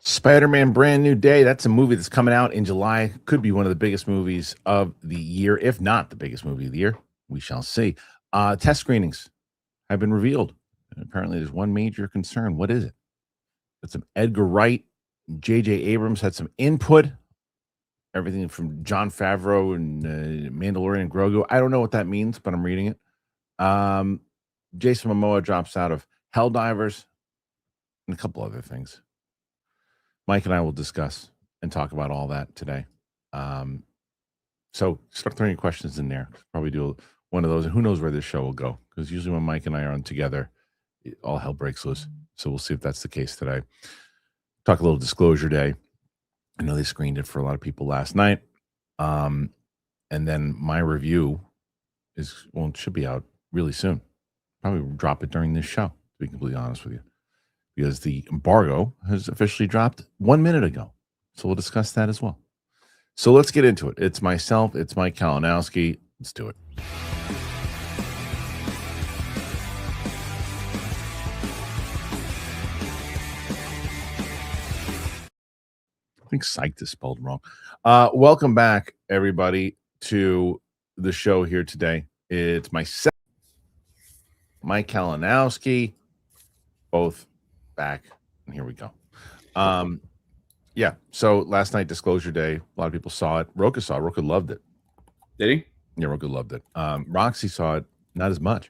Spiderman Brand New Day. That's a movie that's coming out in July. Could be one of the biggest movies of the year, if not the biggest movie of the year. We shall see. Test screenings have been revealed. And apparently, there's one major concern. What is it? It's some Edgar Wright. J.J. Abrams had some input. Everything from Jon Favreau and Mandalorian and Grogu. I don't know what that means, but I'm reading it. Jason Momoa drops out of Helldivers and a couple other things. Mike and I will discuss and talk about all that today. So start throwing your questions in there. Probably do one of those. And who knows where this show will go? Because usually when Mike and I are on together, all hell breaks loose. So we'll see if that's the case today. Talk a little disclosure day. I know they screened it for a lot of people last night. And then my review should be out really soon. Probably drop it during this show, to be completely honest with you. Because the embargo has officially dropped 1 minute ago. So we'll discuss that as well. So let's get into it. It's myself. It's Mike Kalinowski. Let's do it. I think SIKED is spelled wrong. Welcome back, everybody, to the show here today. It's myself, Mike Kalinowski, both back, and here we go. Yeah, so last night, disclosure day, a lot of people saw it. Roka saw it. Roka loved it. Did he? Yeah, Roka loved it. Roxy saw it, not as much.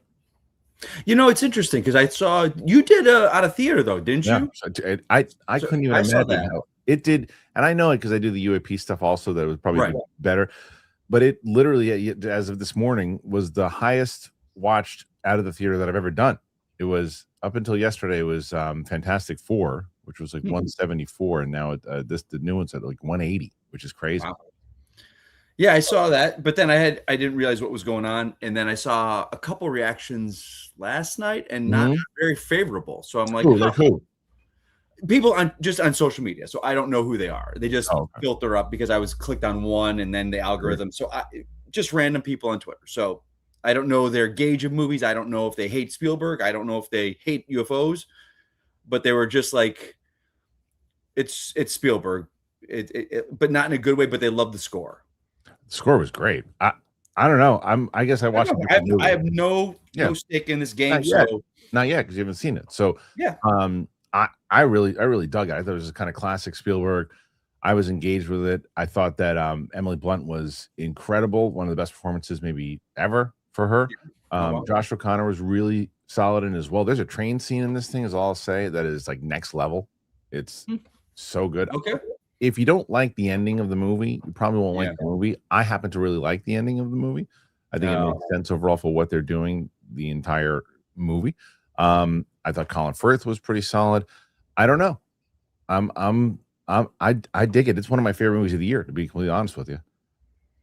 You know, it's interesting because I saw you did out of theater though, didn't you? So I couldn't even imagine how it did, and I know it because I do the UAP stuff also. That it would probably be better, but it literally, as of this morning, was the highest watched out of the theater that I've ever done. It was up until yesterday. It was Fantastic Four, which was like 174, and now the new one's at like 180, which is crazy. Wow. Yeah, I saw that, but then I didn't realize what was going on, and then I saw a couple reactions last night, and not very favorable. So I'm like, who? People on social media. So I don't know who they are. They just filter up because I was clicked on one, and then the algorithm. So just random people on Twitter. So I don't know their gauge of movies. I don't know if they hate Spielberg. I don't know if they hate UFOs, but they were just like, it's Spielberg, but not in a good way. But they love the score. The score was great. I don't know. I guess I watched. I have no stake in this game. Not yet because you haven't seen it. So yeah. I really dug it. I thought it was a kind of classic Spielberg. I was engaged with it. I thought that Emily Blunt was incredible. One of the best performances maybe ever for her. Josh O'Connor was really solid in as well. There's a train scene in this thing, is all I'll say, that is like next level. It's so good. Okay. If you don't like the ending of the movie, you probably won't like the movie. I happen to really like the ending of the movie. I think it makes sense overall for what they're doing the entire movie. I thought Colin Firth was pretty solid. I don't know. I dig it. It's one of my favorite movies of the year, to be completely honest with you.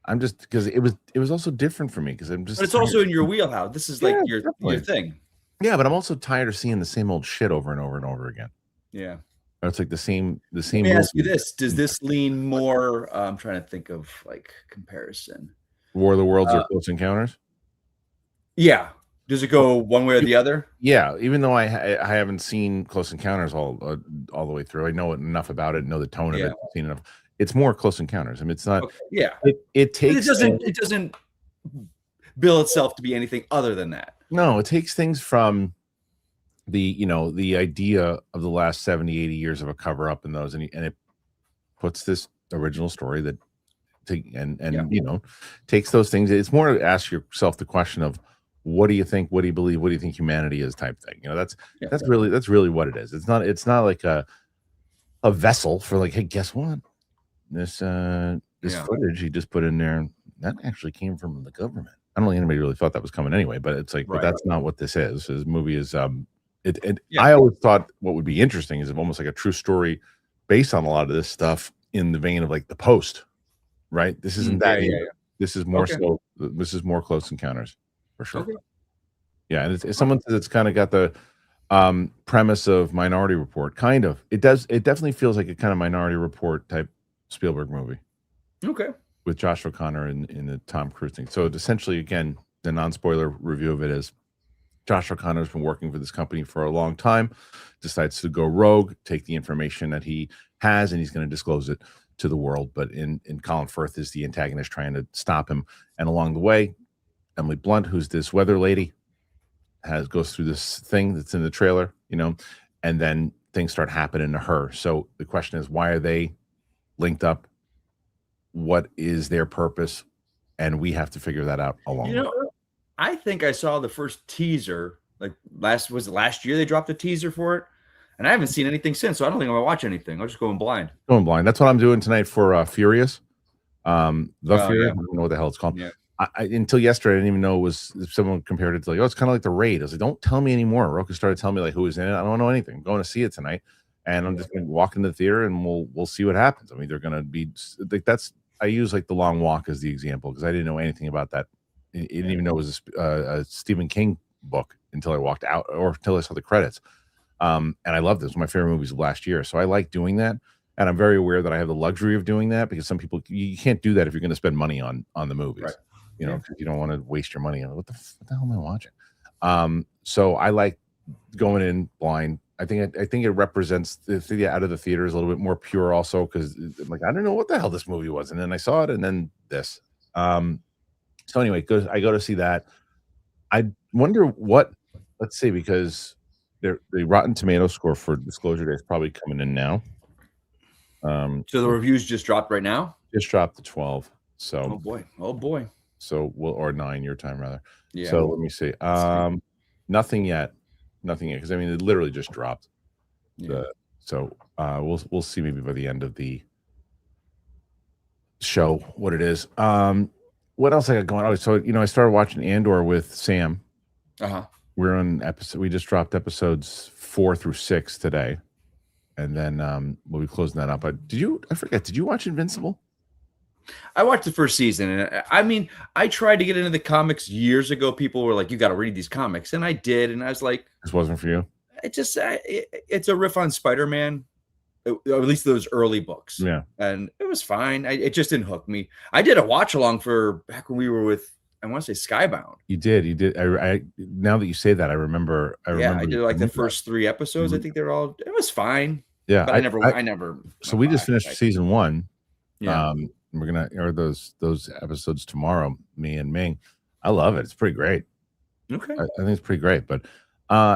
I'm just because it was also different for me because I'm just. But it's also in your wheelhouse. This is like your thing. Yeah, but I'm also tired of seeing the same old shit over and over and over again. Yeah. It's like the same. Let me ask you this: does this lean more? I'm trying to think of like comparison. War of the Worlds or Close Encounters? Yeah. Does it go one way or the other? Yeah. Even though I haven't seen Close Encounters all the way through, I know enough about it, know the tone of it. I've seen enough. It's more Close Encounters. I mean, it's not. Okay. Yeah. It takes. It doesn't bill itself to be anything other than that. No, it takes things from the idea of the last 70, 80 years of a cover up in those, and it puts this original story that takes those things. It's more to ask yourself the question of what do you think, what do you believe, what do you think humanity is type thing. That's really what it is. It's not like a vessel for like, hey, guess what? This footage he just put in there, that actually came from the government. I don't think anybody really thought that was coming anyway, but it's like, but that's not what this is. This movie is I always thought what would be interesting is almost like a true story based on a lot of this stuff in the vein of like The Post, right? This isn't that. This is more so. This is more Close Encounters for sure. Okay. Yeah, and it's someone says it's kind of got the premise of Minority Report. Kind of. It does. It definitely feels like a kind of Minority Report type Spielberg movie. Okay. With Josh O'Connor in the Tom Cruise thing. So essentially, again, the non-spoiler review of it is Josh O'Connor's been working for this company for a long time, decides to go rogue, take the information that he has, and he's going to disclose it to the world. But in Colin Firth is the antagonist trying to stop him. And along the way, Emily Blunt, who's this weather lady, goes through this thing that's in the trailer, and then things start happening to her. So the question is, why are they linked up? What is their purpose? And we have to figure that out along the way. I think I saw the first teaser, like last year they dropped a teaser for it, and I haven't seen anything since, so I don't think I'm gonna watch anything. I'm just going blind. That's what I'm doing tonight for Furious. Furious. I don't know what the hell it's called. Yeah. I until yesterday I didn't even know it was. Someone compared it to like, it's kind of like The Raid. I was like, don't tell me anymore. Roku started telling me like who was in it. I don't know anything. I'm going to see it tonight, and I'm just going to walk into the theater and we'll see what happens. I mean, they're going to be like I use like The Long Walk as the example because I didn't know anything about that. I didn't even know it was a Stephen King book until I walked out or until I saw the credits. And I loved this. One of my favorite movies of last year. So I like doing that. And I'm very aware that I have the luxury of doing that because some people, you can't do that if you're going to spend money on the movies, right. Because you don't want to waste your money on what the hell am I watching? So I like going in blind. I think it represents the out of the theater is a little bit more pure also because like I don't know what the hell this movie was, and then I saw it, and then this. So anyway, I go to see that. I wonder what. Let's see, because the Rotten Tomato score for Disclosure Day is probably coming in now. So the reviews just dropped right now. Just dropped to 12. So oh boy. So or 9 your time rather. Yeah. So let me see. Nothing yet because I mean it literally just dropped. Yeah. So we'll see maybe by the end of the show what it is. What else I got going on? So I started watching Andor with Sam. We're on we just dropped episodes 4 through 6 today, and then we'll be closing that up. But did you watch Invincible? I watched the first season, and I mean, I tried to get into the comics years ago. People were like, "You got to read these comics," and I did, and I was like, "This wasn't for you." It's a riff on Spider-Man, at least those early books. Yeah, and it was fine. It just didn't hook me. I did a watch along for back when we were with, I want to say Skybound. You did. I now that you say that, I remember. I did like the first 3 episodes. I think they're all. It was fine. Yeah, but I never. So we just finished season 1. Yeah. We're gonna air those episodes tomorrow, me and Ming. I love it. It's pretty great. Okay. I think it's pretty great. But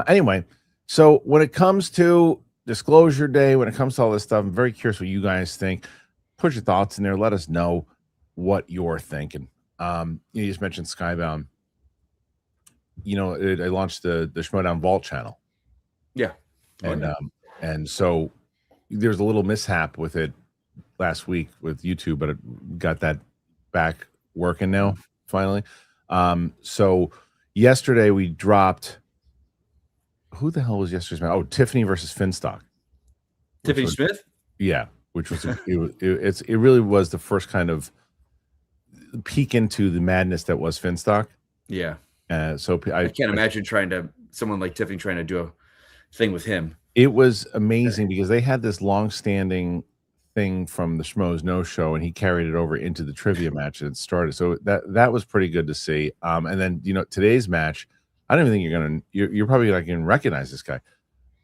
anyway, so when it comes to Disclosure Day, when it comes to all this stuff, I'm very curious what you guys think. Put your thoughts in there. Let us know what you're thinking. You just mentioned Skybound. I launched the Schmodown Vault channel. Yeah. And so there's a little mishap with it last week with YouTube, but it got that back working now finally. So yesterday we dropped. Who the hell was yesterday's match? Oh, Tiffany versus Finstock. Tiffany Smith. Yeah, which was it really was the first kind of peek into the madness that was Finstock. Yeah. So I can't imagine someone like Tiffany trying to do a thing with him. It was amazing because they had this long-standing thing from the Schmoes No Show, and he carried it over into the trivia match and it started. So that was pretty good to see. And then today's match, I don't even think you're probably not gonna recognize this guy.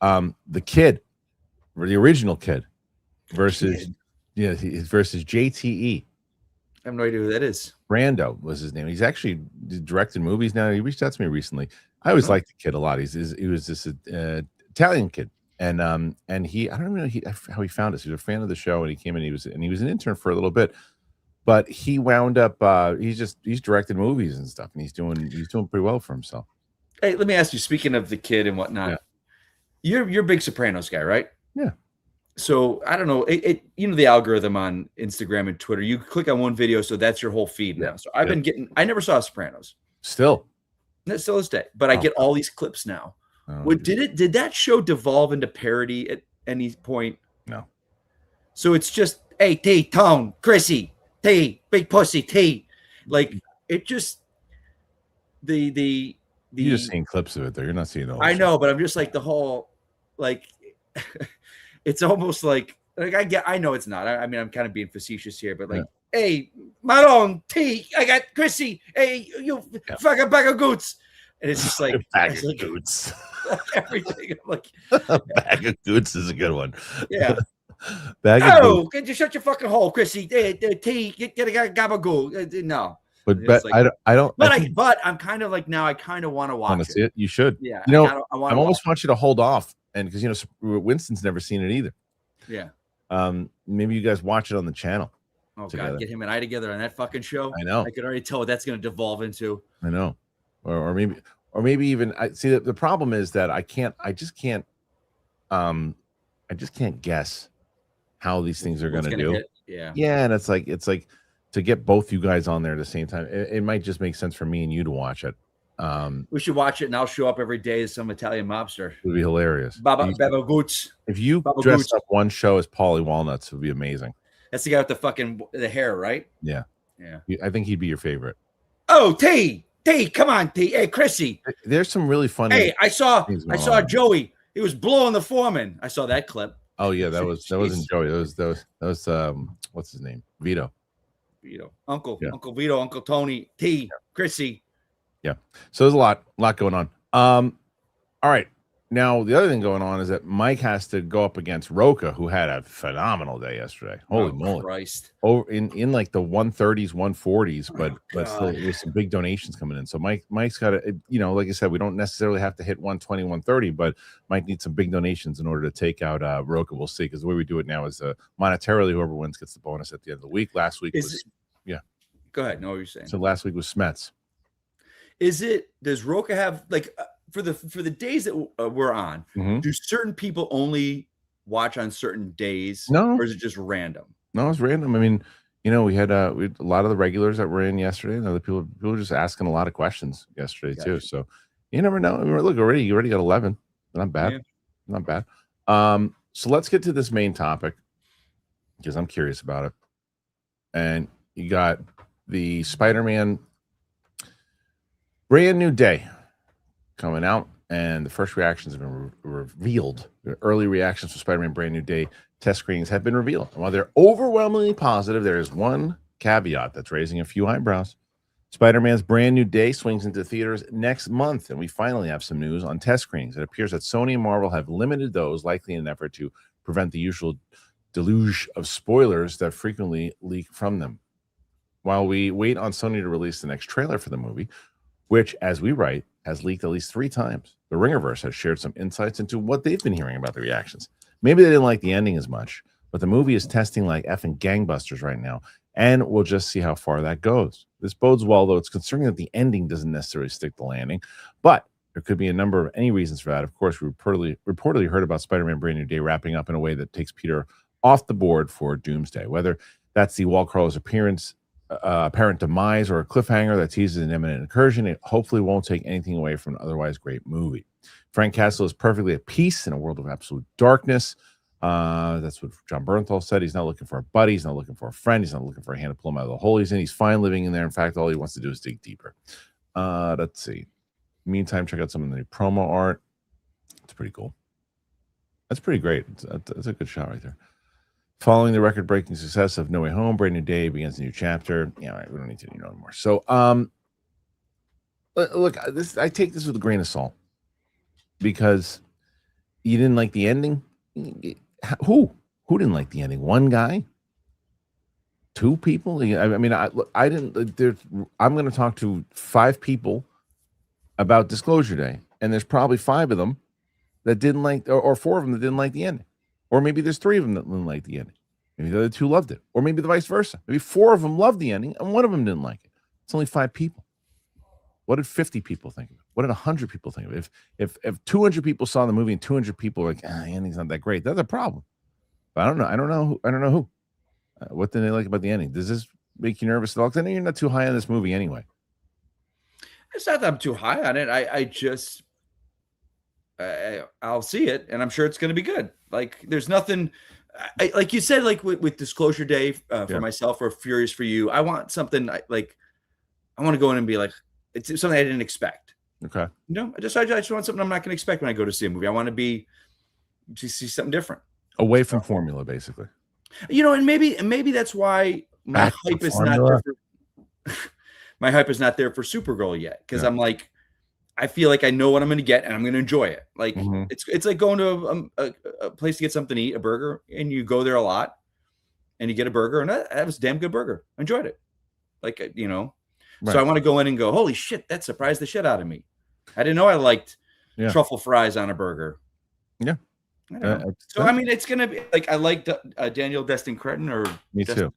The kid, or the original kid, versus JTE. I have no idea who that is. Brando was his name. He's actually directed movies now. He reached out to me recently. I always liked the kid a lot. He was this Italian kid. And he, I don't know how he found us. He was a fan of the show, and he came in. He was an intern for a little bit, but he wound up. He's directed movies and stuff, and he's doing pretty well for himself. Hey, let me ask you. Speaking of the kid and whatnot, you're a big Sopranos guy, right? Yeah. So I don't know. The algorithm on Instagram and Twitter. You click on one video, so that's your whole feed now. So I've been getting. I never saw Sopranos. Still this day, but I get all these clips now. Did that show devolve into parody at any point? No. So it's just, hey, T, Tone, Chrissy, T, big pussy, T. Like it just you're just seeing clips of it though. You're not seeing the whole I know, but I'm just like the whole it's almost like I know it's not. I mean, I'm kind of being facetious here, but hey, Maron, T, I got Chrissy, hey, you fucking bag of goods. And it's just like a bag of goods. Everything. I'm like, a bag of goods is a good one. Yeah. Can you shut your fucking hole, Chrissy? Get a gabagool. No. But like, I don't. But I'm kind of like now. I kind of want to watch it. You should. Yeah. I almost want you to hold off, and because Winston's never seen it either. Yeah. Maybe you guys watch it on the channel. Oh together. God, get him and I together on that fucking show. I know. I could already tell what that's going to devolve into. I know, or maybe even I see that the problem is that I just can't guess how these things are going to do. Yeah, and it's like to get both you guys on there at the same time. It might just make sense for me and you to watch it. We should watch it, and I'll show up every day as some Italian mobster. It would be hilarious. Baba Goots. If you dressed up one show as Paulie Walnuts, it would be amazing. That's the guy with the hair, right? Yeah. I think he'd be your favorite. Oh, T, come on, T. Hey, Chrissy. There's some really funny. Hey, I saw Joey. He was blowing the foreman. I saw that clip. Oh yeah, that wasn't Joey. That was what's his name? Vito, Uncle Vito, Uncle Tony, T, Chrissy. Yeah. So there's a lot going on. All right. Now the other thing going on is that Mike has to go up against Roca, who had a phenomenal day yesterday. Holy moly! Christ. Over in like the 130s, 140s, but still with some big donations coming in. So Mike's got to, like I said, we don't necessarily have to hit 120, 130, but Mike needs some big donations in order to take out Roca. We'll see, because the way we do it now is monetarily, whoever wins gets the bonus at the end of the week. Last week Go ahead. Know what you're saying. So last week was Smets. Does Roca have like for the days that we're on? Mm-hmm. Do certain people only watch on certain days? No, or is it just random? No, it's random. I mean, we had a lot of the regulars that were in yesterday, and other people were just asking a lot of questions yesterday too. So you never know. I mean, look, you already got 11. Not bad. Yeah. Not bad. So let's get to this main topic, because I'm curious about it. And you got the Spider-Man Brand New Day coming out, and the first reactions have been revealed. The early reactions for Spider-Man Brand New Day test screenings have been revealed. And while they're overwhelmingly positive, there is one caveat that's raising a few eyebrows. Spider-Man's Brand New Day swings into theaters next month, and we finally have some news on test screenings. It appears that Sony and Marvel have limited those, likely in an effort to prevent the usual deluge of spoilers that frequently leak from them. While we wait on Sony to release the next trailer for the movie, which, as we write, has leaked at least 3 times, the Ringerverse has shared some insights into what they've been hearing about the reactions. Maybe they didn't like the ending as much, but the movie is testing like effing gangbusters right now, and we'll just see how far that goes. This bodes well, though it's concerning that the ending doesn't necessarily stick the landing, but there could be a number of any reasons for that. Of course, we reportedly heard about Spider-Man Brand New Day wrapping up in a way that takes Peter off the board for Doomsday, whether that's the wall crawler's apparent demise or a cliffhanger that teases an imminent incursion. It hopefully won't take anything away from an otherwise great movie. Frank Castle is perfectly at peace in a world of absolute darkness. That's what John Bernthal said. He's not looking for a buddy. He's not looking for a friend. He's not looking for a hand to pull him out of the hole he's in. He's fine living in there. In fact, all he wants to do is dig deeper. Let's see. Meantime, check out some of the new promo art. It's pretty cool. That's pretty great. That's a good shot right there. Following the record-breaking success of No Way Home, Brand New Day begins a new chapter. Yeah, right, we don't need to know anymore. So, look, I take this with a grain of salt, because you didn't like the ending. Who didn't like the ending? One guy? 2 people? I mean, I didn't. I'm going to talk to 5 people about Disclosure Day, and there's probably 5 of them that didn't like, or 4 of them that didn't like the ending. Or maybe there's 3 of them that didn't like the ending. Maybe the other 2 loved it. Or maybe the vice versa. Maybe 4 of them loved the ending and 1 of them didn't like it. It's only 5 people. What did 50 people think of it? What did 100 people think of it? If 200 people saw the movie and 200 people were like, the ending's not that great, that's a problem. But I don't know who. What did they like about the ending? Does this make you nervous at all? Because I know you're not too high on this movie anyway. It's not that I'm too high on it. I'll see it, and I'm sure it's going to be good. Like, there's nothing, like you said, like with Disclosure Day for myself, or Furious for You. I want something I want to go in and be like, it's something I didn't expect. Okay. I just want something I'm not going to expect when I go to see a movie. I want to see something different, away from formula, basically. And maybe that's why my hype is not there. My hype is not there for Supergirl yet, because I'm like, I feel like I know what I'm going to get and I'm going to enjoy it. Like Mhm. it's like going to a place to get something to eat, a burger, and you go there a lot and you get a burger, and that was a damn good burger. I enjoyed it. Like, so I Right. want to go in and go, holy shit, that surprised the shit out of me. I didn't know I liked Yeah. truffle fries on a burger. Yeah. I don't know. So, I mean, it's going to be like, I like Daniel Destin Cretton, or Me too.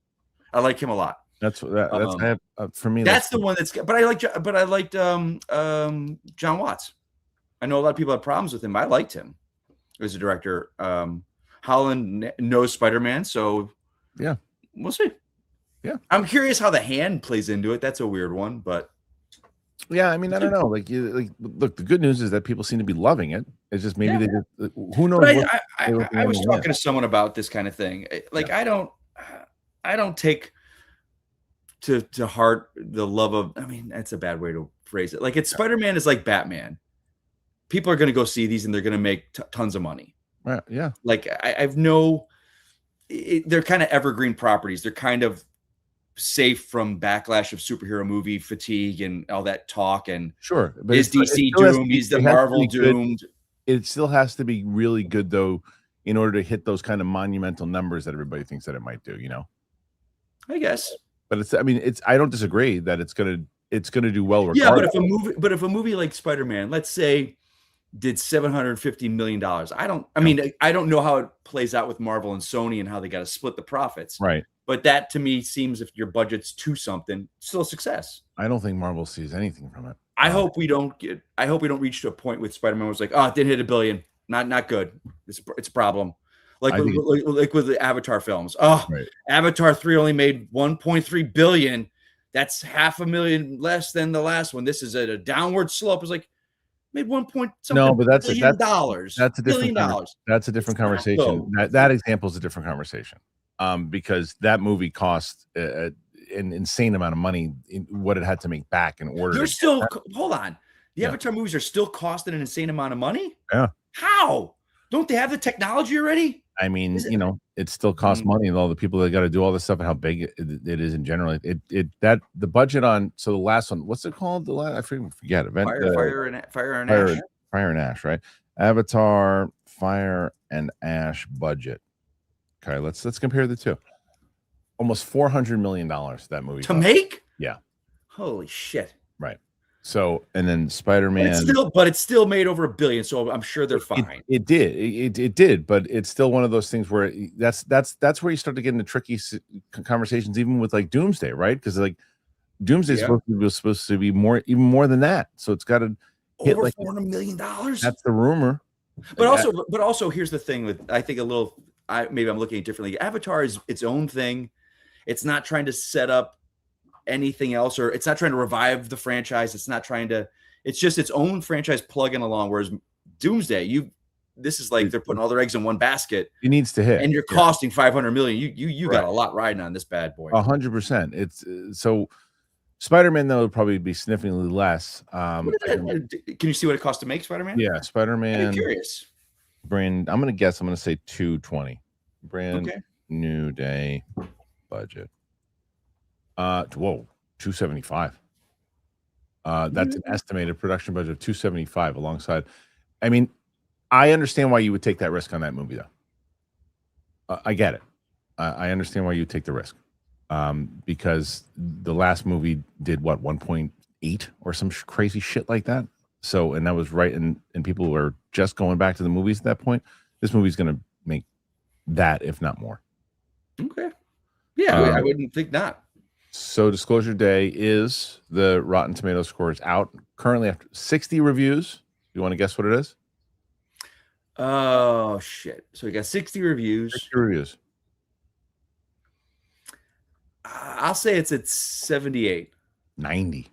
I like him a lot. That's for me. That's the one but I liked John Watts. I know a lot of people have problems with him, but I liked him as a director. Holland knows Spider-Man, so yeah, we'll see. Yeah, I'm curious how the hand plays into it. That's a weird one, but yeah, I mean, I don't know. Like, look, the good neuse is that people seem to be loving it. It's just maybe they just, who knows. I was talking to someone about this kind of thing. Like, I don't take to heart the love of, I mean, that's a bad way to phrase it. Like, it's Spider-Man is like Batman. People are going to go see these and they're going to make tons of money. Right. Yeah. Like, they're kind of evergreen properties. They're kind of safe from backlash of superhero movie fatigue and all that talk. And sure, but is DC doomed? Is the Marvel doomed? It still has to be really good, though, in order to hit those kind of monumental numbers that everybody thinks that it might do, I guess. But I don't disagree that it's gonna do well regardless. Yeah, but if a movie like Spider-Man, let's say, did $750 million, I don't know how it plays out with Marvel and Sony and how they got to split the profits. Right. But that to me seems, if your budget's to something, still a success. I don't think Marvel sees anything from it. I hope we don't reach to a point with Spider-Man where it's like, oh, it didn't hit $1 billion. Not good. It's a problem. Like with the Avatar films. Oh, right. Avatar 3 only made $1.3 billion. That's $500,000 less than the last one. This is at a downward slope. It's like, made $1.something billion. That's a different conversation. That example is a different conversation. Because that movie cost an insane amount of money in what it had to make back in order. You're still hold on. The Avatar movies are still costing an insane amount of money. Yeah. How? Don't they have the technology already? I mean, it still costs money, and all the people that got to do all this stuff and how big it is in general. The budget on the last one, what's it called? I forget. Fire and Ash. Fire and Ash, right? Avatar, Fire and Ash budget. Okay, let's compare the two. Almost $400 million that movie to make. Yeah. Holy shit. Right. So, and then Spider-Man, but it's still made over $1 billion, so I'm sure they're fine. It did, but it's still one of those things where that's where you start to get into tricky conversations, even with like Doomsday, right? Because like Doomsday is supposed to be even more than that, so it's got to hit over like $400 million. That's the rumor. But also, here's the thing with, I think maybe I'm looking at it differently. Avatar is its own thing. It's not trying to set up anything else, or it's not trying to revive the franchise. It's just its own franchise plugging along. Whereas Doomsday, this is like they're putting all their eggs in one basket. It needs to hit, and you're costing $500 million. You got a lot riding on this bad boy. 100%. It's so Spider-Man though would probably be significantly less. Can you see what it costs to make Spider-Man? Yeah, Spider-Man. I'm curious. I'm gonna say 220. Brand new day budget. 275. That's an estimated production budget of 275 alongside. I mean, I understand why you would take that risk on that movie though. I get it. I understand why you take the risk. Because the last movie did 1.8 or some crazy shit like that. So, and that was right. And people were just going back to the movies at that point. This movie's going to make that, if not more. Okay. Yeah. I wouldn't think not. So Disclosure Day is the Rotten Tomatoes score is out currently after 60 reviews. You want to guess what it is? Oh shit. So we got 60 reviews. 60 reviews. I'll say it's at 78. 90.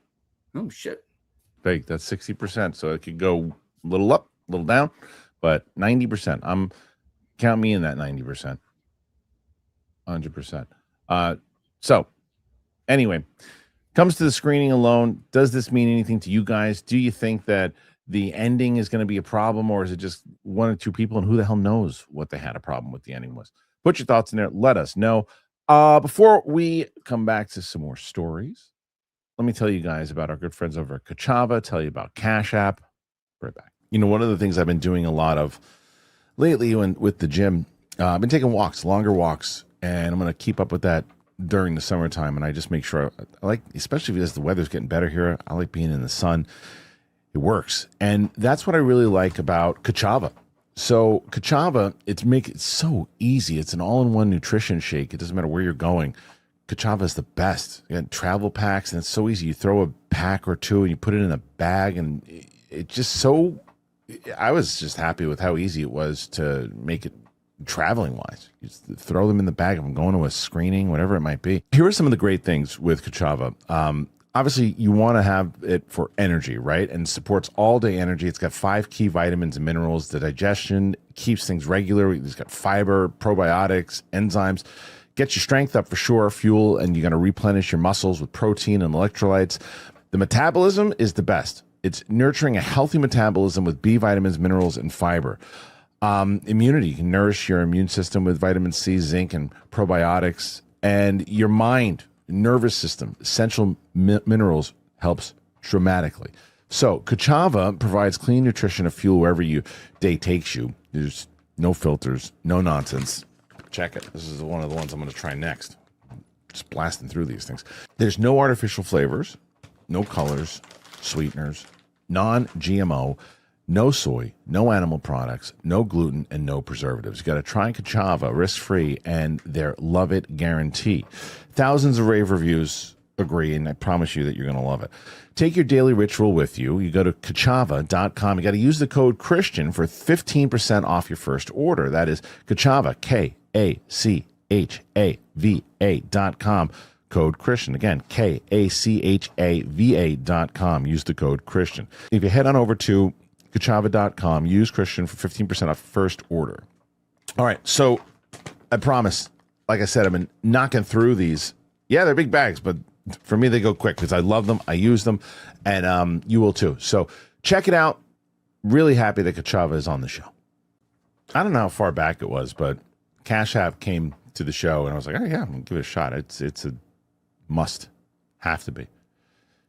Oh shit. Big. That's 60%. So it could go a little up, a little down, but 90%. Count me in that 90%. 100%. So anyway, comes to the screening alone. Does this mean anything to you guys? Do you think that the ending is going to be a problem, or is it just one or two people, and who the hell knows what they had a problem with the ending was? Put your thoughts in there. Let us know. Before we come back to some more stories, let me tell you guys about our good friends over at Kachava, tell you about Cash App. Right back. You know, one of the things I've been doing a lot of lately with the gym, I've been taking walks, longer walks, and I'm going to keep up with that during the summertime. And I just make sure I like, especially as the weather's getting better here, I like being in the sun. It works. And that's what I really like about Kachava. So Kachava, it's so easy. It's an all-in-one nutrition shake. It doesn't matter where you're going. Kachava is the best. You got travel packs, and it's so easy. You throw a pack or two, and you put it in a bag, and it just so. I was just happy with how easy it was to make it traveling wise. You just throw them in the bag if I'm going to a screening, whatever it might be. Here are some of the great things with Kachava. Obviously, you want to have it for energy, right? And supports all-day energy. It's got 5 key vitamins and minerals. The digestion keeps things regular. It's got fiber, probiotics, enzymes. Gets your strength up for sure, fuel, and you're going to replenish your muscles with protein and electrolytes. The metabolism is the best. It's nurturing a healthy metabolism with B vitamins, minerals, and fiber. Immunity, you can nourish your immune system with vitamin C, zinc, and probiotics. And your mind, nervous system, essential minerals helps dramatically. So Kachava provides clean nutrition and fuel wherever your day takes you. There's no filters, no nonsense. Check it. This is one of the ones I'm going to try next. Just blasting through these things. There's no artificial flavors, no colors, sweeteners, non-GMO, no soy, no animal products, no gluten, and no preservatives. You got to try Kachava risk-free and their love it guarantee. Thousands of rave reviews agree, and I promise you that you're going to love it. Take your daily ritual with you. You go to kachava.com. You got to use the code Kristian for 15% off your first order. That is Kachava, KACHAVA.com. Code Kristian. Again, KACHAVA.com. Use the code Kristian. If you head on over to kachava.com, use Kristian for 15% off first order. All right, so I promise, like I said, I've been knocking through these. Yeah, they're big bags, but for me, they go quick because I love them. I use them, and you will too. So check it out. Really happy that Kachava is on the show. I don't know how far back it was, but Cash App came to the show, and I was like, oh, yeah, I'm going to give it a shot. It's a must. Have to be. If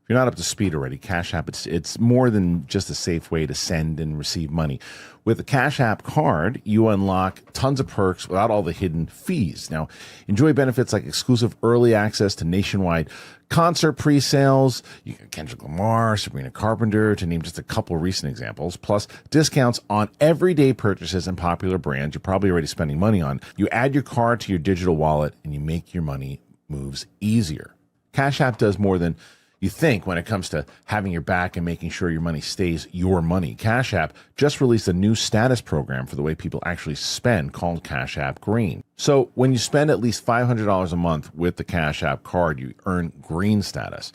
you're not up to speed already, Cash App, it's more than just a safe way to send and receive money. With the Cash App card, you unlock tons of perks without all the hidden fees. Now, enjoy benefits like exclusive early access to nationwide concert pre-sales. You get Kendrick Lamar, Sabrina Carpenter, to name just a couple recent examples, plus discounts on everyday purchases and popular brands you're probably already spending money on. You add your card to your digital wallet, and you make your money moves easier. Cash App does more than you think when it comes to having your back and making sure your money stays your money. Cash App just released a new status program for the way people actually spend called Cash App Green. So when you spend at least $500 a month with the Cash App card, you earn green status.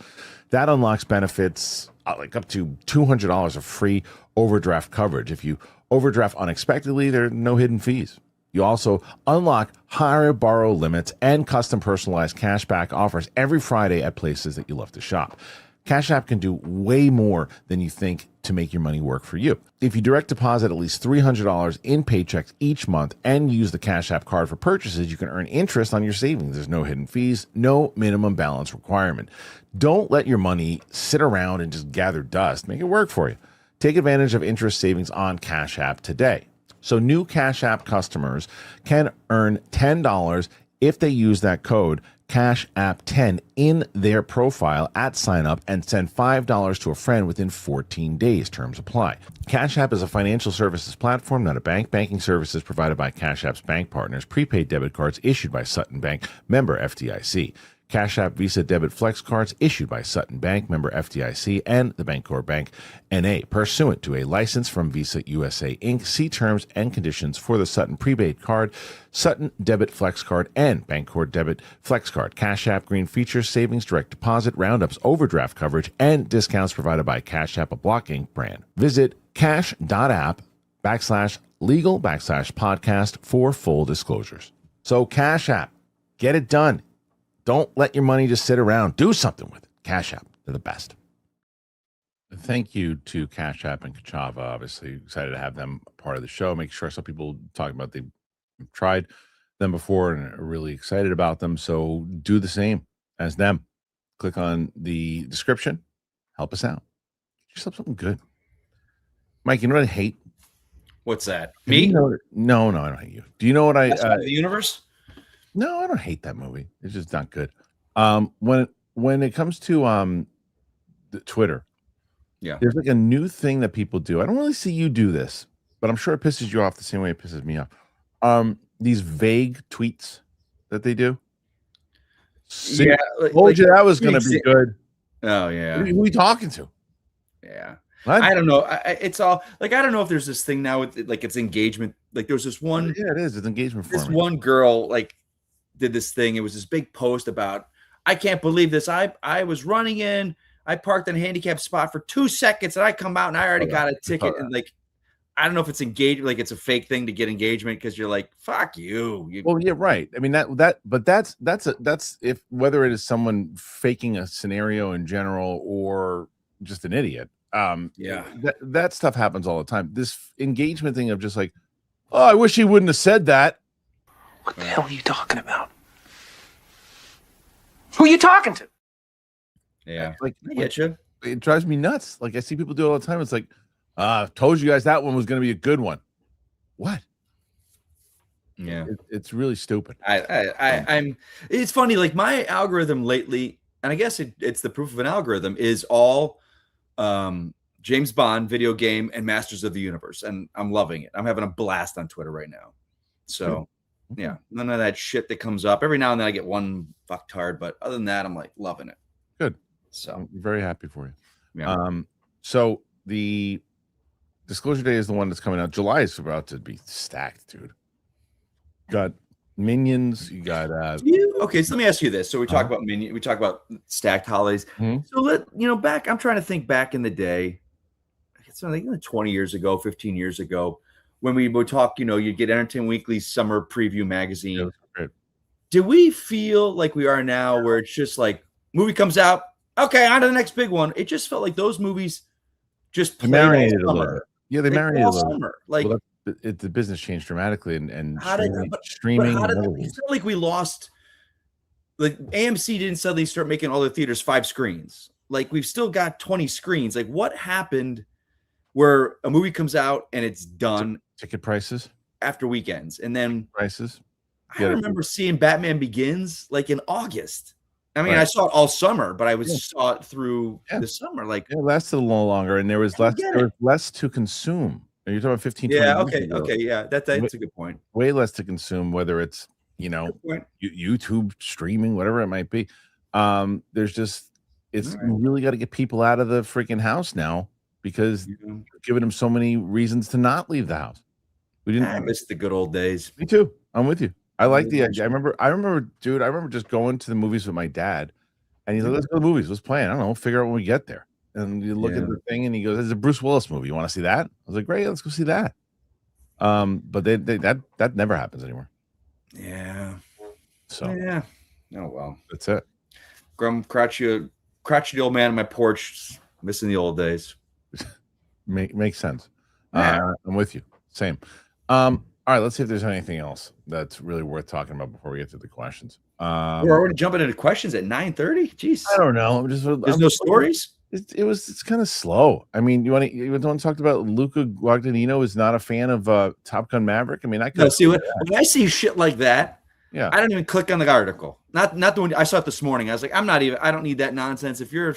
That unlocks benefits like up to $200 of free overdraft coverage. If you overdraft unexpectedly, there are no hidden fees. You also unlock higher borrow limits and custom personalized cashback offers every Friday at places that you love to shop. Cash App can do way more than you think to make your money work for you. If you direct deposit at least $300 in paychecks each month and use the Cash App card for purchases, you can earn interest on your savings. There's no hidden fees, no minimum balance requirement. Don't let your money sit around and just gather dust. Make it work for you. Take advantage of interest savings on Cash App today. So new Cash App customers can earn $10 if they use that code CashApp10 in their profile at sign up and send $5 to a friend within 14 days. Terms apply. Cash App is a financial services platform, not a bank. Banking services provided by Cash App's bank partners. Prepaid debit cards issued by Sutton Bank, member FDIC. Cash App Visa Debit Flex Cards issued by Sutton Bank, member FDIC, and the Bancorp Bank, N.A., pursuant to a license from Visa USA, Inc. See terms and conditions for the Sutton Prepaid Card, Sutton Debit Flex Card, and Bancorp Debit Flex Card. Cash App Green features savings, direct deposit, roundups, overdraft coverage, and discounts provided by Cash App, a Block Inc. brand. Visit cash.app/legal/podcast for full disclosures. So Cash App, get it done. Don't let your money just sit around. Do something with it. Cash App, they're the best. Thank you to Cash App and Kachava. Obviously, excited to have them part of the show. Make sure some people talk about they've tried them before and are really excited about them. So do the same as them. click on the description. Help us out. Get yourself something good. Mike, you know what I hate? What's that? Me? No, I don't hate you. Do you know what the universe? No, I don't hate that movie. It's just not good. When it comes to the Twitter, there's like a new thing that people do. I don't really see you do this, but I'm sure it pisses you off the same way it pisses me off. These vague tweets that they do. Yeah, told you that was going to be good. Oh yeah. Who are we talking to? Yeah. What? I don't know. It's all like, I don't know if there's this thing now with like it's engagement. Like there's this one. Yeah, it is. It's engagement. This one girl like did this thing. It was this big post about, I can't believe this. I was running in. I parked in a handicapped spot for 2 seconds, and I come out and I already got a ticket. And like, I don't know if it's engagement, like it's a fake thing to get engagement because you're like, fuck you. Well, yeah, right. I mean but that's if whether it is someone faking a scenario in general or just an idiot. That stuff happens all the time. This engagement thing of just like, oh, I wish he wouldn't have said that. What the hell are you talking about? Who are you talking to? Yeah, like I get you. It drives me nuts. Like I see people do it all the time. It's like, told you guys that one was going to be a good one. What? Yeah, it's really stupid. I'm. It's funny. Like my algorithm lately, and I guess it's the proof of an algorithm is all James Bond video game and Masters of the Universe, and I'm loving it. I'm having a blast on Twitter right now. So yeah, none of that shit that comes up. Every now and then I get one fucktard, but other than that, I'm like loving it. Good. So I'm very happy for you. Yeah. So the Disclosure Day is the one that's coming out. July is about to be stacked, dude. Got Minions. You got okay. So let me ask you this. So we talk about Minions. We talk about stacked holidays. So back. I'm trying to think back in the day. It's like 20 years ago, 15 years ago, when we would talk. You'd get Entertainment Weekly's summer preview magazine. Yeah, do we feel like we are now, where it's just like movie comes out, okay, on to the next big one? It just felt like those movies just marinated a little bit. Yeah, they marinated a little summer. Like the business changed dramatically, and streaming. It's not like we lost. Like AMC didn't suddenly start making all their theaters 5 screens. Like we've still got 20 screens. Like what happened where a movie comes out and it's done? Ticket prices after weekends, and then prices. I remember seeing Batman Begins like in August. I mean, I saw it all summer, but I saw it through the summer. Like it lasted a little longer, and there was less to consume. You're talking about 15. Yeah. Okay. Yeah. That's a good point. Way less to consume, whether it's YouTube streaming, whatever it might be. There's just you really got to get people out of the freaking house now because you're giving them so many reasons to not leave the house. I miss the good old days. Me too. I'm with you. I like the idea. I remember, dude. I remember just going to the movies with my dad, and he's like, "Let's go to the movies. Let's plan. I don't know. Figure out when we get there." And you look at the thing, and he goes, "It's a Bruce Willis movie. You want to see that?" I was like, "Great, let's go see that." But that never happens anymore. Yeah. So yeah. Oh well. That's it. Crotchety old man on my porch, missing the old days. Makes sense. I'm with you. Same. All right, let's see if there's anything else that's really worth talking about before we get to the questions. We're already jumping into questions at 9:30. Jeez, I don't know. There's no stories. It's kind of slow. I mean, you want to talk about Luca Guadagnino is not a fan of Top Gun Maverick? I mean, when I see shit like that, yeah, I don't even click on the article. Not the one I saw it this morning. I was like, I don't need that nonsense. If you're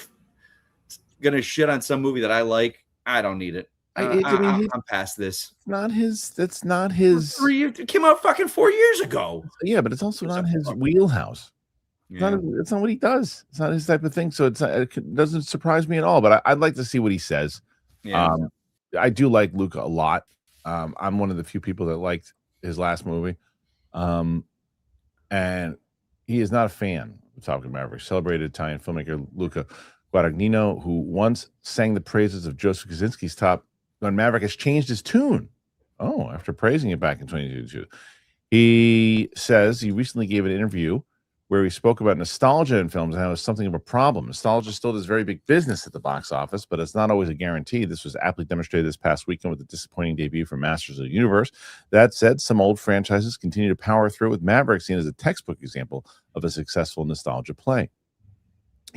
gonna shit on some movie that I like, I don't need it. I'm past this. That's not his. It came out fucking 4 years ago. Yeah, but it's also not his wheelhouse. Yeah. It's not what he does. It's not his type of thing. So it doesn't surprise me at all. But I'd like to see what he says. Yeah. I do like Luca a lot. I'm one of the few people that liked his last movie. And he is not a fan of Top Gun Maverick. Celebrated Italian filmmaker Luca Guadagnino, who once sang the praises of Joseph Kosinski's Top Gun Maverick, has changed his tune. Oh, after praising it back in 2022. He says he recently gave an interview where he spoke about nostalgia in films and how it's something of a problem. Nostalgia still does very big business at the box office, but it's not always a guarantee. This was aptly demonstrated this past weekend with the disappointing debut for Masters of the Universe. That said, some old franchises continue to power through, with Maverick seen as a textbook example of a successful nostalgia play.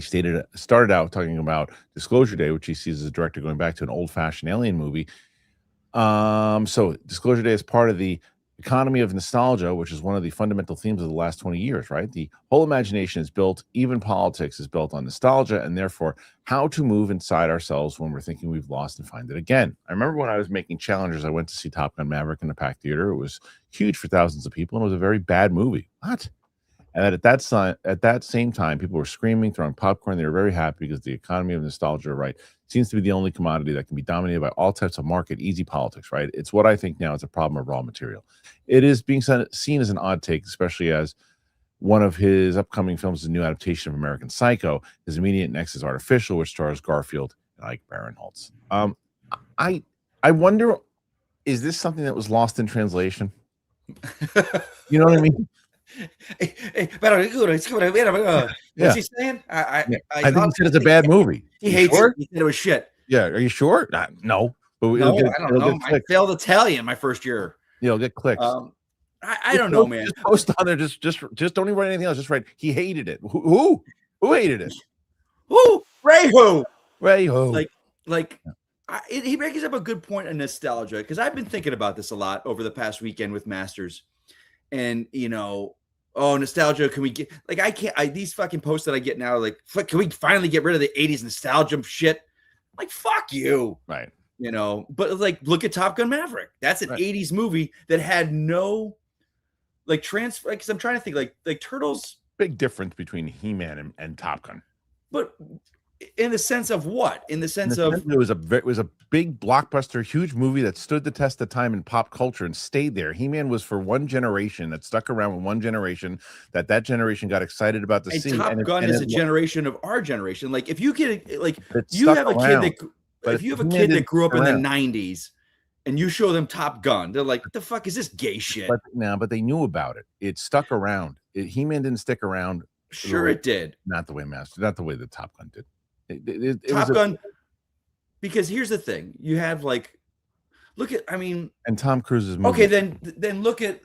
He started out talking about Disclosure Day, which he sees as a director going back to an old-fashioned alien movie. So Disclosure Day is part of the economy of nostalgia, which is one of the fundamental themes of the last 20 years, right? The whole imagination is built, even politics is built on nostalgia, and therefore how to move inside ourselves when we're thinking we've lost and find it again. I remember when I was making Challengers, I went to see Top Gun Maverick in the packed theater. It was huge for thousands of people, and it was a very bad movie. What? And at that same time, people were screaming, throwing popcorn. They were very happy because the economy of nostalgia, right, seems to be the only commodity that can be dominated by all types of market, easy politics, right? It's what I think now is a problem of raw material. It is being seen as an odd take, especially as one of his upcoming films is a new adaptation of American Psycho. His immediate next is Artificial, which stars Garfield and Ike Barinholtz. I wonder, is this something that was lost in translation? You know what I mean? What's he saying? I think he said it's a bad movie. He hates it. He said it was shit. Yeah, are you sure? No, but I don't know. I failed Italian my first year. You'll get clicks. I don't know, man. Just post on there. Just don't even write anything else. Just write he hated it. Who hated it? Who? Ray who? He brings up a good point on nostalgia, because I've been thinking about this a lot over the past weekend with Masters, and nostalgia. Can we get these fucking posts that I get now? Like, can we finally get rid of the 80s nostalgia shit? Like, fuck you. Right. But like, look at Top Gun Maverick. That's an 80s movie that had no transfer. Because I'm trying to think like Turtles. Big difference between He-Man and Top Gun. But in the sense of what? In the sense of it was a big blockbuster, huge movie that stood the test of time in pop culture and stayed there. He-Man was for one generation, that stuck around with one generation, that generation got excited about to see. Top Gun is a generation of our generation. Like, if you get you have a kid that grew up in the 90s and you show them Top Gun, they're like, what the fuck is this gay shit? But they knew about it. It stuck around. He-Man didn't stick around. Sure, it did. Not the way the Top Gun did. Top Gun, because here's the thing: you have and Tom Cruise's movie. Okay, then look at.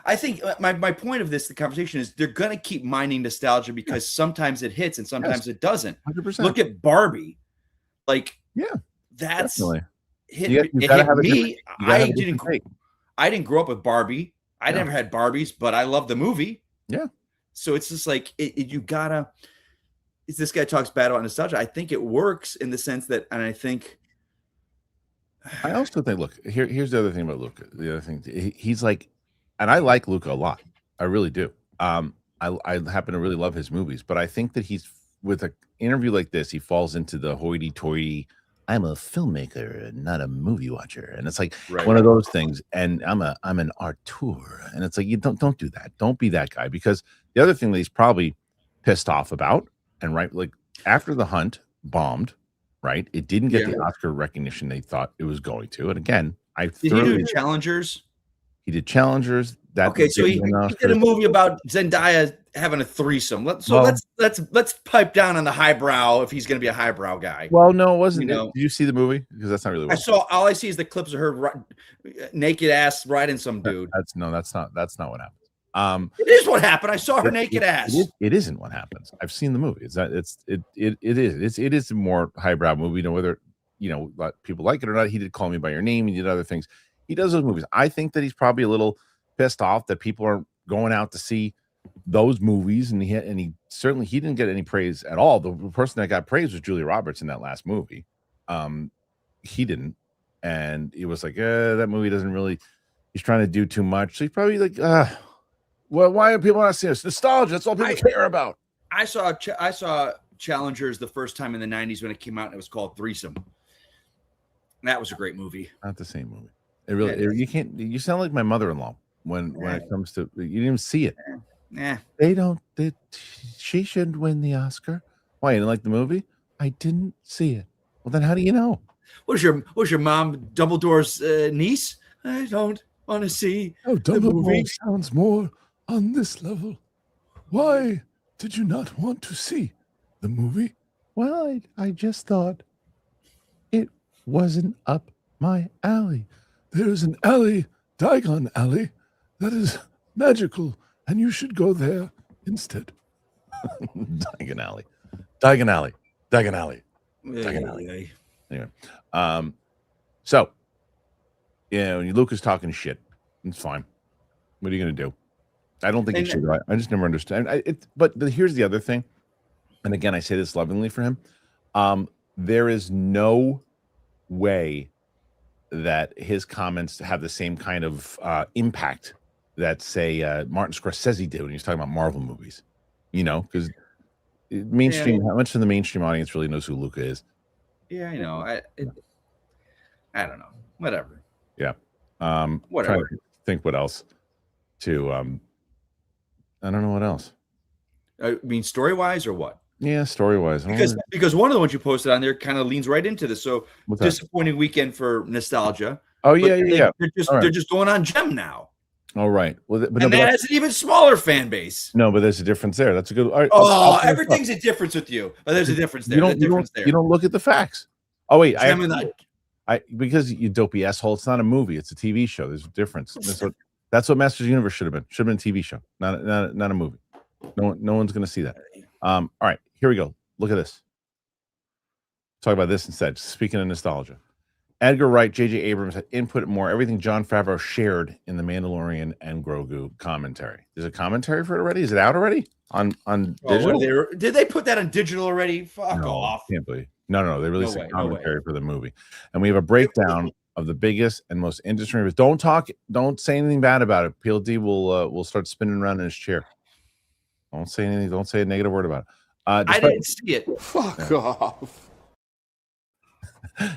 I think my point of the conversation is they're gonna keep mining nostalgia, because sometimes it hits and sometimes it doesn't. 100%. Look at Barbie, that's definitely. It hit me. I didn't grow up with Barbie. I never had Barbies, but I love the movie. Yeah. So it's just like you gotta. This guy talks bad about nostalgia. I think it works in the sense that, and I think. I also think, look, here's the other thing about Luca. The other thing, he's like, and I like Luca a lot. I really do. I happen to really love his movies, but I think that he's, with an interview like this, he falls into the hoity-toity, I'm a filmmaker, not a movie watcher. And it's like one of those things. And I'm an auteur. And it's like, you don't do that. Don't be that guy. Because the other thing that he's probably pissed off about, and after The Hunt bombed, right? It didn't get the Oscar recognition they thought it was going to. And again, did he do Challengers? He did Challengers. So he did a movie about Zendaya having a threesome. Let's pipe down on the highbrow if he's going to be a highbrow guy. Well, no, it wasn't. Did you see the movie? Because that's not really. All I see is the clips of her naked ass riding some dude. That's not what happened. It is what happened. I saw her naked ass. It isn't what happens. I've seen the movie. It is a more highbrow movie. Whether people like it or not. He did Call Me by Your Name. He did other things. He does those movies. I think that he's probably a little pissed off that people are going out to see those movies, and he didn't get any praise at all. The person that got praise was Julia Roberts in that last movie. He didn't, and it was like, that movie doesn't really. He's trying to do too much. So he's probably like, well, why are people not seeing this? Nostalgia. That's all people care about. I saw Challengers the first time in the 90s when it came out, and it was called Threesome. That was a great movie. Not the same movie. It really. You can't. You sound like my mother-in-law when it comes to. You didn't even see it. Yeah. She shouldn't win the Oscar. Why? You didn't like the movie? I didn't see it. Well, then how do you know? Was your mom Dumbledore's niece? I don't want to see the movie. Sounds more on this level. Why did you not want to see the movie? Well, I just thought it wasn't up my alley. There's an alley, Diagon Alley, that is magical, and you should go there instead. Diagon Alley. Diagon Alley. Anyway, so Luca's talking shit. It's fine. What are you gonna do? I don't think he should. I just never understand. But here's the other thing, and again, I say this lovingly for him. There is no way that his comments have the same kind of impact that, say, Martin Scorsese did when he was talking about Marvel movies. Because mainstream, how much of the mainstream audience really knows who Luca is? Yeah, I know. I don't know. Whatever. Yeah. Whatever. Trying to think what else to. I don't know what else. I mean, story wise or what? Yeah, story wise. Because one of the ones you posted on there kind of leans right into this. So disappointing weekend for nostalgia. Oh yeah. They're just going on Jem now. All right. Well, that has an even smaller fan base. No, but there's a difference there. That's a good. Everything's a difference with you. But there's a difference there. You don't look at the facts. Oh wait, because you dopey asshole. It's not a movie. It's a TV show. There's a difference. That's what Masters of the Universe should have been. Should have been a TV show, not a movie. No one's going to see that. All right, here we go. Look at this. Talk about this instead. Speaking of nostalgia, Edgar Wright, J.J. Abrams had input more. Everything Jon Favreau shared in the Mandalorian and Grogu commentary. There's a commentary for it already. Is it out already on digital? Did they put that on digital already? Fuck off. Can't believe. No. They released a commentary for the movie, and we have a breakdown of the biggest and most interesting. Don't say anything bad about it. PLD will start spinning around in his chair. Don't say anything. Don't say a negative word about it. I didn't see it. Fuck off.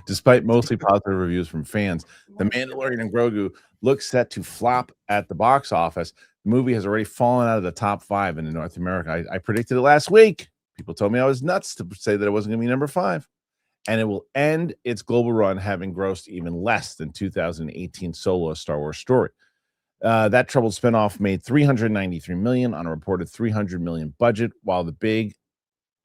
Despite mostly positive reviews from fans, The Mandalorian and Grogu looks set to flop at the box office. The movie has already fallen out of the top 5 in North America. I predicted it last week. People told me I was nuts to say that it wasn't going to be number 5. And it will end its global run having grossed even less than 2018 Solo: A Star Wars Story. That troubled spinoff made $393 million on a reported $300 million budget, while the big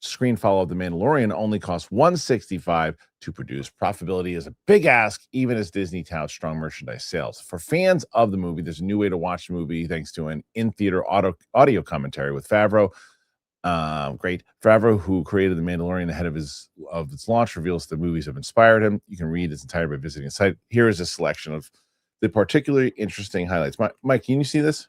screen follow of The Mandalorian only cost $165 to produce. Profitability is a big ask, even as Disney touts strong merchandise sales. For fans of the movie, there's a new way to watch the movie thanks to an in-theater audio commentary with Favreau. Great. Favreau, who created The Mandalorian ahead of its launch, reveals the movies have inspired him. You can read its entirety by visiting the site. Here is a selection of the particularly interesting highlights. Mike, can you see this?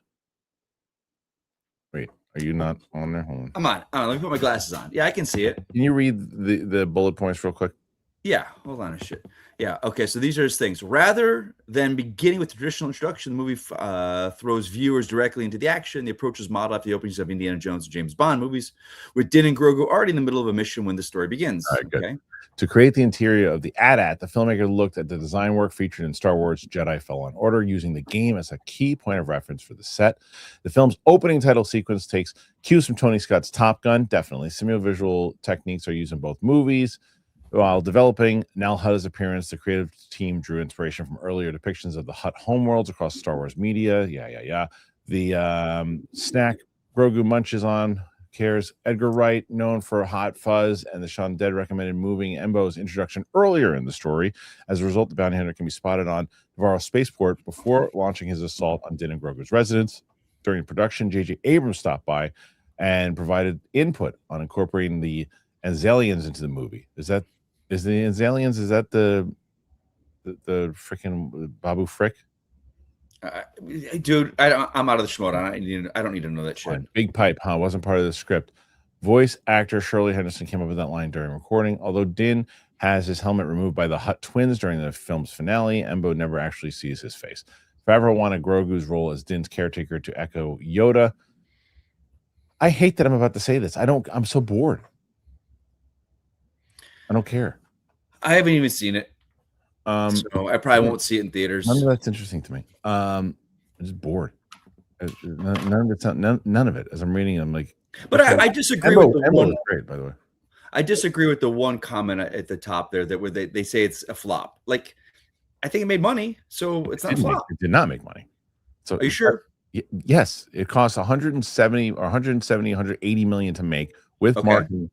Wait, are you not on there? Hold on. I'm on. Let me put my glasses on. Yeah, I can see it. Can you read the bullet points real quick? Yeah, hold on a shit. Yeah, okay, so these are his things. Rather than beginning with the traditional introduction, the movie throws viewers directly into the action. The approach is modeled after the openings of Indiana Jones and James Bond movies, with Din and Grogu already in the middle of a mission when the story begins. All right, good. To create the interior of the AT-AT, the filmmaker looked at the design work featured in Star Wars Jedi Fallen Order, using the game as a key point of reference for the set. The film's opening title sequence takes cues from Tony Scott's Top Gun, definitely. Similar visual techniques are used in both movies. While developing Nal Hutt's appearance, the creative team drew inspiration from earlier depictions of the Hutt homeworlds across Star Wars media. The snack Grogu munches on, cares. Edgar Wright, known for Hot Fuzz and the Shaun Dead, recommended moving Embo's introduction earlier in the story. As a result, the bounty hunter can be spotted on Navarro Spaceport before launching his assault on Din and Grogu's residence. During production, J.J. Abrams stopped by and provided input on incorporating the Anzalians into the movie. Is the Anzalians? Is that the freaking Babu Frick? Dude, I'm out of the schmode. I don't need to know that shit. Fine. Big pipe, huh? Wasn't part of the script. Voice actor Shirley Henderson came up with that line during recording. Although Din has his helmet removed by the Hutt twins during the film's finale, Embo never actually sees his face. Favreau wanted Grogu's role as Din's caretaker to echo Yoda. I hate that I'm about to say this. I'm so bored. I don't care. I haven't even seen it. So I probably won't see it in theaters. None of that's interesting to me. I'm just bored. None of it. As I'm reading, I'm like. But I disagree with the one. Great, by the way. I disagree with the one comment at the top there that where they say it's a flop. Like, I think it made money, so it's not a flop. It did not make money. So are you sure? Yes, it costs 180 million to make with marketing.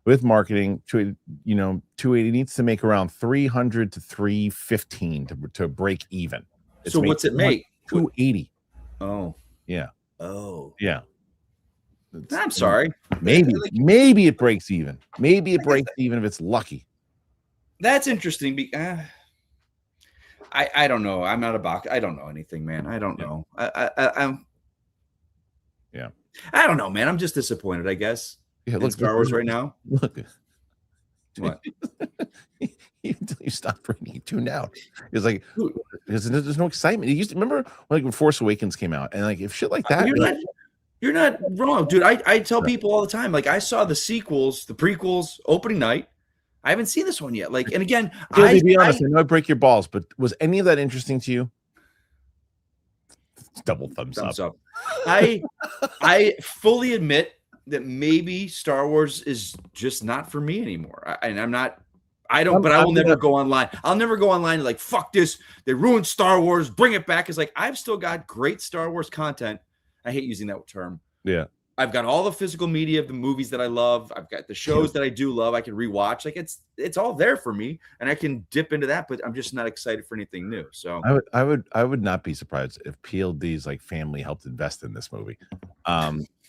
With marketing, to 280 needs to make around 300 to 315 to break even. So what's it make? 280. Oh yeah. Oh yeah. I'm sorry. Maybe it breaks even. Maybe it breaks even if it's lucky. That's interesting. I don't know. I'm not a box. I don't know anything, man. I don't know. I'm. Yeah. I don't know, man. I'm just disappointed, I guess. Yeah, look, Star Wars right now. Look. What? Until you stop reading, you tuned out. It's like because there's no excitement. You used to remember when Force Awakens came out, and like if shit like that. You're not wrong, dude. I tell people all the time, like I saw the sequels, the prequels, opening night. I haven't seen this one yet. Like, and again, be honest, I know I break your balls, but was any of that interesting to you? Double thumbs up. I fully admit that maybe Star Wars is just not for me anymore. I will never go online. I'll never go online and like, fuck this. They ruined Star Wars. Bring it back. It's like, I've still got great Star Wars content. I hate using that term. Yeah. I've got all the physical media of the movies that I love. I've got the shows that I do love. I can rewatch. Like it's all there for me, and I can dip into that. But I'm just not excited for anything new. So I would not be surprised if PLD's like family helped invest in this movie.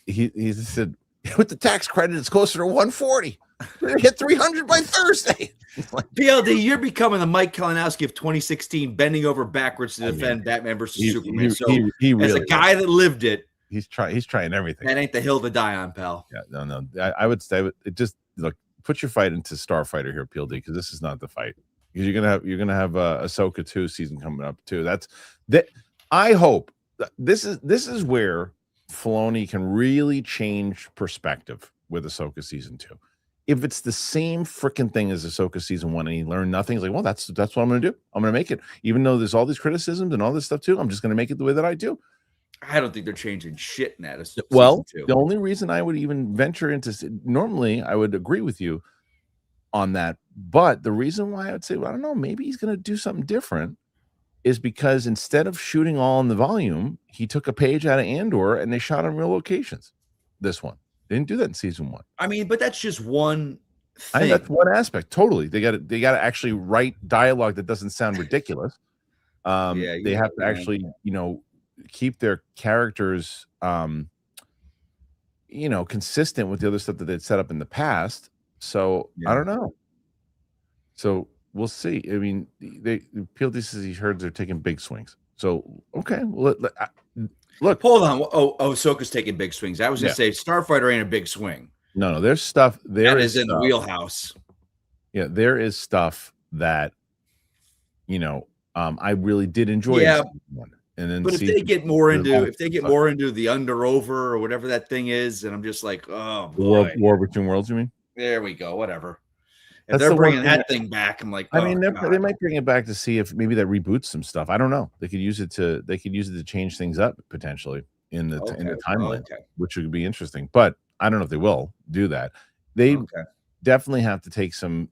He said with the tax credit, it's closer to 140. We're gonna hit 300 by Thursday. PLD, you're becoming the Mike Kalinowski of 2016, bending over backwards to defend Batman versus Superman. He really, as a guy that lived it. He's trying everything. That ain't the hill to die on, pal. Yeah, no. I would say it just look, put your fight into Starfighter here, PLD, because this is not the fight. Because you're gonna have Ahsoka 2 season coming up too. I hope this is where Filoni can really change perspective with Ahsoka season 2. If it's the same freaking thing as Ahsoka season 1 and he learned nothing, he's like, well, that's what I'm gonna do. I'm gonna make it, even though there's all these criticisms and all this stuff too. I'm just gonna make it the way that I do. I don't think they're changing shit in that. Well, the only reason I would even venture into normally I would agree with you on that, but the reason why I would say, well, I don't know, maybe he's going to do something different is because instead of shooting all in the volume, he took a page out of Andor and they shot on real locations. This one, they didn't do that in season 1. I mean, but that's just one thing. That's one aspect. Totally, they got to actually write dialogue that doesn't sound ridiculous. They have to actually, keep their characters consistent with the other stuff that they'd set up in the past. So I don't know, so we'll see. I mean, PLD says he heard they're taking big swings, so okay, well, look, hold on. Ahsoka's taking big swings. I was gonna say Starfighter ain't a big swing. No, there's stuff there that is in the wheelhouse. Yeah, there is stuff that I really did enjoy. Yeah. And then, but if they get more into the under over or whatever that thing is, and I'm just like, oh boy. War Between Worlds, you mean? There we go. Whatever. If they're bringing that thing back, I'm like, I mean, they might bring it back to see if maybe that reboots some stuff. I don't know. They could use it to change things up potentially in the timeline, which would be interesting. But I don't know if they will do that. They definitely have to take some.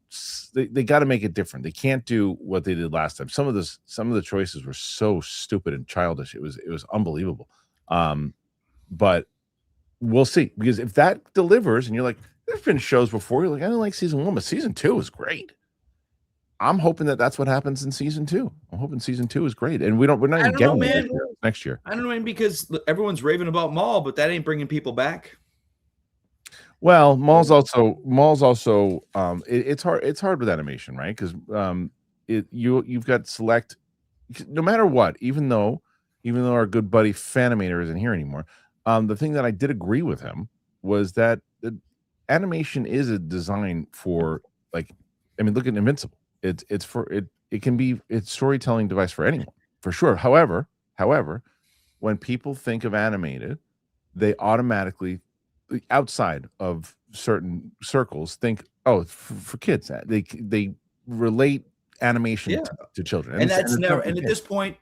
They got to make it different. They can't do what they did last time. Some of the choices were so stupid and childish. It was unbelievable. But we'll see, because if that delivers, and you're like, there's been shows before, you're like, I didn't like season 1, but season 2 is great. I'm hoping that's what happens in season 2. I'm hoping season 2 is great, and we're not even getting it next year. I don't know, man, because everyone's raving about Maul, but that ain't bringing people back. Well, Maul's also it's hard with animation, right? Because you've got select, no matter what, even though our good buddy Fanimator isn't here anymore. The thing that I did agree with him was that animation is a design for, like, I mean, look at Invincible. It's storytelling device for anyone, for sure. However, when people think of animated, they automatically, outside of certain circles, think, oh, for kids. They relate animation to children, and that's never. And at this point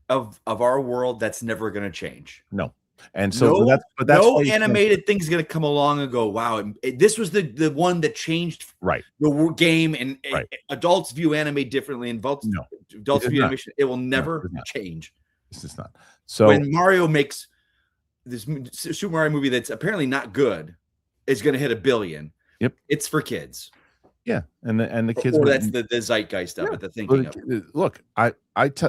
of our world, that's never going to change. No. And so that's no animated thing's going to come along and go, wow, this was the one that changed the game, and adults view anime differently, and adults view animation. It will never change. This is not. So when Mario makes this Super Mario movie that's apparently not good, is going to hit $1 billion. Yep, it's for kids. Yeah, and the kids. Or that's the zeitgeist of it. The thinking of it. Look,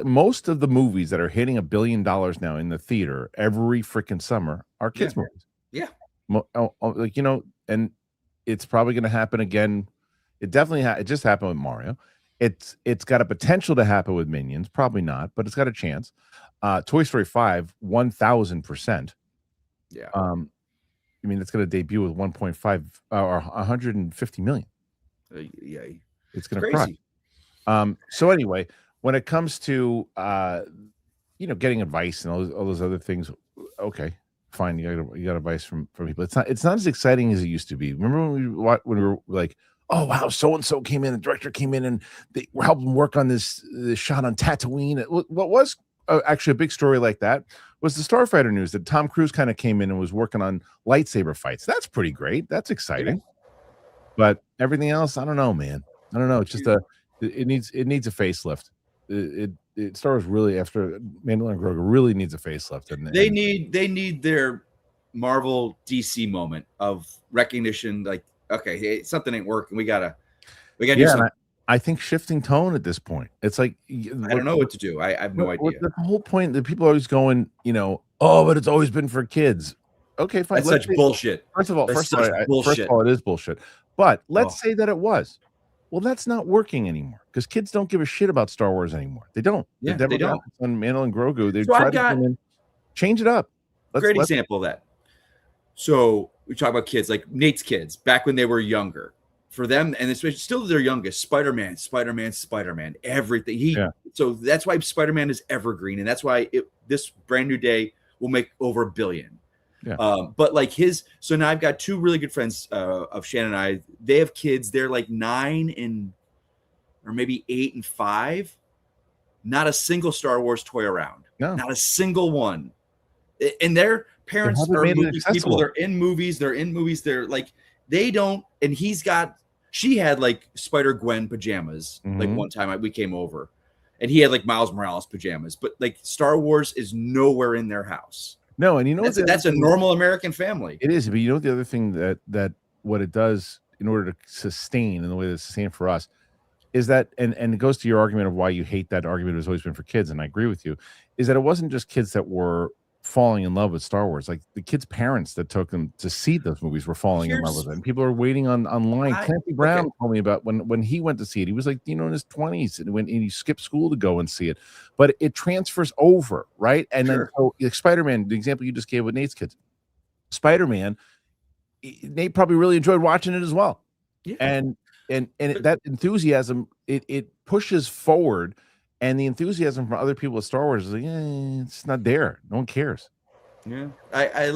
most of the movies that are hitting $1 billion now in the theater every freaking summer are kids movies. Yeah, Like, and it's probably going to happen again. It definitely it just happened with Mario. It's got a potential to happen with Minions, probably not, but it's got a chance. Toy Story 5, 1000%. Yeah. I mean, it's going to debut with 1.5 or 150 million. Yeah, it's going to cry. So anyway, when it comes to getting advice and all those other things, okay, fine. You got advice from people. It's not as exciting as it used to be. Remember when we were like, oh wow, so and so came in, the director came in, and they were helping work on this shot on Tatooine. What was actually a big story like that was the Starfighter news that Tom Cruise kind of came in and was working on lightsaber fights. That's pretty great. That's exciting. Yeah. But everything else, I don't know, man. I don't know. It's just it needs a facelift. Star Wars really, after Mandalorian and Grogu, really needs a facelift. And they need their Marvel DC moment of recognition. Like, okay, hey, something ain't working. We gotta do something. I think shifting tone at this point. It's like I don't know what to do. I have no idea. The whole point that people are always going, oh, but it's always been for kids. Okay, fine. That's such bullshit. First of all, it is bullshit. But let's say that it was. Well, that's not working anymore because kids don't give a shit about Star Wars anymore. They don't. Yeah, they don't. On Mando and Grogu, they try to change it up. Great example of that. So we talk about kids, like Nate's kids back when they were younger. For them, and especially still their youngest, Spider-Man, everything. So that's why Spider-Man is evergreen, and that's why this brand new day will make over $1 billion. Yeah. But like so now I've got two really good friends of Shannon and I. They have kids. They're like 9 or maybe 8 and 5. Not a single Star Wars toy around. No. Not a single one. And their parents are movie people. They're in movies. They're like, they don't. And she had like Spider-Gwen pajamas. Mm-hmm. Like one time we came over, and he had like Miles Morales pajamas. But like Star Wars is nowhere in their house. No, and that's a normal American family. It is, but the other thing that what it does in order to sustain, in the way that it's sustained for us, is that, and it goes to your argument of why you hate that argument has always been for kids, and I agree with you, is that it wasn't just kids that were falling in love with Star Wars. Like the kids' parents that took them to see those movies were falling in love with it, and people are waiting online. Clancy Brown told me about when he went to see it. He was like, in his 20s, and he skipped school to go and see it. But it transfers over, right? And then Spider-Man, the example you just gave with Nate's kids, Spider-Man, Nate probably really enjoyed watching it as well. Yeah. And that enthusiasm, it pushes forward. And the enthusiasm from other people at Star Wars is like, it's not there. No one cares. Yeah, I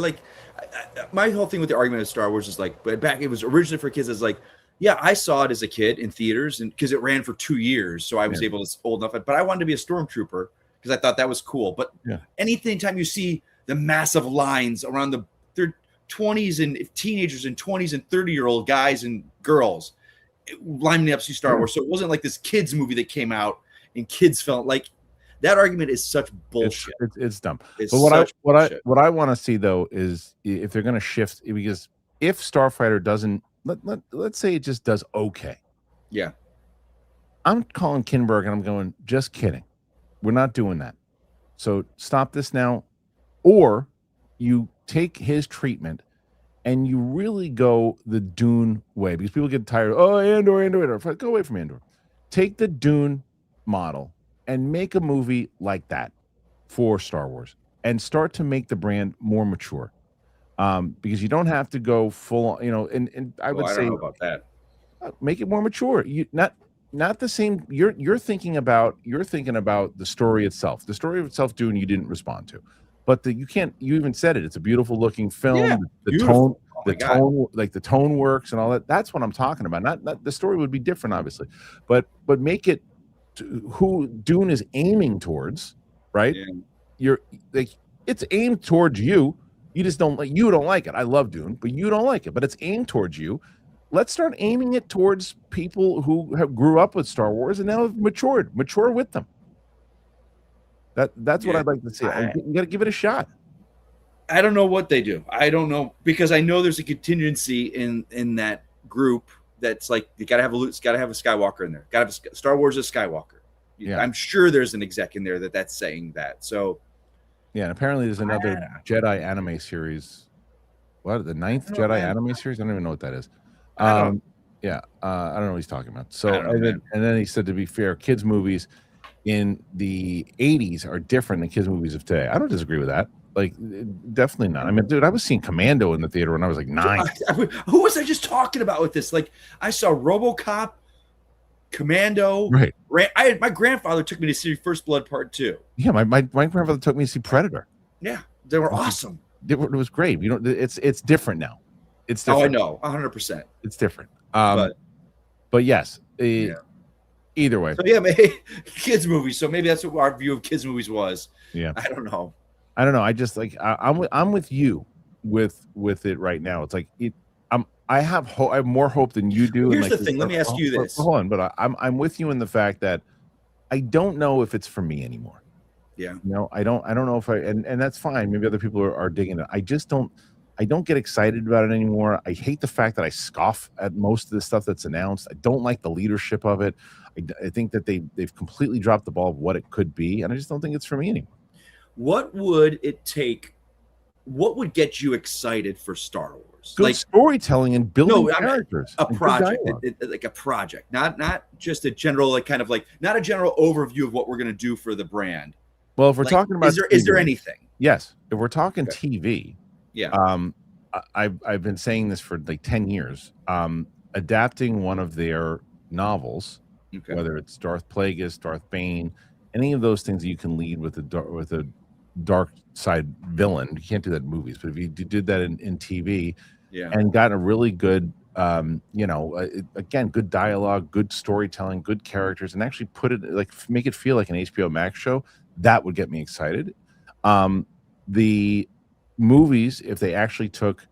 my whole thing with the argument of Star Wars is like, but back it was originally for kids. It's like, yeah, I saw it as a kid in theaters, and because it ran for 2 years, so I was able to old enough. But I wanted to be a stormtrooper because I thought that was cool. But anytime you see the massive lines around their 20s and teenagers and 20s and 30-year-old guys and girls lining up to see Star Wars, so it wasn't like this kids movie that came out. And kids felt like that argument is such bullshit. It's dumb. But what I want to see though is if they're going to shift, because if Starfighter doesn't, let's say it just does okay. Yeah. I'm calling Kinberg and I'm going, just kidding. We're not doing that. So stop this now, or you take his treatment and you really go the Dune way, because people get tired. Oh, Andor. Go away from Andor. Take the Dune model and make a movie like that for Star Wars and start to make the brand more mature, because you don't have to go full, and I would say don't know about that. Make it more mature. You not the same. You're thinking about the story itself. The story itself, Dune, you didn't respond to, but you even said it. It's a beautiful looking film. Yeah, the tone, the tone works and all that. That's what I'm talking about. Not the story would be different, obviously, but make it who Dune is aiming towards, right? Yeah. You're like, it's aimed towards you. You just don't like it. I love Dune, but you don't like it. But it's aimed towards you. Let's start aiming it towards people who grew up with Star Wars and now have matured. Mature with them. That's what I'd like to see. You got to give it a shot. I don't know what they do. I don't know, because I know there's a contingency in that group. That's like, you gotta have a Skywalker in there. Gotta have Star Wars is Skywalker. Yeah. I'm sure there's an exec in there that's saying that. So yeah, and apparently there's another Jedi anime series what, the ninth Jedi anime series? I don't even know what that is. Yeah, I don't know what he's talking about. So and then he said, to be fair, kids movies in the 80s are different than kids movies of today. I don't disagree with that. Like, definitely not. I mean, dude, I was seeing Commando in the theater when I was like 9. Who was I just talking about with this? Like, I saw RoboCop, Commando. Right. My grandfather took me to see First Blood Part 2. Yeah, my grandfather took me to see Predator. Yeah, they were awesome. It was great. You know, it's different now. It's different. Oh, I know, 100%. It's different. But yes, either way. So yeah, kids movies. So maybe that's what our view of kids movies was. Yeah, I don't know. I just like I'm with you with it right now. It's like I have more hope than you do. Here's the thing. Let me ask you this. Hold on, but I'm with you in the fact that I don't know if it's for me anymore. Yeah. You know, I don't know if and that's fine. Maybe other people are digging it. I just don't get excited about it anymore. I hate the fact that I scoff at most of the stuff that's announced. I don't like the leadership of it. I think that they've completely dropped the ball of what it could be, and I just don't think it's for me anymore. What would it take? What would get you excited for Star Wars? Good storytelling and building characters. A project, like a project, not just a general, like kind of like not a general overview of what we're going to do for the brand. Well, if we're talking about, is there anything? Yes, if we're talking TV, yeah. I've been saying this for like 10 years. Adapting one of their novels, whether it's Darth Plagueis, Darth Bane, any of those things that you can lead with a dark side villain. You can't do that in movies, but if you did that in TV, and got a really good, again, good dialogue, good storytelling, good characters, and actually put it make it feel like an HBO Max show, that would get me excited. The movies, if they actually took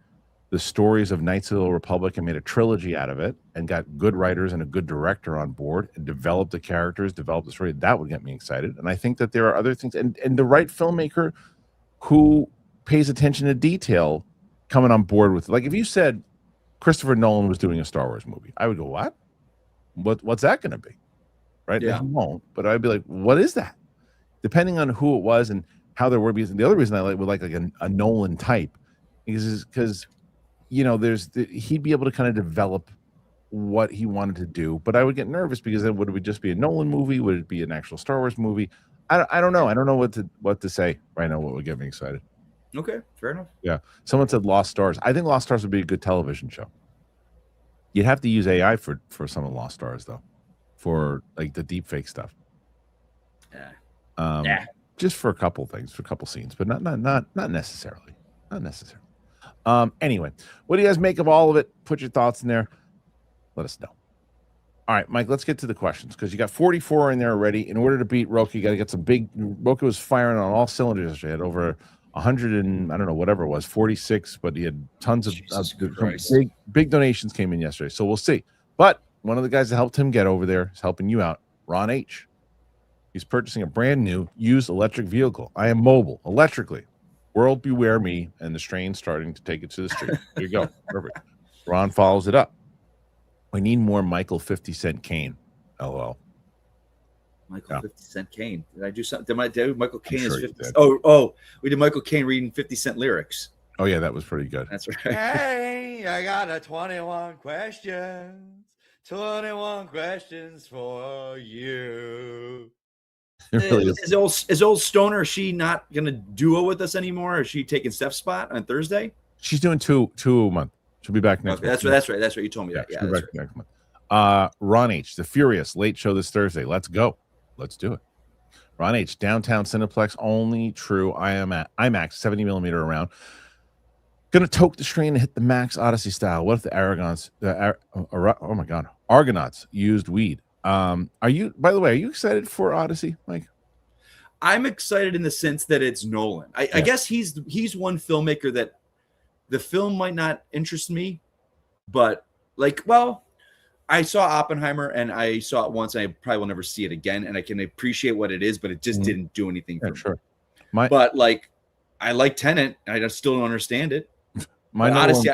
the stories of Knights of the Old Republic and made a trilogy out of it and got good writers and a good director on board and developed the characters, developed the story, that would get me excited. And I think that there are other things, and the right filmmaker who pays attention to detail coming on board with, like, if you said Christopher Nolan was doing a Star Wars movie, I would go, what's that going to be? Right? Yeah. He won't, but I'd be like, what is that? Depending on who it was and how there were, because the other reason I would like a Nolan type is because, you know, he'd be able to kind of develop what he wanted to do, but I would get nervous because then would it just be a Nolan movie? Would it be an actual Star Wars movie? I don't know. I don't know what to say right now. What would get me excited? Okay, fair enough. Yeah, someone said Lost Stars. I think Lost Stars would be a good television show. You'd have to use AI for some of Lost Stars though, for like the deep fake stuff. Yeah. Just for a couple things, for a couple scenes, but not necessarily. Not necessarily. Anyway, what do you guys make of all of it? Put your thoughts in there. Let us know. All right, Mike, let's get to the questions because you got 44 in there already. In order to beat Roku, you got to get some big. Roku was firing on all cylinders yesterday. Had over 100 and I don't know, whatever it was, 46, but he had tons of big donations came in yesterday. So we'll see. But one of the guys that helped him get over there is helping you out, Ron H. He's purchasing a brand new used electric vehicle. I am mobile electrically. World beware me, and the strain starting to take it to the street. There you go. Perfect. Ron follows it up. We need more Michael 50 Cent Kane. LOL. Michael 50 Cent Kane. Did I do something? Did Michael Kane sure is 50. Oh, we did Michael Kane reading 50 Cent lyrics. Oh yeah, that was pretty good. That's right. Hey, I got a 21 questions. 21 questions for you. Really is old Stoner, is she not going to duo with us anymore? Is she taking Steph's spot on Thursday? She's doing two a month. She'll be back next month. That's right. That's right. You told me that. Yeah, that's right. Next month. Ron H, The Furious, late show this Thursday. Let's go. Let's do it. Ron H, downtown Cineplex, only true IMAX 70 millimeter around. Gonna toke the strain and hit the Max Odyssey style. What if the Argonauts used weed? Are you, by the way, are you excited for Odyssey, Mike? I'm excited in the sense that it's Nolan. I guess he's one filmmaker that the film might not interest me, but I saw Oppenheimer and I saw it once and I probably will never see it again. And I can appreciate what it is, but it just didn't do anything for me. Sure. But I like Tenet and I still don't understand it. Odyssey,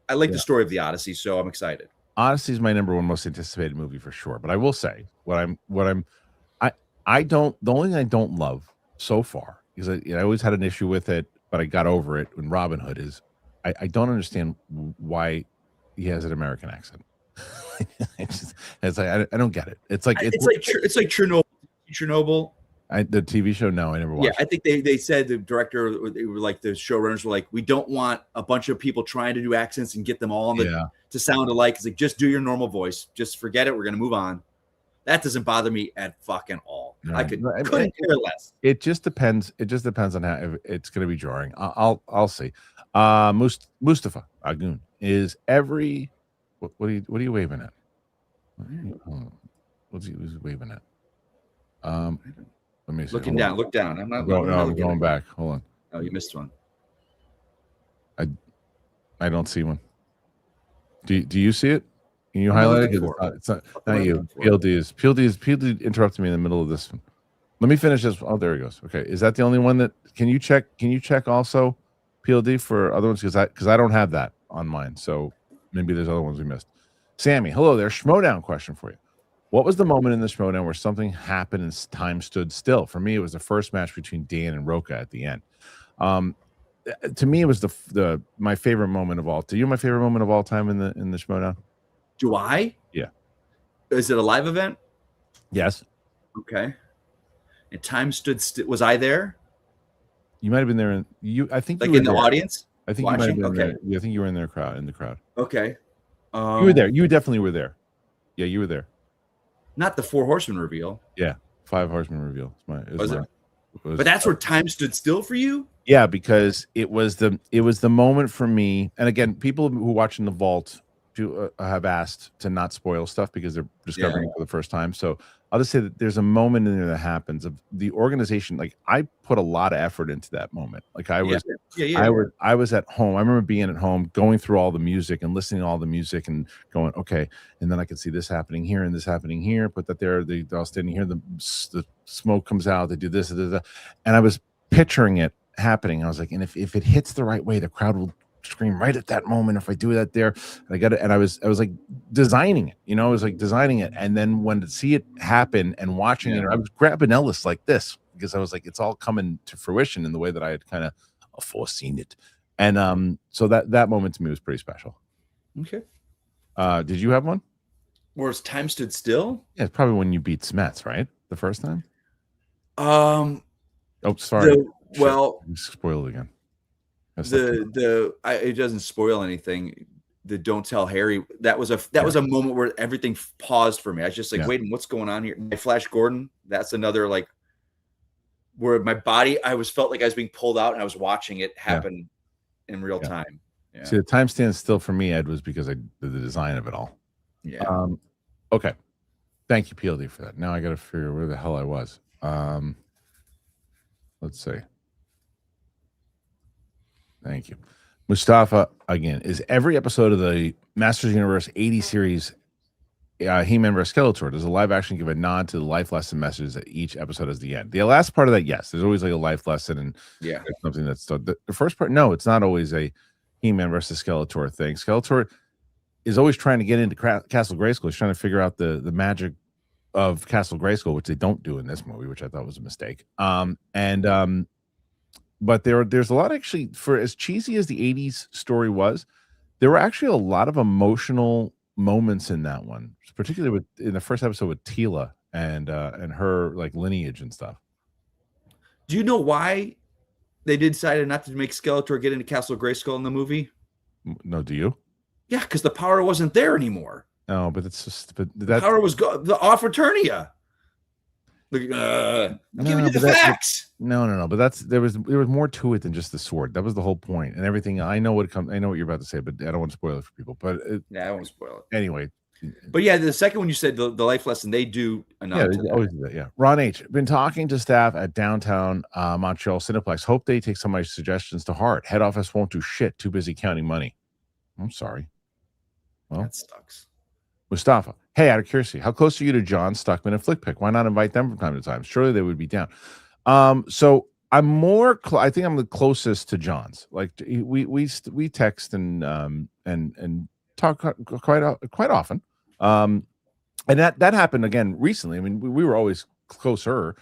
I like the story of the Odyssey, so I'm excited. Odyssey is my number one most anticipated movie for sure. But I will say the only thing I don't love so far is I always had an issue with it, but I got over it when Robin Hood is I don't understand why he has an American accent. It's like I don't get it. It's like Chernobyl. The TV show. No, I never watched. Yeah, I think they said the director, they were like the showrunners were like, we don't want a bunch of people trying to do accents and get them all to sound alike. It's like, just do your normal voice. Just forget it. We're gonna move on. That doesn't bother me at fucking all. No, I couldn't care less. It just depends. It just depends on how it's going to be jarring. I'll see. Mustafa Agun is every. What are you waving at? What's he waving at? Let me see. Looking down. Look down. I'm not. I'm going back. Hold on. Oh, you missed one. I don't see one. Do you see it? Can you highlight it? It's not you. PLD interrupted me in the middle of this one. Let me finish this. Oh, there he goes. Okay, is that the only one that? Can you check also PLD for other ones because I don't have that on mine. So maybe there's other ones we missed. Sammy, hello there. Schmodown question for you. What was the moment in the Schmodown where something happened and time stood still? For me, it was the first match between Dan and Roca at the end. To me, it was my favorite moment of all. Do you my favorite moment of all time in the Schmodown? Do I? Yeah. Is it a live event? Yes. Okay. And time stood still. Was I there? You might have been there. I think like in the audience. I think watching? You might have been okay. there. Yeah, I think you were in the crowd. Okay. You were there. You definitely were there. Yeah, you were there. Not the 4 Horsemen reveal. Yeah, 5 Horsemen reveal. But that's where time stood still for you. Yeah, because it was the moment for me. And again, people who watch in the vault have asked to not spoil stuff because they're discovering it for the first time. So I'll just say that there's a moment in there that happens of the organization. Like I put a lot of effort into that moment. Like I was at home. I remember being at home, going through all the music and listening to all the music and going, okay. And then I could see this happening here and this happening here. Put that there. They're all standing here. The smoke comes out. They do this and I was picturing it happening. I was like, and if it hits the right way, the crowd will scream right at that moment. If I do that there, and I got it, and I was like designing it, I was like designing it, and then when to see it happen and watching it, I was grabbing Ellis like this because I was like, it's all coming to fruition in the way that I had kind of foreseen it, and so that moment to me was pretty special. Okay. Did you have one? Where time stood still? Yeah, it's probably when you beat Smets, right? The first time. Oh, sorry. Well, spoiled again. It doesn't spoil anything. The Don't Tell Harry, that was a moment where everything paused for me. I was just like, wait, what's going on here? My Flash Gordon, that's another like where my body, felt like I was being pulled out and I was watching it happen in real time. Yeah. See, the time stands still for me, Ed, was because I did the design of it all. Yeah. Okay. Thank you, PLD, for that. Now I got to figure where the hell I was. Let's see. Thank you. Mustafa, again, is every episode of the Masters Universe 80 series He-Man vs. Skeletor, does a live action give a nod to the life lesson messages that each episode has at the end? The last part of that, yes. There's always like a life lesson and something that's the first part, no, it's not always a He-Man versus Skeletor thing. Skeletor is always trying to get into Castle Grayskull. He's trying to figure out the magic of Castle Grayskull, which they don't do in this movie, which I thought was a mistake. But there's a lot, actually, for as cheesy as the 80s story was, there were actually a lot of emotional moments in that one, particularly in the first episode with Teela and her like lineage and stuff. Do you know why they decided not to make Skeletor get into Castle Grayskull in the movie? No, do you? Yeah, because the power wasn't there anymore. No, but it's just the power was the off Eternia. Give me the facts. No. But there was more to it than just the sword. That was the whole point, and everything. I know what you're about to say, but I don't want to spoil it for people. But I won't spoil it anyway. But yeah, the second one you said the life lesson, they do enough. Yeah, they always do that. Yeah. Ron H. Been talking to staff at downtown Montreal Cineplex. Hope they take some of my suggestions to heart. Head office won't do shit. Too busy counting money. I'm sorry. Well, that sucks. Mustafa, hey, out of curiosity, how close are you to John Stuckman and FlickPick? Why not invite them from time to time? Surely they would be down. So I'm more. I think I'm the closest to John's. Like we text and talk quite often. And that happened again recently. I mean, we were always closer.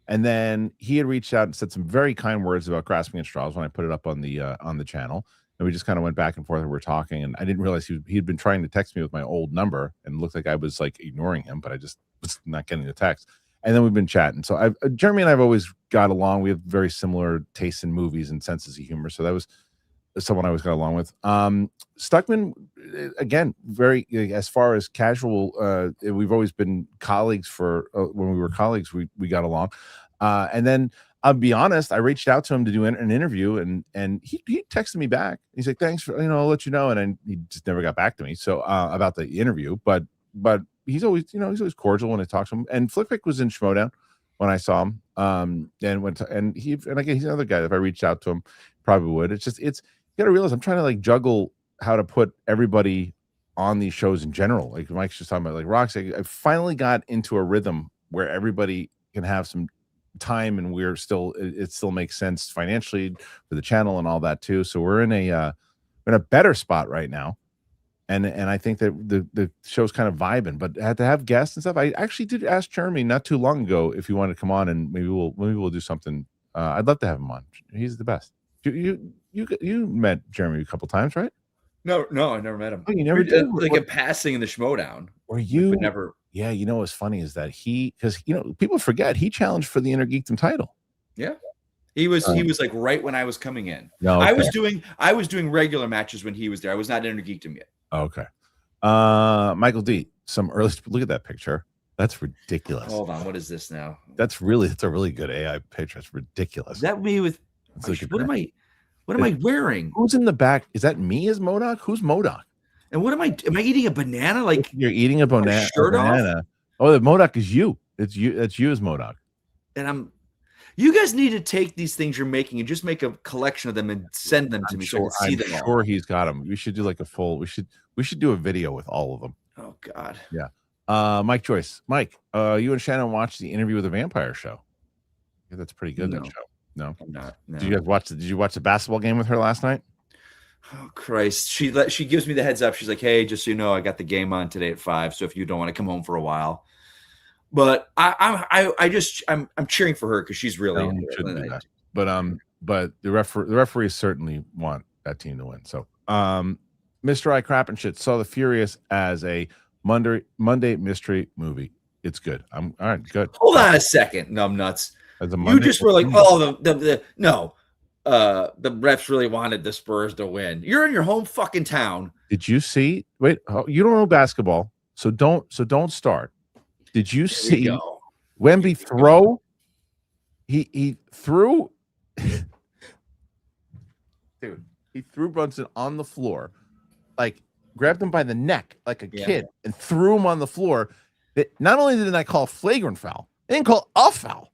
And then he had reached out and said some very kind words about Grasping at Straws when I put it up on the channel. and we just kind of went back and forth. And we were talking, and I didn't realize he'd been trying to text me with my old number, and it looked like I was like ignoring him, but I just was not getting the text. And then we've been chatting. So Jeremy and I've always got along. We have very similar tastes in movies and senses of humor. So that was someone I always got along with. Stuckman, again, very, as far as casual, we've always been colleagues for when we were colleagues, we got along. And then I'll be honest, I reached out to him to do an interview, and he texted me back. He's like, thanks for, I'll let you know. And then he just never got back to me. So about the interview, but he's always, he's always cordial when I talk to him. And Flickwick was in Schmodown when I saw him. And again, he's another guy. If I reached out to him, probably would. It's you got to realize I'm trying to like juggle how to put everybody on these shows in general. Like Mike's just talking about, like Roxy, I finally got into a rhythm where everybody can have some time, and we're still, it still makes sense financially for the channel and all that too. So we're in a better spot right now. And I think that the show's kind of vibing, but had to have guests and stuff. I actually did ask Jeremy not too long ago if he wanted to come on, and maybe we'll do something. I'd love to have him on. He's the best. You met Jeremy a couple times, right? No, I never met him. Oh, you never did? Like a passing in the Schmodown. Or you never? Yeah, what's funny is that because people forget he challenged for the Intergeekdom title. Yeah. He was like right when I was coming in. No, okay. I was doing regular matches when he was there. I was not Intergeekdom yet. Okay. Michael D, look at that picture. That's ridiculous. Hold on, what is this now? That's a really good AI picture. It's ridiculous. Is that me with what am I wearing? Who's in the back? Is that me as MODOK? Who's MODOK? And what am I eating a banana? Like you're eating a banana. Shirt off? Oh, the MODOK is you. It's you. That's you as MODOK. And you guys need to take these things you're making and just make a collection of them and send them to me so I can see them all. Sure, he's got them. We should do like a full. We should do a video with all of them. Oh God. Yeah. Mike Joyce. Mike, you and Shannon watched the Interview with the Vampire show. Yeah, that's pretty good. That show. No, I'm not. No. Did you guys watch? Did you watch the basketball game with her last night? Oh Christ! She gives me the heads up. She's like, "Hey, just so you know, I got the game on today at 5. So if you don't want to come home for a while." But I'm cheering for her because she's really into it. But the referees certainly want that team to win. So Mr. I Crap and Shit saw The Furious as a Monday mystery movie. It's good. I'm all right, good. Hold on a second, numbnuts. You just were like, oh, no. The refs really wanted the Spurs to win. You're in your home fucking town. Did you see? Wait, you don't know basketball, so don't start. Did you see Wemby throw? He threw. Dude, he threw Brunson on the floor, like grabbed him by the neck like a kid and threw him on the floor. Not only did I call a flagrant foul, they didn't call a foul.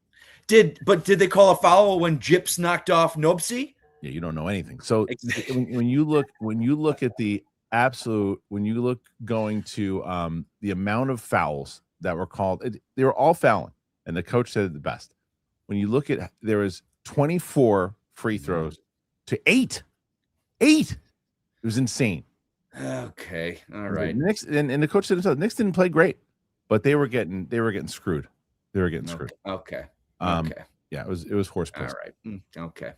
Did they call a foul when Jips knocked off Nopsey? Yeah, you don't know anything. So when you look at the absolute, when you look going to the amount of fouls that were called, they were all fouling, and the coach said it the best. When you look at, there was 24 free throws to 8. It was insane. Okay, all right. Knicks, and the coach said himself, Knicks didn't play great, but they were getting screwed. They were getting screwed. Okay. Yeah, it was horse piss. All right. Okay.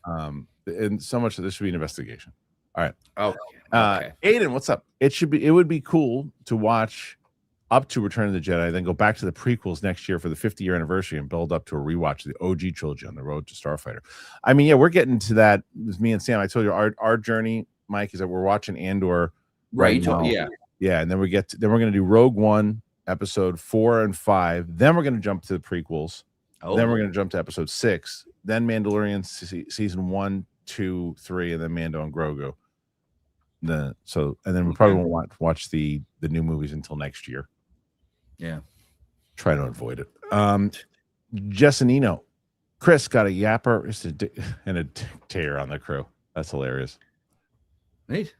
And so much of this should be an investigation. All right. Okay. Aiden, what's up? It would be cool to watch up to Return of the Jedi, then go back to the prequels next year for the 50-year anniversary and build up to a rewatch of the OG trilogy on the road to Starfighter. I mean, yeah, we're getting to that. It was me and Sam. I told you our journey, Mike, is that we're watching Andor right now. Yeah, and then we're going to do Rogue One, episode 4 and 5. Then we're going to jump to the prequels. Then we're going to jump to episode 6. Then Mandalorian season 1, 2, 3, and then Mando and Grogu. And then we probably won't watch the new movies until next year. Yeah, try to avoid it. Jessanino, Chris got a yapper and a dictator on the crew. That's hilarious. Right?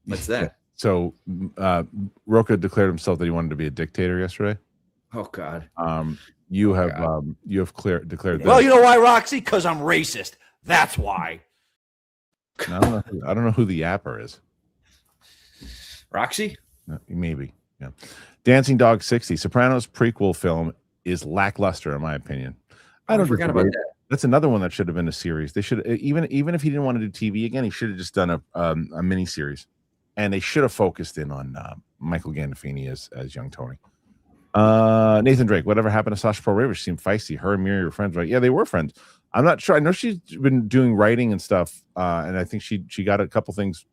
What's that? So Roka declared himself that he wanted to be a dictator yesterday. Oh God. You have declared that. Well, you know why, Roxy? Because I'm racist. That's why. I don't know who the yapper is. Roxy? Maybe. Yeah. Dancing Dog 60. Sopranos prequel film is lackluster, in my opinion. I forgot about that. That's another one that should have been a series. They should even if he didn't want to do TV again, he should have just done a mini series, and they should have focused in on Michael Gandolfini as young Tony. Nathan Drake, whatever happened to Sasha Perez? She seemed feisty. Her and Miri were friends, right? Yeah, they were friends. I'm not sure. I know she's been doing writing and stuff, and I think she got a couple things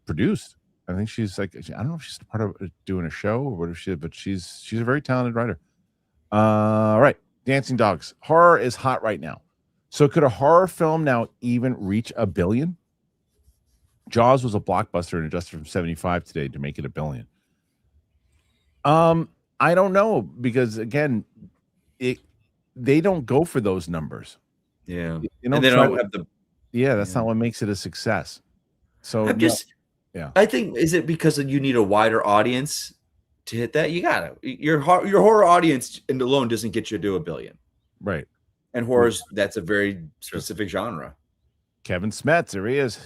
produced. I think she's like, I don't know if she's part of doing a show or what if she, but she's a very talented writer. All right, Dancing Dogs. Horror is hot right now. So could a horror film now even reach $1 billion? Jaws was a blockbuster and adjusted from 75 today to make it $1 billion. I don't know, because again, they don't go for those numbers. Yeah, and they don't have the. Yeah, that's not what makes it a success. So I think, is it because you need a wider audience to hit that? You got it. Your horror audience alone doesn't get you to $1 billion, right? And horror's that's a very specific genre. Kevin Smets, there he is.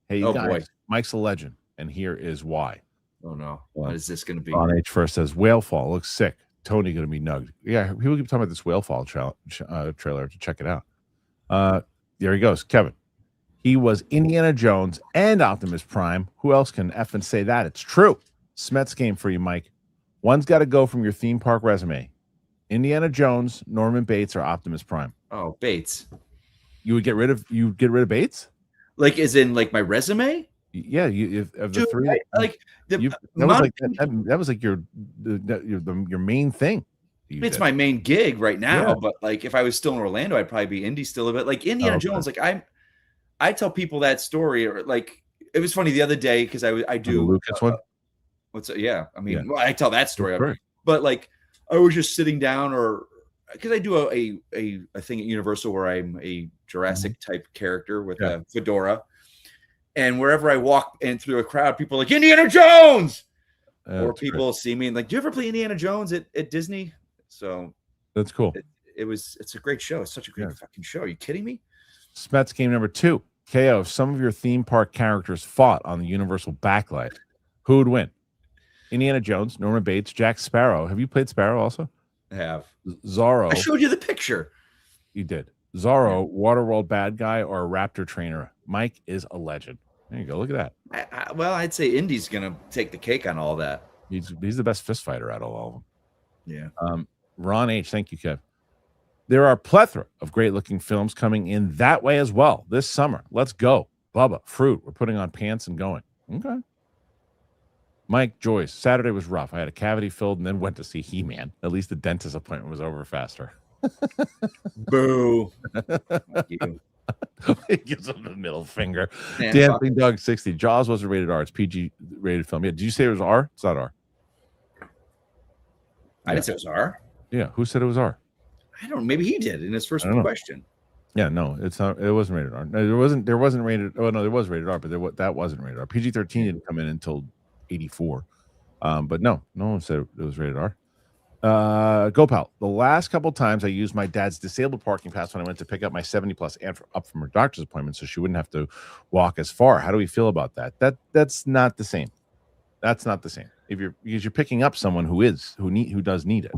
Hey, you guys, boy. Mike's a legend, and here is why. Oh no, what is this going to be? On H first says Whalefall looks sick. Tony going to be nugged. Yeah, people keep talking about this Whalefall trailer to check it out. There he goes, Kevin. He was Indiana Jones and Optimus Prime. Who else can effing say that? It's true. Smets game for you, Mike. One's got to go from your theme park resume. Indiana Jones, Norman Bates, or Optimus Prime. Oh, Bates. You would get rid of Bates? Like, as in, like, my resume? Yeah, of the three. That was like your main thing. It's my main gig right now, but like if I was still in Orlando, I'd probably be indie still a bit. Like Indiana Jones, like I tell people that story, or like it was funny the other day because I do the Lucas one. Well, I tell that story, but like I was just sitting down, or because I do a thing at Universal where I'm a Jurassic type character with a fedora. And wherever I walk in through a crowd, people are like, Indiana Jones! Or people see me and like, do you ever play Indiana Jones at Disney? So that's cool. It's a great show. It's such a great fucking show. Are you kidding me? Smets game number 2. KO, if some of your theme park characters fought on the Universal backlight, who would win? Indiana Jones, Norman Bates, Jack Sparrow. Have you played Sparrow also? I have. Zorro. I showed you the picture. You did. Zorro, Waterworld bad guy, or a raptor trainer. Mike is a legend. There you go. Look at that. Well, I'd say Indy's gonna take the cake on all that. He's the best fist fighter out of all of them. Yeah. Ron H. Thank you, Kev. There are a plethora of great-looking films coming in that way as well this summer. Let's go. Bubba, Fruit. We're putting on pants and going. Okay. Mike Joyce. Saturday was rough. I had a cavity filled and then went to see He-Man. At least the dentist appointment was over faster. Boo. He gives him the middle finger. Dancing Dog 60. Jaws wasn't rated R. It's PG rated film. Yeah. Did you say it was R? It's not R. I didn't say it was R. Yeah. Who said it was R? I don't know. Maybe he did in his first question. Yeah. No, it's not. It wasn't rated R. No, there wasn't rated. Oh no, there was rated R, but that wasn't rated R. PG-13 didn't come in until 84. But no one said it was rated R. GoPal. The last couple times I used my dad's disabled parking pass when I went to pick up my 70+ aunt up from her doctor's appointment, so she wouldn't have to walk as far. How do we feel about that? That's not the same. That's not the same. Because you're picking up someone who does need it,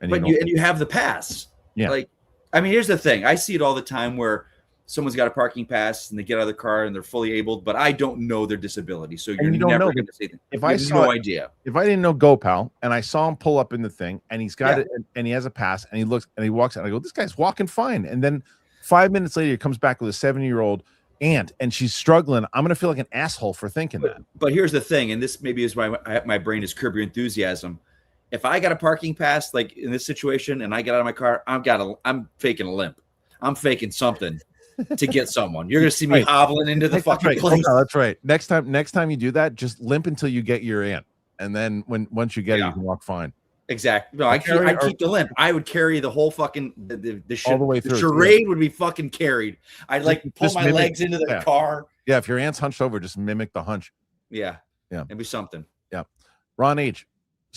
and you have the pass. Yeah. Like, I mean, here's the thing. I see it all the time where someone's got a parking pass and they get out of the car and they're fully able, but I don't know their disability. So you're never going to say that. If I saw no idea. If I didn't know GoPal and I saw him pull up in the thing and he's got it and he has a pass and he looks and he walks out, I go, this guy's walking fine. And then 5 minutes later, he comes back with a 70-year-old aunt and she's struggling. I'm going to feel like an asshole for thinking that. But here's the thing, and this maybe is why my brain is Curb Your Enthusiasm. If I got a parking pass, like in this situation, and I get out of my car, I'm faking a limp. I'm faking something to get someone. You're going to see me hobbling into the fucking place. No, that's right. Next time you do that, just limp until you get your aunt. And then once you get it, you can walk fine. Exactly. No, I'd keep the limp. I would carry the whole fucking the all the way through. The charade would be fucking carried. I'd like pull my legs into the car. Yeah, if your aunt's hunched over, just mimic the hunch. Yeah. It'd be something. Yeah. Ron H.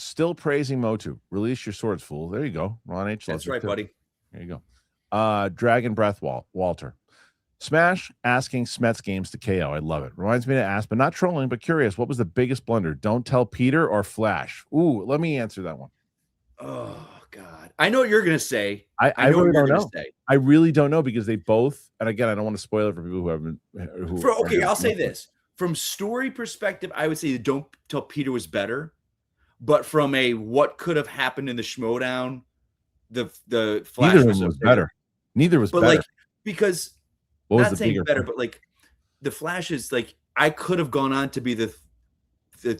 Still praising Motu. Release your swords, fool. There you go. Ron H. That's right, buddy. There you go. Dragon Breath Walter. Smash asking Smets games to KO. I love it. Reminds me to ask, but not trolling, but curious. What was the biggest blunder? Don't tell Peter or Flash? Ooh, let me answer that one. Oh God, I know what you're gonna say. I know really what you're don't gonna know. say. I really don't know because they both, and again, I don't want to spoil it for people who haven't. Okay, I'll say this. From story perspective, I would say Don't Tell Peter was better. But from a what could have happened in the Schmodown, the Flash neither of them was better. Neither was but better. like because what was not the saying bigger better, point? but like the Flash is like I could have gone on to be the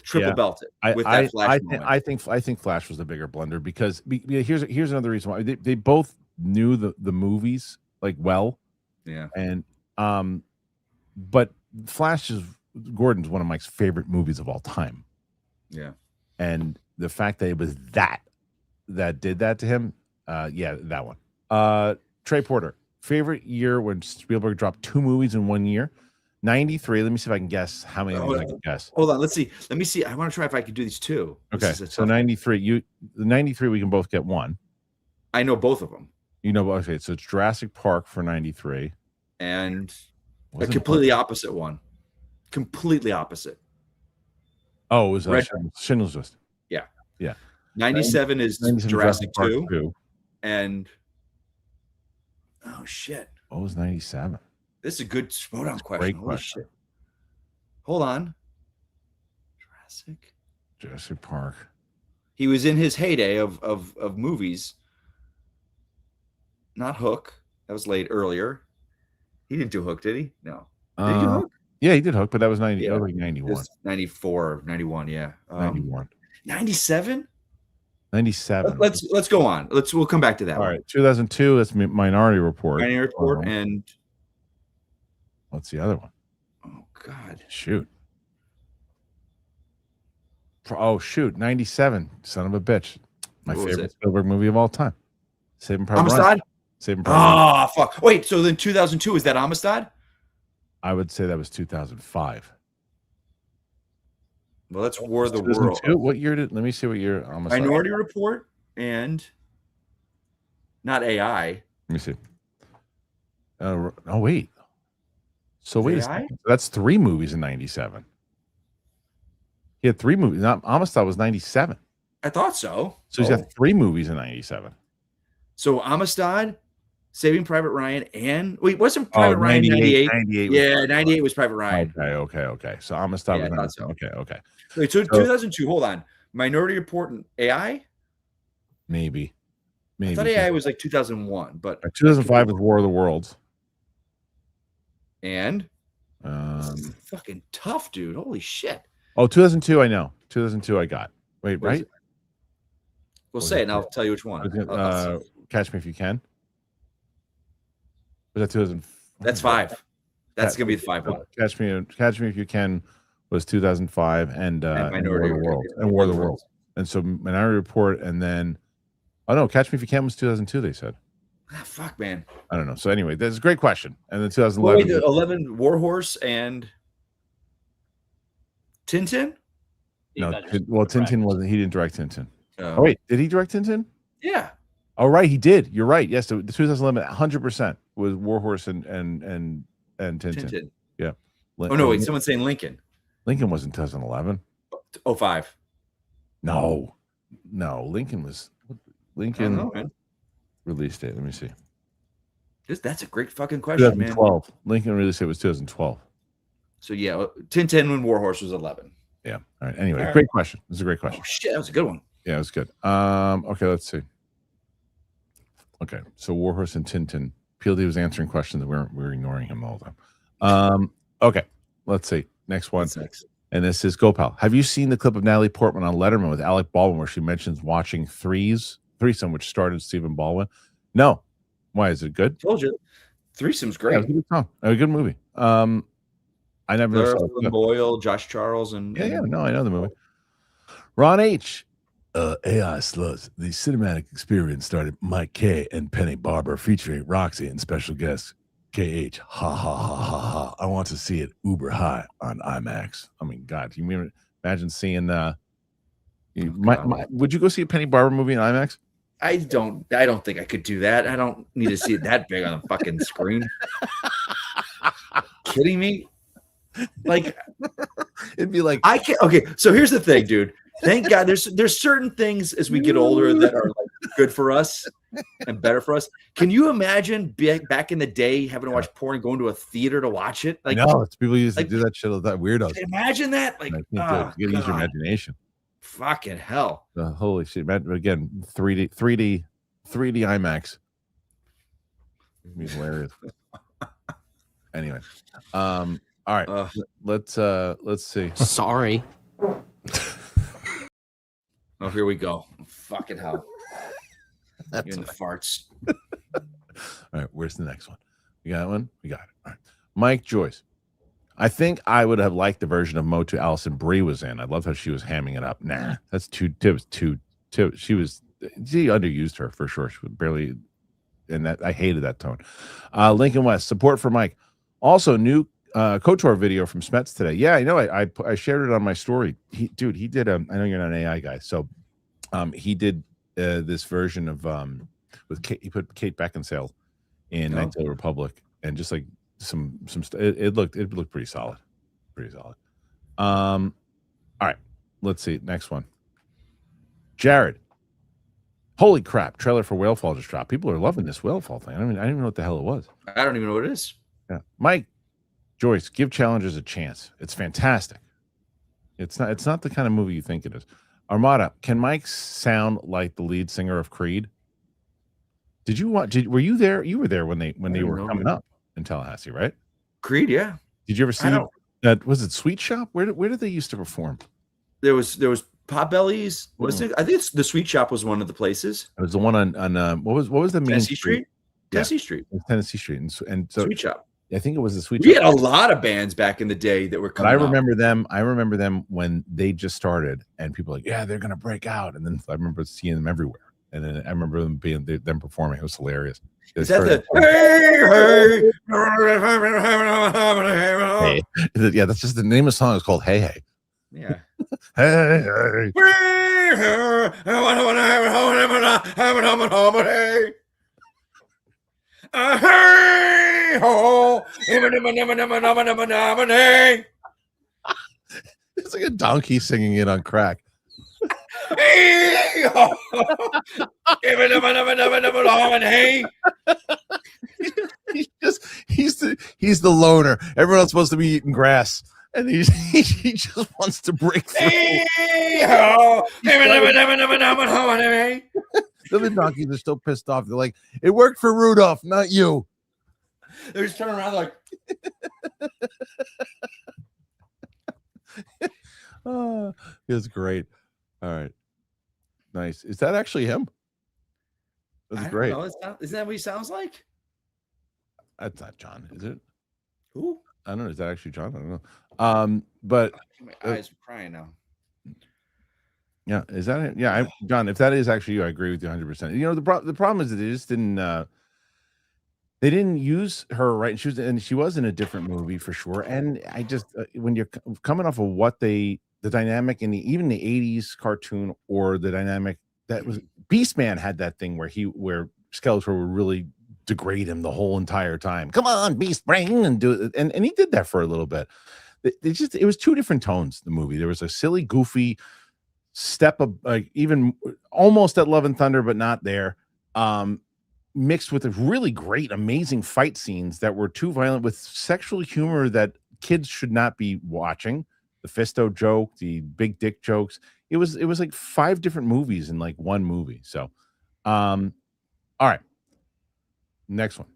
triple belted with that Flash. I think Flash was the bigger blunder because here's another reason why they both knew the movies like well. Yeah. And but Gordon's one of my favorite movies of all time. Yeah. And the fact that it was that did that to him, that one. Trey Porter, favorite year when Spielberg dropped 2 movies in 1 year. 93. Let me see if I can guess how many I can guess. Hold on, let's see. Let me see. I want to try if I can do these two. Okay, so 93. The 93 we can both get one. I know both of them. You know, okay, so it's Jurassic Park for 93. And a completely opposite one. Completely opposite. Oh, it was Schindler's List. Yeah. Yeah. 97 is Jurassic 2. And oh shit. What was 97? This is a good Schmodown question. Holy shit. Hold on. Jurassic Park. He was in his heyday of movies. Not Hook. That was earlier. He didn't do Hook, did he? No. Did he do Hook? Yeah, he did Hook, but that was 90. Yeah. That was like 91. 94, 91, yeah. 91. 97? 97. Let's go on. We'll come back to that. All right, 2002. That's Minority Report. Minority Report, and what's the other one? Oh God! Shoot! Oh shoot! 97. Son of a bitch! My favorite Spielberg movie of all time. Saving Private Ryan. Saving Private Ryan. Oh fuck! Wait, so then 2002 is that Amistad? I would say that was 2005. Well, that's War of the World. What year did? Let me see what year. Minority Report and not AI. Let me see. Oh wait. So wait, that's 3 movies in 97. He had 3 movies. Not Amistad was 97. I thought so. So he's got 3 movies in 97. So Amistad, Saving Private Ryan, and wasn't Private Ryan 98? 98 yeah, 98 was Private Ryan. Okay. So Amistad was 97. Okay. Wait, so 2002. Hold on. Minority Report and AI? Maybe. I thought AI was like 2001, but 2005 was War of the Worlds. And fucking tough, dude. Holy shit. Oh, 2002, I know. 2002 I got. Wait, right? We'll say it and I'll tell you which one. Catch Me If You Can. Was that 2000? That's 5. That's gonna be the 5 one. Catch Me If You Can was 2005 and Minority Report and War of the Worlds. And so Minority Report and then Catch Me If You Can was 2002, they said. Ah, fuck, man. I don't know. So anyway, that's a great question. And then 2011. 11 Warhorse and Tintin? No, Tintin wasn't. He didn't direct Tintin. Oh, wait, did he direct Tintin? Yeah. Oh, right, he did. You're right. Yes, so the 2011, 100% was Warhorse and Tintin. Yeah. Oh no, wait, someone's saying Lincoln. Lincoln wasn't 2011. 05. No, Lincoln was release date. Let me see. That's a great fucking question, 2012. Man. Lincoln release date was 2012. So yeah, Tintin when Warhorse was 11. Yeah. All right. Anyway, great question. This is a great question. Oh shit, that was a good one. Yeah, it was good. Okay, let's see. Okay, so Warhorse and Tintin. PLD was answering questions that we're ignoring him all the time. Okay, let's see. Next one. And this is Gopal. Have you seen the clip of Natalie Portman on Letterman with Alec Baldwin where she mentions watching Threesome, which started Stephen Baldwin? No. Why? Is it good? Told you. Threesome's great. Yeah, it was a good song. A good movie. I never saw it. Boyle, Josh Charles, and yeah. No, I know the movie. Ron H. AI sluts. The cinematic experience started Mike K and Penny Barber featuring Roxy and special guest KH. Ha ha ha ha ha. I want to see it uber high on IMAX. I mean, God, you imagine seeing would you go see a Penny Barber movie in IMAX? I don't think I could do that. I don't need to see it that big on a fucking screen. Kidding me? Like it'd be like I can't. Okay, so here's the thing, dude. Thank God there's certain things as we get older that are like good for us and better for us. Can you imagine back in the day having to watch porn and going to a theater to watch it? Like, no, it's people used to do that shit. That weirdos. Imagine that. Like, you gotta use your imagination. Fucking hell. Holy shit. Again, 3D IMAX. It'd be hilarious. Anyway. All right. Let's see. Sorry. Oh, here we go. Fucking hell. You're in the farts. All right, where's the next one? We got one? We got it. All right. Mike Joyce. I think I would have liked the version of Motu Allison Brie was in. I love how she was hamming it up. Nah, that's too. She underused her for sure. She was barely, and that I hated that tone. Lincoln West, support for Mike. Also, new KOTOR video from Smets today. Yeah, I know. I shared it on my story. He did. I know you're not an AI guy, so he did this version of with Kate, he put Kate Beckinsale in Knights of the Republic, and just like some it looked pretty solid. All right, let's see next one. Jared, holy crap! Trailer for Whalefall just dropped. People are loving this Whalefall thing. I didn't even know what the hell it was. I don't even know what it is. Yeah, Mike Joyce, give challengers a chance. It's fantastic. It's not the kind of movie you think it is. Armada, can Mike sound like the lead singer of Creed? Did you watch? Were you there? You were there when they were coming up in Tallahassee, right? Creed, yeah. Did you ever see that? Was it Sweet Shop? Where did they used to perform? There was Potbelly's. What is it? I think the Sweet Shop was one of the places. It was the one on what was the main Tennessee Street? Tennessee Street. Tennessee Street, and so Sweet Shop. I think it was the Sweet We Shop. had a lot of bands back in the day that were coming. I remember them. I remember them when they just started, and people were like, yeah, they're gonna break out. And then I remember seeing them everywhere. And then I remember them performing. It was hilarious. Is that the hey? Yeah, that's just the name of the song. It's called Hey Hey. Yeah. Hey Hey. It's like a donkey singing it on crack. He's the loner. Everyone else is supposed to be eating grass, and he just wants to break through. The donkeys are still pissed off. They're like, it worked for Rudolph, not you. They're just turning around like oh, it's great. All right. Nice. Is that actually him? That's great. Isn't that what he sounds like? That's not John, is it? Who? I don't know. Is that actually John? I don't know. But my eyes are crying now. Yeah, is that it? Yeah, John, if that is actually you, I agree with you 100%. You know, the problem is that they just didn't they didn't use her right. She was in a different movie for sure. And I just when you're coming off of what the dynamic in even the 80s cartoon, or the dynamic that was Beastman had that thing where Skeletor would really degrade him the whole entire time. Come on, Beast Brain, and do it. And he did that for a little bit. It was two different tones, the movie. There was a silly, goofy step of even almost at Love and Thunder, but not there. Mixed with a really great, amazing fight scenes that were too violent, with sexual humor that kids should not be watching. The Fisto joke, the big dick jokes. It was like 5 different movies in like one movie. So, all right, next one.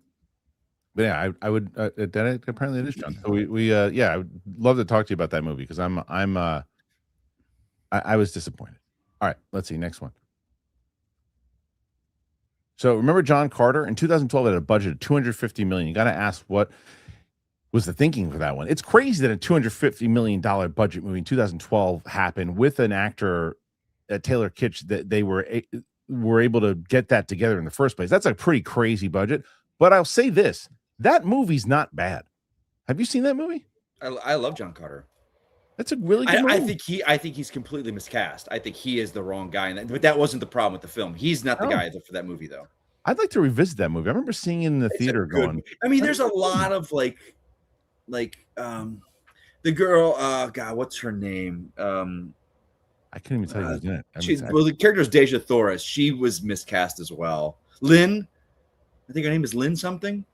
But yeah, I would. Apparently, it is John. So I would love to talk to you about that movie, because I was disappointed. All right, let's see next one. So remember John Carter in 2012 had a budget of $250 million. You got to ask what was the thinking for that one. It's crazy that a $250 million budget movie in 2012 happened with an actor, Taylor Kitsch, that they were able to get that together in the first place. That's a pretty crazy budget. But I'll say this: that movie's not bad. Have you seen that movie? I love John Carter. That's a really good movie. I think he's completely miscast. I think he is the wrong guy, but that wasn't the problem with the film. He's not the guy for that movie, though. I'd like to revisit that movie. I remember seeing it in the theater going. I mean, there's a lot of like the girl. God, what's her name? I couldn't even tell you who's in it. Well, the character is Deja Thoris. She was miscast as well. Lynn, I think her name is Lynn something.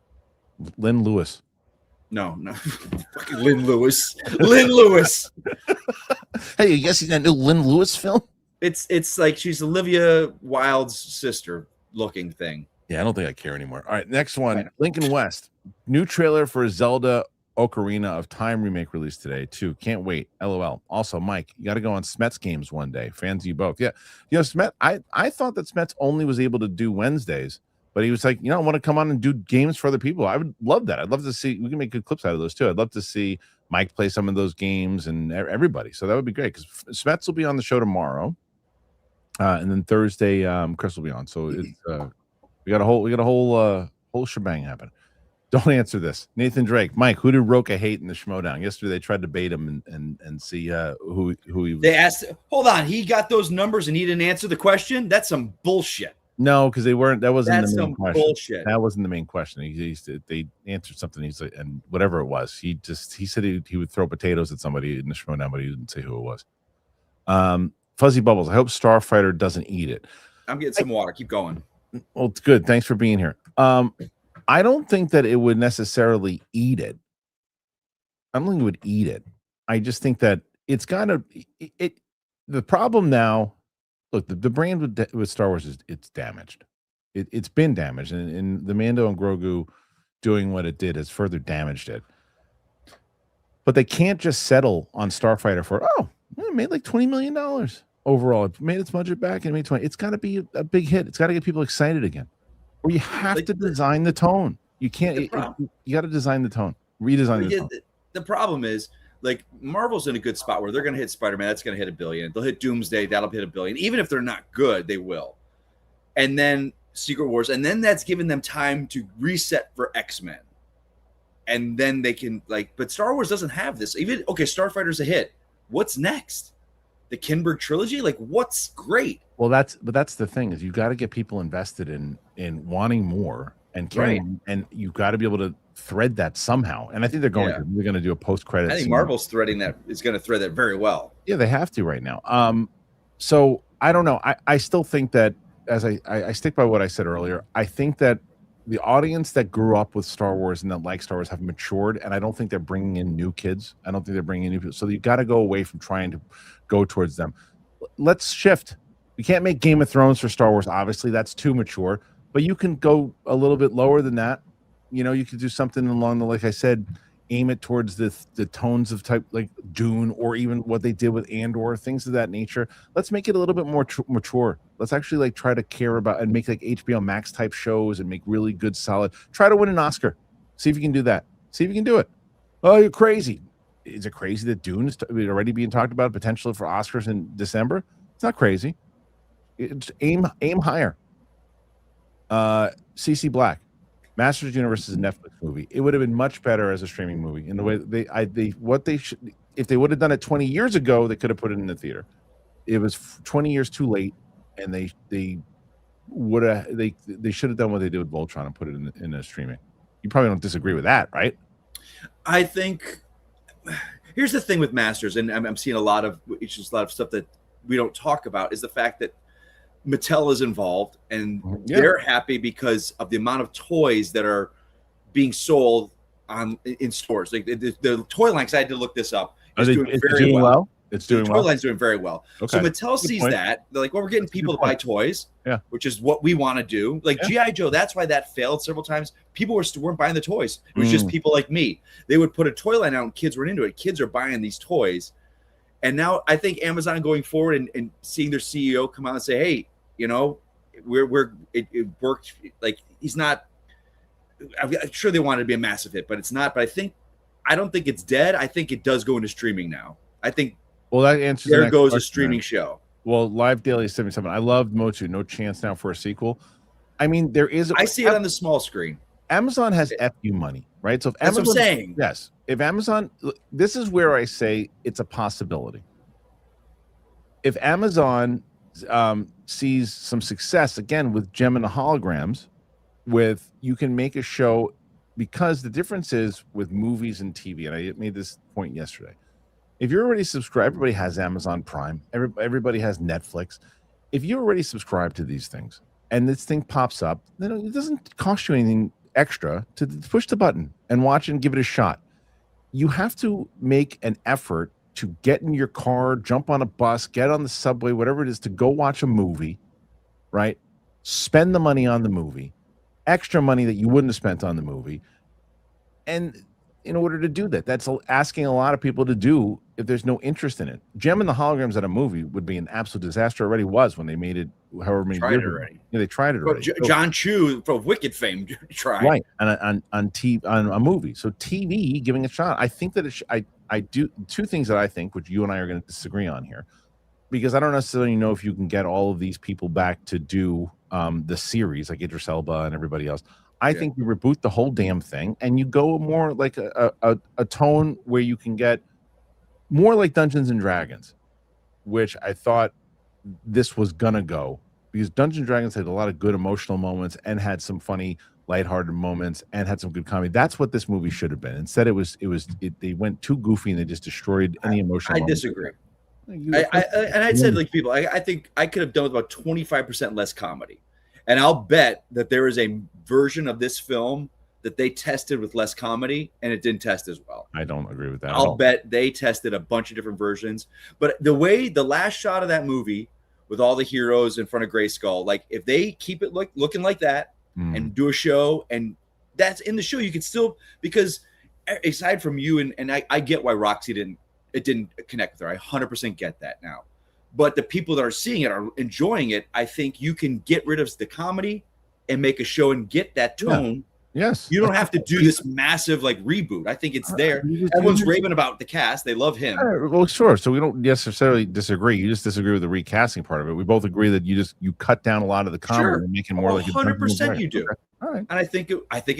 Lynn Lewis. No. Fucking Lynn Lewis. Lynn Lewis. Hey, you guys seen that new Lynn Lewis film? It's like she's Olivia Wilde's sister looking thing. Yeah, I don't think I care anymore. All right, next one. Lincoln West. New trailer for Zelda Ocarina of Time remake released today, too. Can't wait. LOL. Also, Mike, you got to go on Smets games one day. Fans of you both. Yeah. Smet, I thought that Smets only was able to do Wednesdays, but he was like, I want to come on and do games for other people. I would love that. I'd love to see, we can make good clips out of those, too. I'd love to see Mike play some of those games and everybody. So that would be great because Smets will be on the show tomorrow. And then Thursday, Chris will be on. So it's we got a whole shebang happen. Don't answer this. Nathan Drake, Mike, who did Roca hate in the Schmodown? Yesterday they tried to bait him and see who he was. They asked, hold on, he got those numbers and he didn't answer the question? That's some bullshit. No, because they weren't. That wasn't That's the main question. Bullshit. That wasn't the main question. They answered something. He's like, and whatever it was, he said he would throw potatoes at somebody in the Schmodown, but he didn't say who it was. Fuzzy Bubbles. I hope Starfighter doesn't eat it. I'm getting some water. Keep going. Well, it's good. Thanks for being here. I don't think that it would necessarily eat it. I don't think it would eat it. I just think that it's got to. The problem now. Look, the brand with Star Wars it's damaged. It's been damaged, and the Mando and Grogu doing what it did has further damaged it. But they can't just settle on Starfighter for it made like $20 million overall. It made its budget back and it made 20. It's got to be a big hit. It's got to get people excited again. Or you have to design the tone. You can't. You got to design the tone. Redesign the tone. The problem is, like, Marvel's in a good spot where they're going to hit Spider-Man. That's going to hit $1 billion. They'll hit Doomsday. That'll hit $1 billion. Even if they're not good, they will. And then Secret Wars, and then that's given them time to reset for X-Men. And then they can but Star Wars doesn't have this. Even Starfighter's a hit. What's next? The Kinberg trilogy? What's great? Well, that's the thing is you got to get people invested in wanting more and caring, and you got to be able to thread that somehow. And I think they're going to do a post credit. I think Marvel's threading that is going to thread that very well. Yeah, they have to right now. So I don't know. I still think that as I stick by what I said earlier. I think that the audience that grew up with Star Wars and that like Star Wars have matured, and I don't think they're bringing in new kids. I don't think they're bringing in new people. So you got to go away from trying to go towards them. Let's shift. You can't make Game of Thrones for Star Wars. Obviously, that's too mature. But you can go a little bit lower than that. You could do something along the, like I said, aim it towards the tones of type like Dune, or even what they did with Andor, things of that nature. Let's make it a little bit more mature. Let's actually try to care about and make HBO Max type shows and make really good, solid. Try to win an Oscar. See if you can do that. See if you can do it. Oh, you're crazy. Is it crazy that Dune is already being talked about potentially for Oscars in December? It's not crazy. It's aim higher. CC Black. Masters of the Universe is a Netflix movie. It would have been much better as a streaming movie. In the way if they would have done it 20 years ago, they could have put it in the theater. It was 20 years too late, and they should have done what they did with Voltron and put it in a streaming. You probably don't disagree with that, right? I think here's the thing with Masters, and I'm seeing a lot of stuff that we don't talk about, is the fact that Mattel is involved, and they're happy because of the amount of toys that are being sold in stores. Like the toy line, because I had to look this up, is doing very well. It's doing the well. toy line's doing very well. Okay. So Mattel sees that. They're like, well, we're getting people to buy toys, which is what we want to do. Like G.I. Joe, that's why that failed several times. People weren't buying the toys. It was just people like me. They would put a toy line out and kids were into it. Kids are buying these toys. And now I think Amazon going forward and seeing their CEO come out and say, hey, it worked. Like, he's not, I'm sure they wanted to be a massive hit, but it's not. But I don't think it's dead. I think it does go into streaming now. I think, well, that answers there goes a streaming show. Well, Live Daily is 77. I loved Motu. No chance now for a sequel. I mean, there is. I see it on the small screen. Amazon has FU money, right? So if that's Amazon, what I'm saying. Yes. If Amazon, this is where I say it's a possibility. If Amazon sees some success again with Jem and the Holograms, you can make a show, because the difference is with movies and TV, and I made this point yesterday. If you're already subscribed, everybody has Amazon Prime. Everybody has Netflix. If you're already subscribed to these things and this thing pops up, then it doesn't cost you anything extra to push the button and watch it and give it a shot. You have to make an effort to get in your car, jump on a bus, get on the subway, whatever it is, to go watch a movie, right? Spend the money on the movie, extra money that you wouldn't have spent on the movie. And in order to do that, that's asking a lot of people to do if there's no interest in it. Jem and the Holograms at a movie would be an absolute disaster. Already was when they made it, however many years ago. Yeah, they tried it already. John Chu from Wicked fame tried. Right, on a movie. So TV giving a shot. I think that I do two things that I think, which you and I are going to disagree on here, because I don't necessarily know if you can get all of these people back to do the series like Idris Elba and everybody else. I think you reboot the whole damn thing and you go more like a tone where you can get more like Dungeons and Dragons, which I thought this was gonna go, because Dungeons and Dragons had a lot of good emotional moments and had some funny, lighthearted moments and had some good comedy. That's what this movie should have been. Instead, they went too goofy and they just destroyed any emotional. I disagree. And I said, like, people, I think I could have done with about 25% less comedy. And I'll bet that there is a version of this film that they tested with less comedy and it didn't test as well. I don't agree with that. I'll bet they tested a bunch of different versions. But the last shot of that movie with all the heroes in front of Grayskull, like if they keep it looking like that and do a show, and that's in the show, you could still, because aside from you, and I get why Roxy didn't connect with her. I 100% get that now. But the people that are seeing it are enjoying it. I think you can get rid of the comedy and make a show and get that tone. Yeah. Yes. You don't have to do this massive like reboot. I think it's there. Everyone's raving about the cast. They love him. Well, sure. So we don't necessarily disagree. You just disagree with the recasting part of it. We both agree that you cut down a lot of the comedy and make it more like 100% you do. Okay. All right. And I think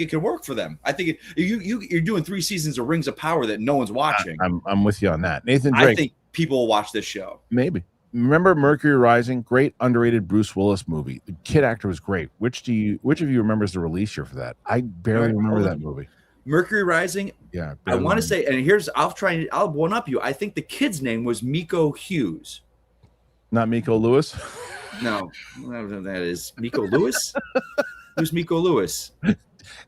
it can work for them. I think you're doing 3 seasons of Rings of Power that no one's watching. I'm with you on that. Nathan Drake. I think people will watch this show. Maybe. Remember Mercury Rising? Great underrated Bruce Willis movie. The kid actor was great. Which of you remembers the release year for that? I barely remember that movie. Mercury Rising. Yeah. I want to say, and I'll one up you. I think the kid's name was Miko Hughes. Not Miko Lewis? No, that is Miko Lewis. Who's Miko Lewis?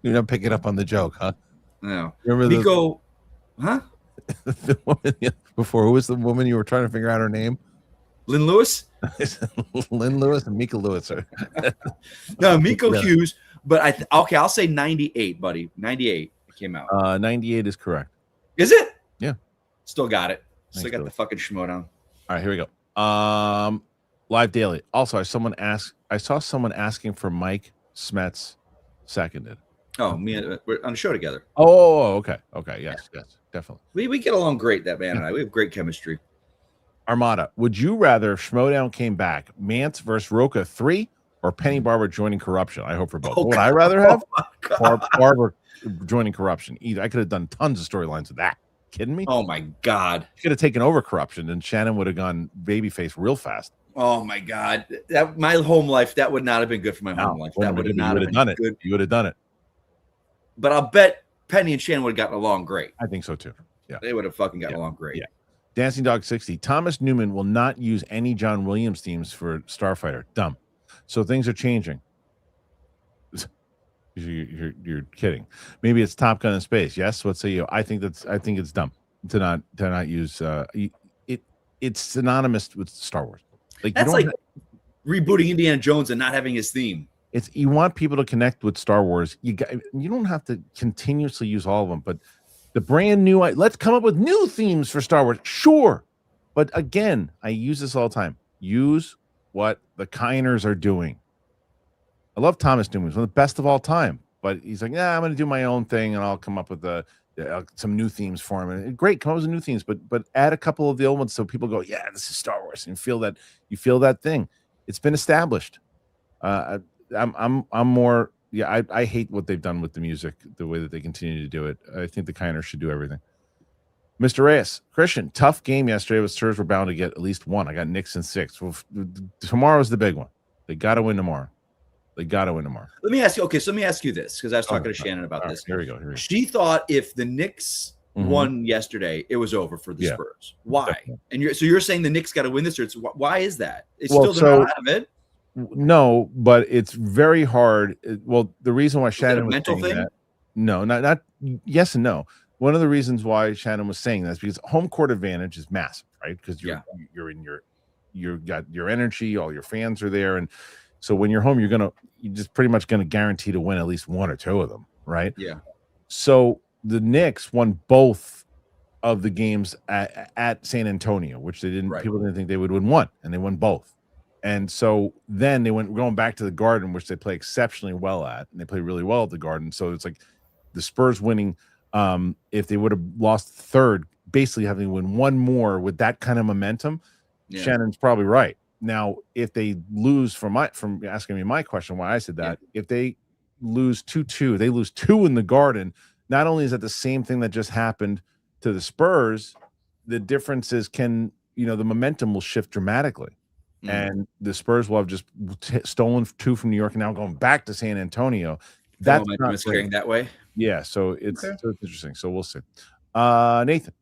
You're not picking up on the joke, huh? No. Remember Miko, huh? The woman before, who was the woman you were trying to figure out her name? Lynn Lewis? Lynn Lewis and Mika Lewis. No, Miko Hughes. But I'll say 98, buddy. 98 it came out. 98 is correct. Is it? Yeah. Still got it. Still Thanks, got the fucking schmo down. All right, here we go. Live Daily. Also, I saw someone asking for Mike Smets seconded. Oh, we're on the show together. Oh, okay. Okay, yes, definitely. We get along great, that man and I. We have great chemistry. Armada, would you rather Schmodown came back, Mance versus Roca 3, or Penny Barber joining Corruption? I hope for both. What would I rather have? Barber joining Corruption. Either. I could have done tons of storylines with that. Kidding me? Oh my God. You could have taken over Corruption and Shannon would have gone babyface real fast. Oh my God. My home life, that would not have been good for my home life. That would not have been good. You would have done it. But I'll bet Penny and Shannon would have gotten along great. I think so too. Yeah. They would have fucking gotten along great. Yeah. Dancing Dog 60. Thomas Newman will not use any John Williams themes for Starfighter. Dumb. So things are changing. You're kidding. Maybe it's Top Gun in space. Yes. What say you? I think it's dumb to not use it's synonymous with Star Wars. Like that's like rebooting Indiana Jones and not having his theme. It's you want people to connect with Star Wars. You don't have to continuously use all of them, but the brand new, let's come up with new themes for Star Wars. Sure. But again, I use this all the time. Use what the Kiners are doing. I love Thomas Newman. He's one of the best of all time. But he's like, I'm going to do my own thing and I'll come up with some new themes for him. And great, come up with new themes, but add a couple of the old ones so people go, yeah, this is Star Wars. And you feel that thing. It's been established. I'm more... Yeah, I hate what they've done with the music, the way that they continue to do it. I think the Kiners should do everything. Mr. Reyes, Christian, tough game yesterday, but Sirs were bound to get at least one. I got Knicks in 6. Well, tomorrow's the big one. They got to win tomorrow. Let me ask you. Okay, so let me ask you this, because I was talking to Shannon about this. Here we go. She thought if the Knicks won yesterday, it was over for the Spurs. Why? Definitely. And you're saying the Knicks got to win this, or why is that? It's Well, still not out of it. No, but it's very hard. Well, the reason why Shannon was mental saying thing? that, no, not yes and no. One of the reasons why Shannon was saying that is because home court advantage is massive, right? Because you're in you got your energy, all your fans are there, and so when you're home, you're just pretty much gonna guarantee to win at least one or two of them, right? Yeah. So the Knicks won both of the games at San Antonio, which they didn't. Right. People didn't think they would win one, and they won both. And so then they went going back to the Garden, which they play exceptionally well at, and they play really well at the Garden. So it's like the Spurs winning. If they would have lost third, basically having to win one more with that kind of momentum, Shannon's probably right. Now, if they lose from asking me my question, why I said that, if they lose 2-2, they lose 2 in the Garden. Not only is that the same thing that just happened to the Spurs, the difference is the momentum will shift dramatically. And the Spurs will have just stolen 2 from New York and now going back to San Antonio. That's not carrying that way. Yeah, so it's interesting. So we'll see. Nathan,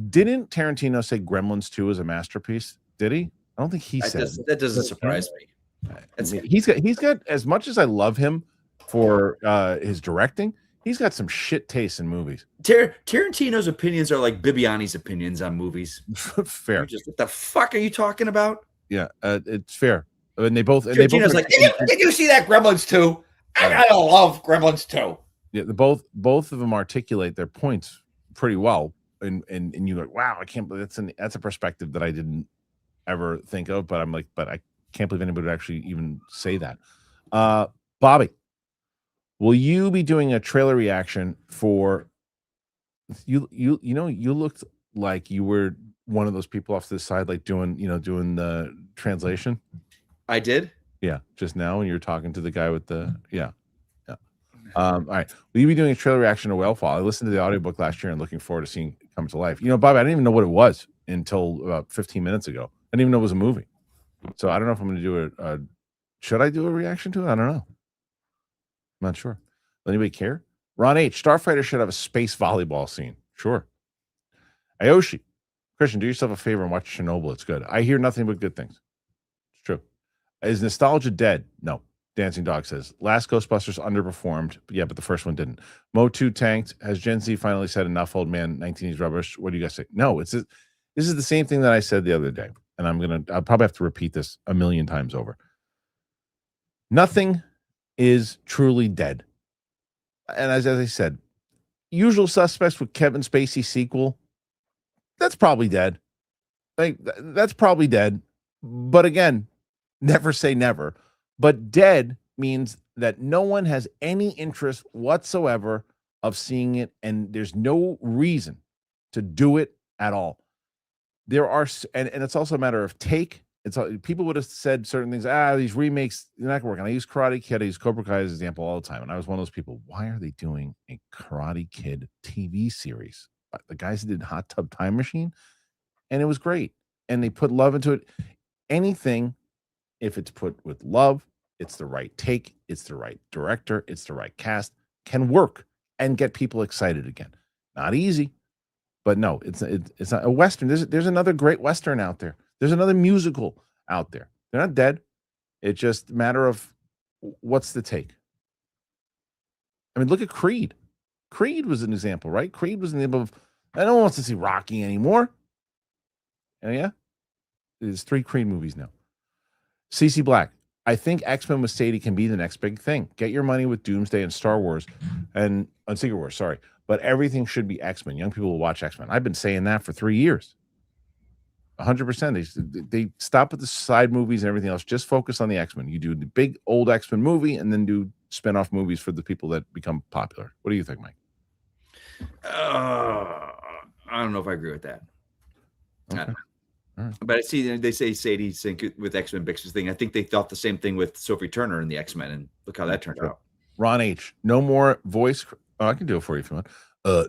didn't Tarantino say Gremlins 2 is a masterpiece? Did he? I don't think he said that. Doesn't surprise me. He's got as much as I love him for his directing, he's got some shit taste in movies. Tarantino's opinions are like Bibiani's opinions on movies. Fair. What the fuck are you talking about? Yeah, it's fair. And they both. Tarantino's like, did you see that Gremlins 2? I love Gremlins 2. Yeah, both of them articulate their points pretty well, and you're like, wow, I can't believe that's a perspective that I didn't ever think of. But I'm like, but I can't believe anybody would actually even say that. Bobby, will you be doing a trailer reaction for you? You looked like you were one of those people off to the side, like doing the translation. I did. Yeah, just now when you're talking to the guy with the all right. Will you be doing a trailer reaction to Whalefall? I listened to the audiobook last year and looking forward to seeing it come to life. Bobby, I didn't even know what it was until about 15 minutes ago. I didn't even know it was a movie. So I don't know if I'm going to do should I do a reaction to it? I don't know. I'm not sure. Does anybody care? Ron H. Starfighter should have a space volleyball scene. Sure. Ayoshi. Kristian, do yourself a favor and watch Chernobyl. It's good. I hear nothing but good things. It's true. Is nostalgia dead? No. Dancing Dog says, last Ghostbusters underperformed. But the first one didn't. Mo2 tanked. Has Gen Z finally said enough, old man, 1980s rubbish? What do you guys say? No, this is the same thing that I said the other day. And I'll probably have to repeat this a million times over. Nothing is truly dead. And as I said, Usual Suspects with Kevin Spacey sequel, that's probably dead. That's probably dead. But again, never say never. But dead means that no one has any interest whatsoever of seeing it, and there's no reason to do it at all. There are, and it's also a matter of take. People would have said certain things. These remakes, they're not working. I use Karate Kid, I use Cobra Kai as an example all the time, and I was one of those people. Why are they doing a Karate Kid TV series? The guys that did Hot Tub Time Machine, and it was great, and they put love into it. Anything, if it's put with love, it's the right take, it's the right director, it's the right cast, can work and get people excited again. Not easy, but no, it's not a Western. There's another great Western out there. There's another musical out there. They're not dead. It's just a matter of what's the take. I mean, look at Creed. Creed was an example, right? Creed was an example of, I don't want to see Rocky anymore. And yeah, there's 3 Creed movies now. CC Black. I think X-Men with Sadie can be the next big thing. Get your money with Doomsday and Star Wars and Secret Wars, sorry. But everything should be X-Men. Young people will watch X-Men. I've been saying that for 3 years. 100%. They stop with the side movies and everything else. Just focus on the X-Men. You do the big old X-Men movie and then do spin-off movies for the people that become popular. What do you think, Mike? I don't know if I agree with that. Okay. Right. But I see they say Sadie sync with X-Men Bix's thing. I think they thought the same thing with Sophie Turner and the X-Men, and look how that turned out. Ron H. No more voice. Oh, I can do it for you if you want.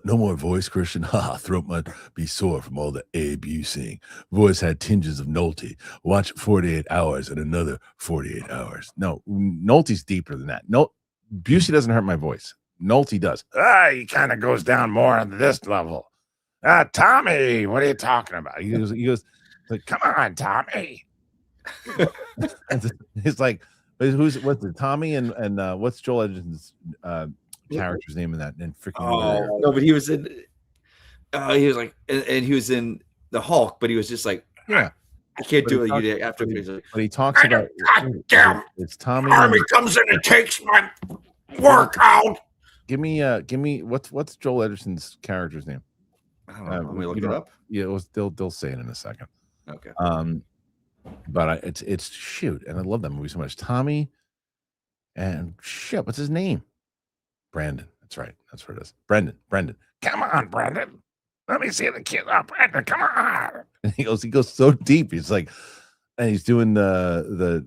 No more voice, Kristian. Throat might be sore from all the Abe you sing. Voice had tinges of Nolte. Watch 48 Hours and another 48 hours. No, Nolte's deeper than that. No, Busey doesn't hurt my voice. Nolte does. He kind of goes down more on this level. Tommy, what are you talking about? He goes like, come on, Tommy. He's like, what's the Tommy and what's Joel Edgerton's character's name in that? And freaking no, but he was in. He was like, and he was in the Hulk, but he was just like, yeah, I can't do it. You did after. But he talks about it's Tommy. Tommy comes in and takes my workout. Give me what's Joel Edgerton's character's name? I don't know. Let me look it up. Yeah, they'll say it in a second. Okay. But it's shoot, and I love that movie so much. Tommy and shit, what's his name? Brandon. That's right. That's what it is. Brendan. Come on, Brendan. Let me see the kid. Oh, Brendan, come on. And he goes so deep. He's like, and he's doing the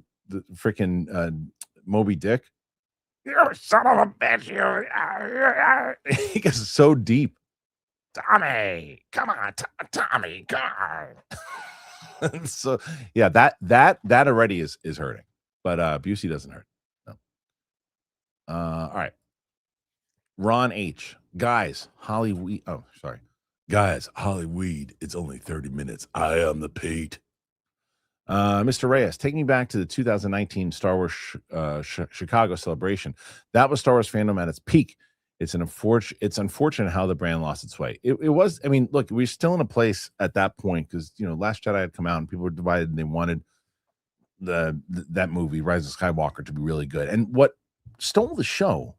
freaking Moby Dick. You son of a bitch! He goes so deep. Tommy, come on, Tommy, God. So yeah, that already is hurting, but Busey doesn't hurt. No. All right. Ron H. Guys, Hollyweed. Oh, sorry. Guys, Hollyweed. It's only 30 minutes. I am the Pete. Mr. Reyes, take me back to the 2019 Star Wars Chicago celebration. That was Star Wars fandom at its peak. It's unfortunate how the brand lost its way. It was, I mean, look, we're still in a place at that point because, Last Jedi had come out and people were divided and they wanted that movie, Rise of Skywalker, to be really good. And what stole the show,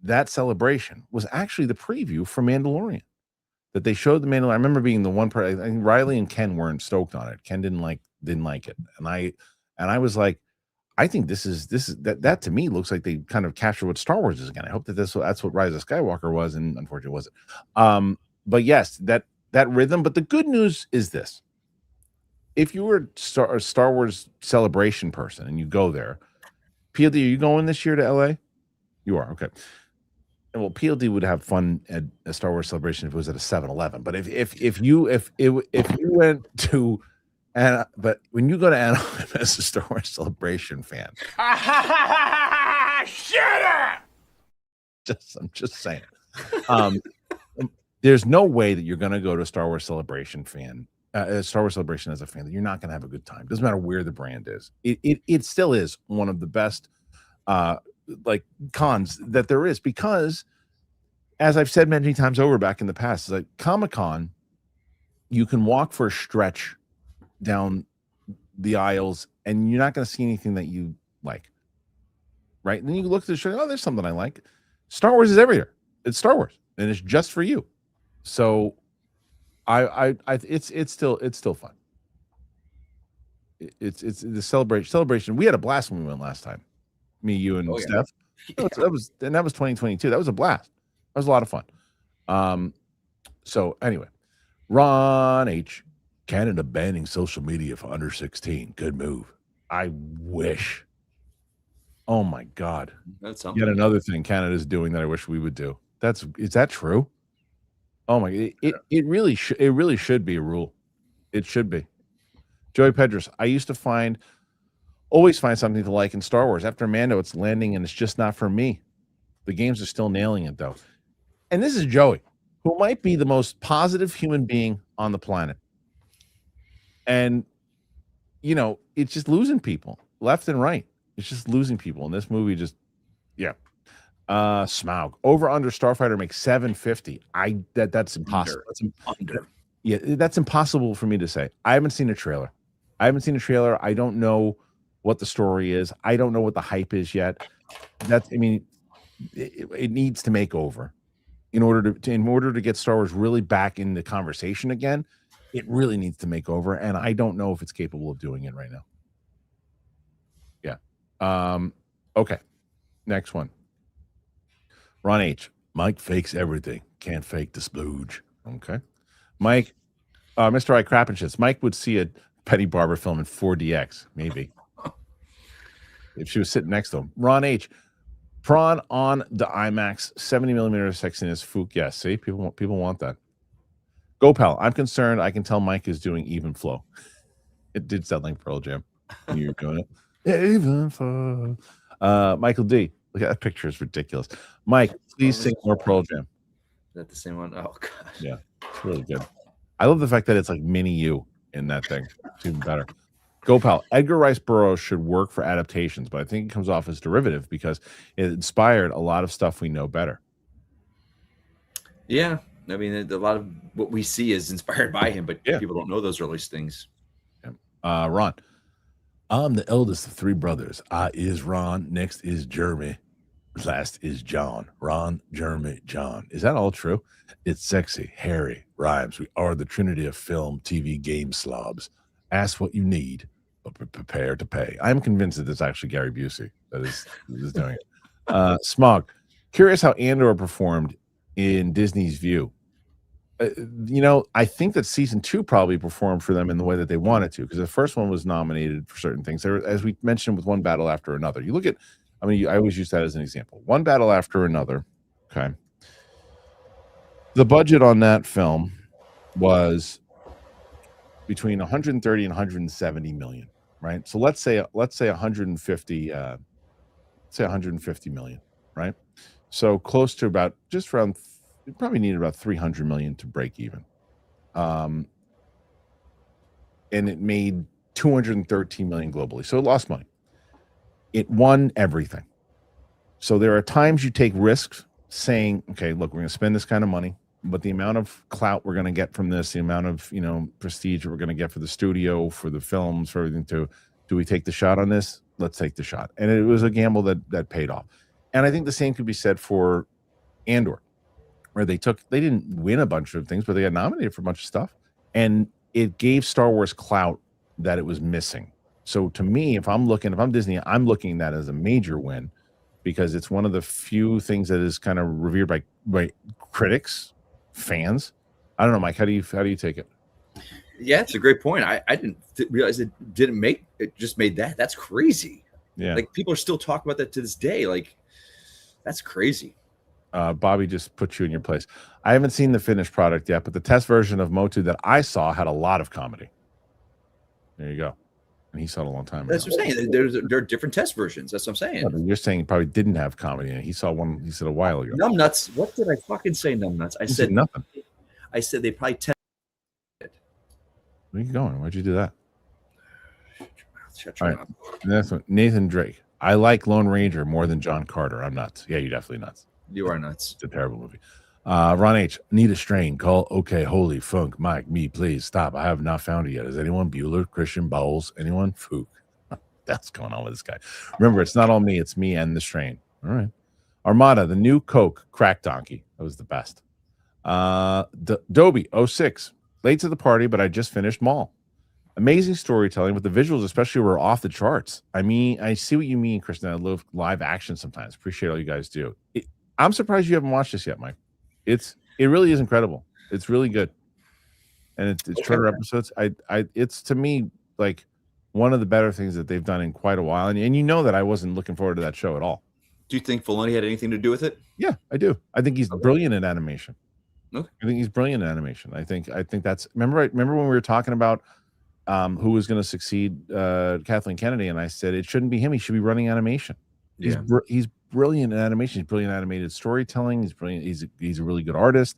that celebration, was actually the preview for Mandalorian. That they showed the Mandalorian. I remember being the one part. I think Riley and Ken weren't stoked on it. Ken didn't like it, and I was like, I think this is that to me looks like they kind of capture what Star Wars is again. I hope that that's what Rise of Skywalker was, and unfortunately it wasn't. But yes, that rhythm. But the good news is this: if you were a Star Wars celebration person and you go there, PLD, are you going this year to LA? You are, okay. Well, PLD would have fun at a Star Wars celebration if it was at a 7-Eleven. But if you went to but when you go to Anaheim as a Star Wars celebration fan, shut up. I'm just saying. There's no way that you're going to go to a Star Wars celebration as a fan, that you're not going to have a good time. Doesn't matter where the brand is. It still is one of the best cons that there is, because as I've said many times over back in the past, is like Comic-Con, you can walk for a stretch down the aisles and you're not going to see anything that you like, right? And then you look at the show, oh, there's something I like. Star Wars is everywhere. It's Star Wars and it's just for you. So it's still fun. It's the celebration. We had a blast when we went last time. Me, you, and Steph. Yeah. That was 2022. That was a blast. That was a lot of fun. So anyway, Ron H. Canada banning social media for under 16. Good move. I wish. Oh my God. That's something. Yet another thing Canada's doing that I wish we would do. Is that true? Oh my, it really should be a rule. It should be. Joey Pedros, I used to always find something to like in Star Wars. After Mando, it's landing and it's just not for me. The games are still nailing it though. And this is Joey, who might be the most positive human being on the planet. And, it's just losing people left and right. It's just losing people. And this movie Smaug. Over under Starfighter makes 750. That's impossible. That's impossible for me to say. I haven't seen a trailer. I don't know what the story is. I don't know what the hype is yet. It needs to make over in order to get Star Wars really back in the conversation again. It really needs to make over, and I don't know if it's capable of doing it right now. Yeah. Okay. Next one. Ron H. Mike fakes everything. Can't fake the splooge. Okay. Mike, Mr. I Crap and Shits. Mike would see a Petty Barber film in 4DX, maybe. If she was sitting next to him. Ron H. Prawn on the IMAX, 70mm sexiness. Fook. Yes, see? People want that. Go, pal. I'm concerned. I can tell Mike is doing even flow. It did sound like Pearl Jam. You were doing it. Even flow. Michael D. Look at that picture. It's ridiculous. Mike, please sing more Pearl Jam. Is that the same one? Oh, God. Yeah. It's really good. I love the fact that it's like mini you in that thing. It's even better. Go pal. Edgar Rice Burroughs should work for adaptations, but I think it comes off as derivative because it inspired a lot of stuff we know better. Yeah, I mean, a lot of what we see is inspired by him, but people don't know those early things. Yeah. Ron, I'm the eldest of 3 brothers. I is Ron. Next is Jeremy. Last is John. Ron, Jeremy, John. Is that all true? It's sexy, hairy, rhymes. We are the trinity of film, TV, game slobs. Ask what you need, but prepare to pay. I'm convinced that it's actually Gary Busey that is doing it. Smog, curious how Andor performed in Disney's view. I think that season 2 probably performed for them in the way that they wanted to, because the first one was nominated for certain things. There, as we mentioned, with One Battle After Another. You look at, I always use that as an example. One Battle After Another. Okay. The budget on that film was between 130 and 170 million, right? So let's say 150, say 150 million, right? So close to about just around. You probably needed about 300 million to break even, and it made 213 million globally. So it lost money. It won everything. So there are times you take risks, saying, "Okay, look, we're going to spend this kind of money, but the amount of clout we're going to get from this, the amount of prestige we're going to get for the studio, for the films, for everything. Do we take the shot on this? Let's take the shot." And it was a gamble that paid off. And I think the same could be said for Andor, where they didn't win a bunch of things, but they got nominated for a bunch of stuff. And it gave Star Wars clout that it was missing. So to me, if I'm Disney, I'm looking at that as a major win, because it's one of the few things that is kind of revered by critics, fans. I don't know, Mike, how do you take it? Yeah, it's a great point. I didn't realize it just made that. That's crazy. Yeah. Like, people are still talking about that to this day. Like, that's crazy. Bobby just put you in your place. I haven't seen the finished product yet, but the test version of Motu that I saw had a lot of comedy. There you go. And he saw it a long time ago. That's what I'm saying. There are different test versions. That's what I'm saying. Yeah, you're saying he probably didn't have comedy in it. He saw one, he said, a while ago. Numbnuts. What did I fucking say, numbnuts? I said nothing. I said they probably tested it. Where are you going? Why'd you do that? Shut your mouth. And that's what, Nathan Drake. I like Lone Ranger more than John Carter. I'm nuts. Yeah, you're definitely nuts. You are nuts. It's a terrible movie. Ron H. Need a strain. Call OK Holy Funk. Mike, me, please stop. I have not found it yet. Is anyone Bueller? Christian Bowles? Anyone? Fook. That's going on with this guy. Remember, it's not all me. It's me and the strain. All right. Armada, the new Coke crack donkey. That was the best. Dobie 06. Late to the party, but I just finished Mall. Amazing storytelling, but the visuals especially were off the charts. I mean, I see what you mean, Kristen. I love live action sometimes. Appreciate all you guys do. I'm surprised you haven't watched this yet, Mike. It really is incredible. It's really good, and it's shorter episodes. It's to me like one of the better things that they've done in quite a while. And you know that I wasn't looking forward to that show at all. Do you think Filoni had anything to do with it? Yeah, I do. I think he's brilliant in animation. Okay. I think he's brilliant in animation. I think that's remember when we were talking about who was going to succeed Kathleen Kennedy, and I said it shouldn't be him. He should be running animation. He's brilliant in animation. He's brilliant in animated storytelling. He's brilliant. He's a really good artist.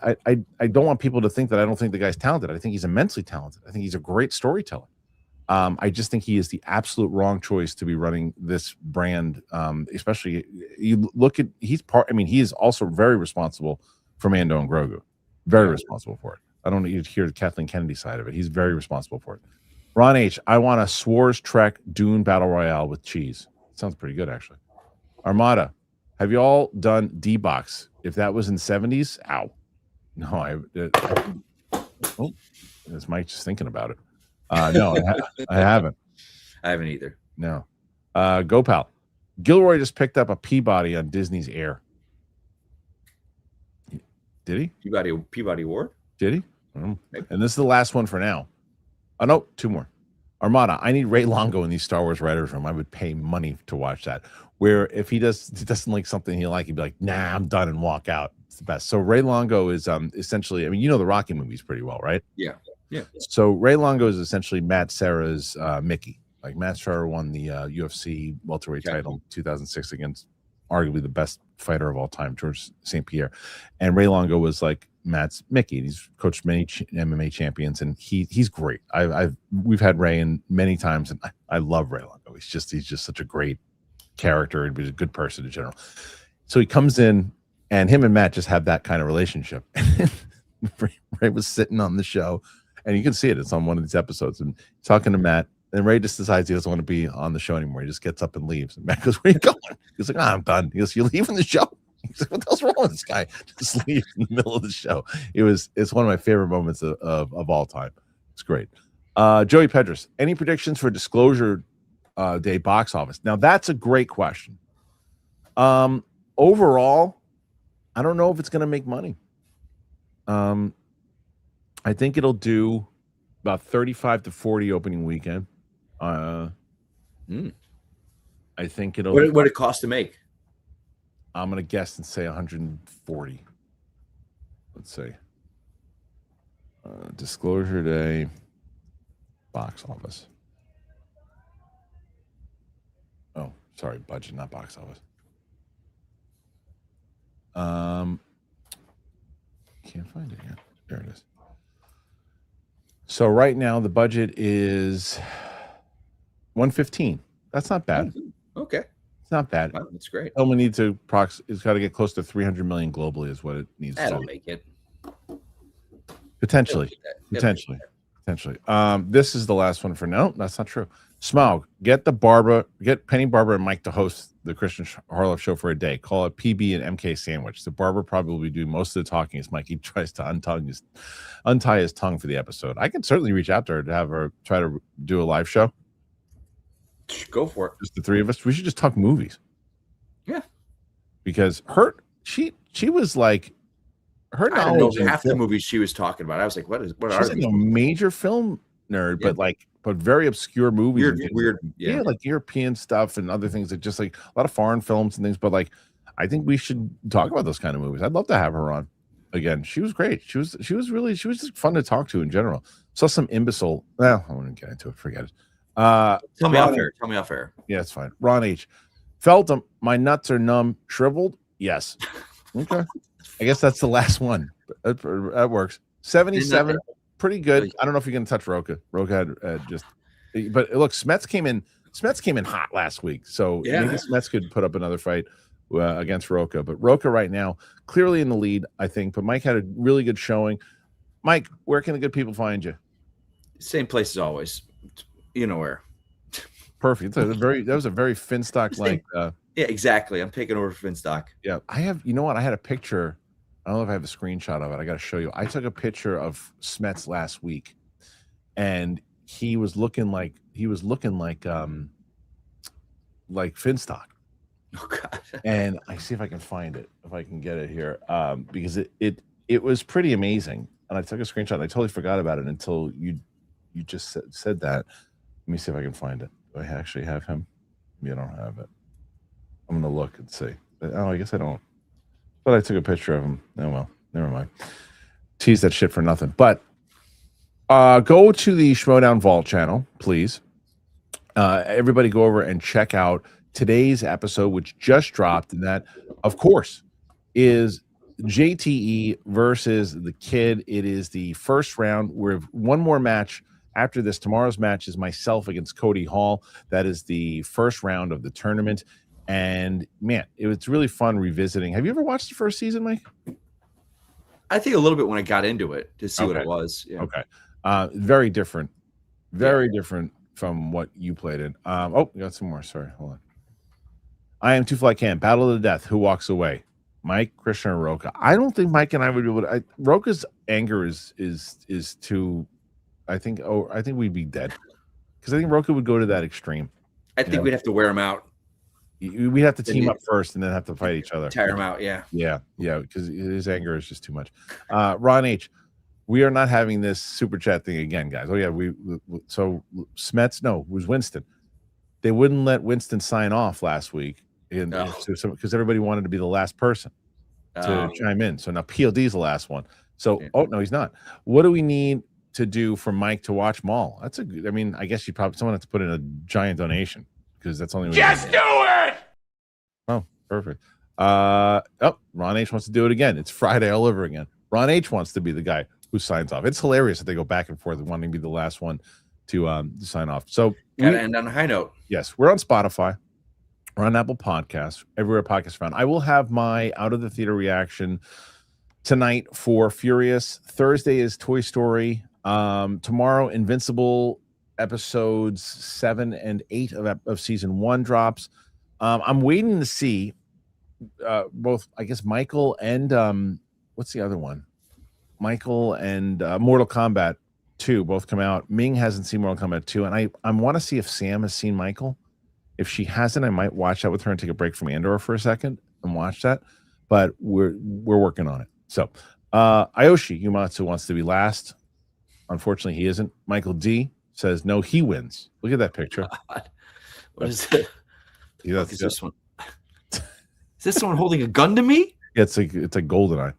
I don't want people to think that I don't think the guy's talented. I think he's immensely talented. I think he's a great storyteller. I just think he is the absolute wrong choice to be running this brand. Especially you look at he is also very responsible for Mando and Grogu. Very responsible for it. I don't need to hear the Kathleen Kennedy side of it. He's very responsible for it. Ron H. I want a S'wars Trek Dune Battle Royale with cheese. Sounds pretty good, actually. Armada, have you all done D-Box? If that was in the 70s, ow. No, this Mike just thinking about it. No, I haven't. I haven't either. No. Go pal. Gilroy just picked up a Peabody on Disney's Air. Did he? Peabody Award? Did he? And this is the last one for now. Oh, no, 2 more. Armada, I need Ray Longo in these Star Wars writers' room. I would pay money to watch that. Where if he doesn't like something he like, he'd be like, nah, I'm done, and walk out. It's the best. So Ray Longo is essentially, I mean, you know the Rocky movies pretty well, right? Yeah. So Ray Longo is essentially Matt Serra's Mickey. Like Matt Serra won the UFC welterweight title in 2006 against arguably the best fighter of all time, George St. Pierre. And Ray Longo was like Matt's Mickey. He's coached many MMA champions, and he's great. We've had Ray in many times, and I love Ray Longo. He's just such a great character, and he's a good person in general. So he comes in, and him and Matt just have that kind of relationship. Ray was sitting on the show, and you can see it. It's on one of these episodes, and talking to Matt. And Ray just decides he doesn't want to be on the show anymore. He just gets up and leaves. And Matt goes, "Where are you going?" He's like, "I'm done." He goes, "You're leaving the show?" He's like, "What the hell's wrong with this guy?" Just leave in the middle of the show. It's one of my favorite moments of all time. It's great. Joey Pedras, any predictions for Disclosure Day box office? Now that's a great question. Overall, I don't know if it's going to make money. I think it'll do about 35 to 40 opening weekend. I think it'll. What it cost to make? I'm gonna guess and say 140. Let's see. Disclosure Day box office. Oh, sorry, budget, not box office. Can't find it yet. There it is. So right now the budget is 115. That's not bad. Okay, it's not bad. wow, that's great. Only need to it's got to get close to 300 million globally is what it needs That'll to make it. potentially. This is the last one for no. That's not true. Smaug, get Penny Barber and Mike to host the Kristian Harloff show for a day. Call it PB and MK sandwich. The Barber probably will be doing most of the talking as Mikey tries to untie his tongue for the episode. I can certainly reach out to her to have her try to do a live show. Go for it. Just the three of us. We should just talk movies. Yeah, because she was like her I don't knowledge know half the movies she was talking about. I was like, what she's are like these? a major film nerd, but very obscure movies. Weird. Yeah, like European stuff and other things that just like a lot of foreign films and things. But like, I think we should talk about those kind of movies. I'd love to have her on again. She was great. She was just fun to talk to in general. Saw some imbecile. Well, I won't get into it. Forget it. Tell me off air. Yeah, it's fine. Ron H. Felt them. My nuts are numb, shriveled. Yes. Okay. I guess that's the last one. That works. 77. Pretty good. I don't know if you're going to touch Roca. Roca had but look, Smets came in hot last week, so maybe Smets could put up another fight against Roca. But Roca right now clearly in the lead, I think. But Mike had a really good showing. Mike, where can the good people find you? Same place as always. You know where. Perfect. That was a very Finstock like. Yeah, exactly. I'm taking over Finstock. Yeah, I have. You know what? I had a picture. I don't know if I have a screenshot of it. I got to show you. I took a picture of Smets last week, and he was looking like Finstock. Oh God! And I see if I can find it, if I can get it here, because it was pretty amazing. And I took a screenshot. And I totally forgot about it until you just said that. Let me see if I can find it. Do I actually have him? Maybe I don't have it. I'm gonna look and see. Oh, I guess I don't. But I took a picture of him. Oh well, never mind. Tease that shit for nothing. But go to the Schmodown Vault channel, please. Everybody go over and check out today's episode, which just dropped, and that, of course, is JTE versus the Kid. It is the first round. We have one more match after this. Tomorrow's match is myself against Cody Hall. That is the first round of the tournament. And man, it was really fun revisiting. Have you ever watched the first season, Mike? I think a little bit when I got into it to see what it was. Yeah. Okay. Very different. Very different from what you played in. Oh, we got some more. Sorry. Hold on. I am Two Fly Cam. Battle of the Death. Who walks away? Mike, Kristian, or Roca? I don't think Mike and I would be able to. Roca's anger is too. I think we'd be dead because I think Roca would go to that extreme. I think we'd have to wear him out. We'd have to team up first and then have to fight each other. Tire him out, yeah, because his anger is just too much. Ron H, we are not having this super chat thing again, guys. Oh yeah, so Smets, no, it was Winston. They wouldn't let Winston sign off last week, because everybody wanted to be the last person to chime in. So now PLD's the last one. So oh no, he's not. What do we need to do for Mike to watch Maul? That's a good. I mean, I guess someone has to put in a giant donation. Because that's only just do it. Oh, perfect. Ron H wants to do it again. It's Friday all over again. Ron H wants to be the guy who signs off. It's hilarious that they go back and forth and wanting to be the last one to sign off. So gotta end on a high note. Yes, we're on Spotify. We're on Apple Podcasts, everywhere podcasts found. I will have my out of the theater reaction tonight for Furious. Thursday is Toy Story. Tomorrow, Invincible episodes 7 and 8 of season 1 drops. I'm waiting to see both, I guess, Michael and what's the other one? Michael and Mortal Kombat 2 both come out. Ming hasn't seen Mortal Kombat 2, and I want to see if Sam has seen Michael. If she hasn't, I might watch that with her and take a break from Andor for a second and watch that. But we're working on it. So Ayoshi Yumatsu wants to be last. Unfortunately, he isn't. Michael D says no, he wins. Look at that picture. God. What is it? Yeah, is this one? Is this someone holding a gun to me? It's a golden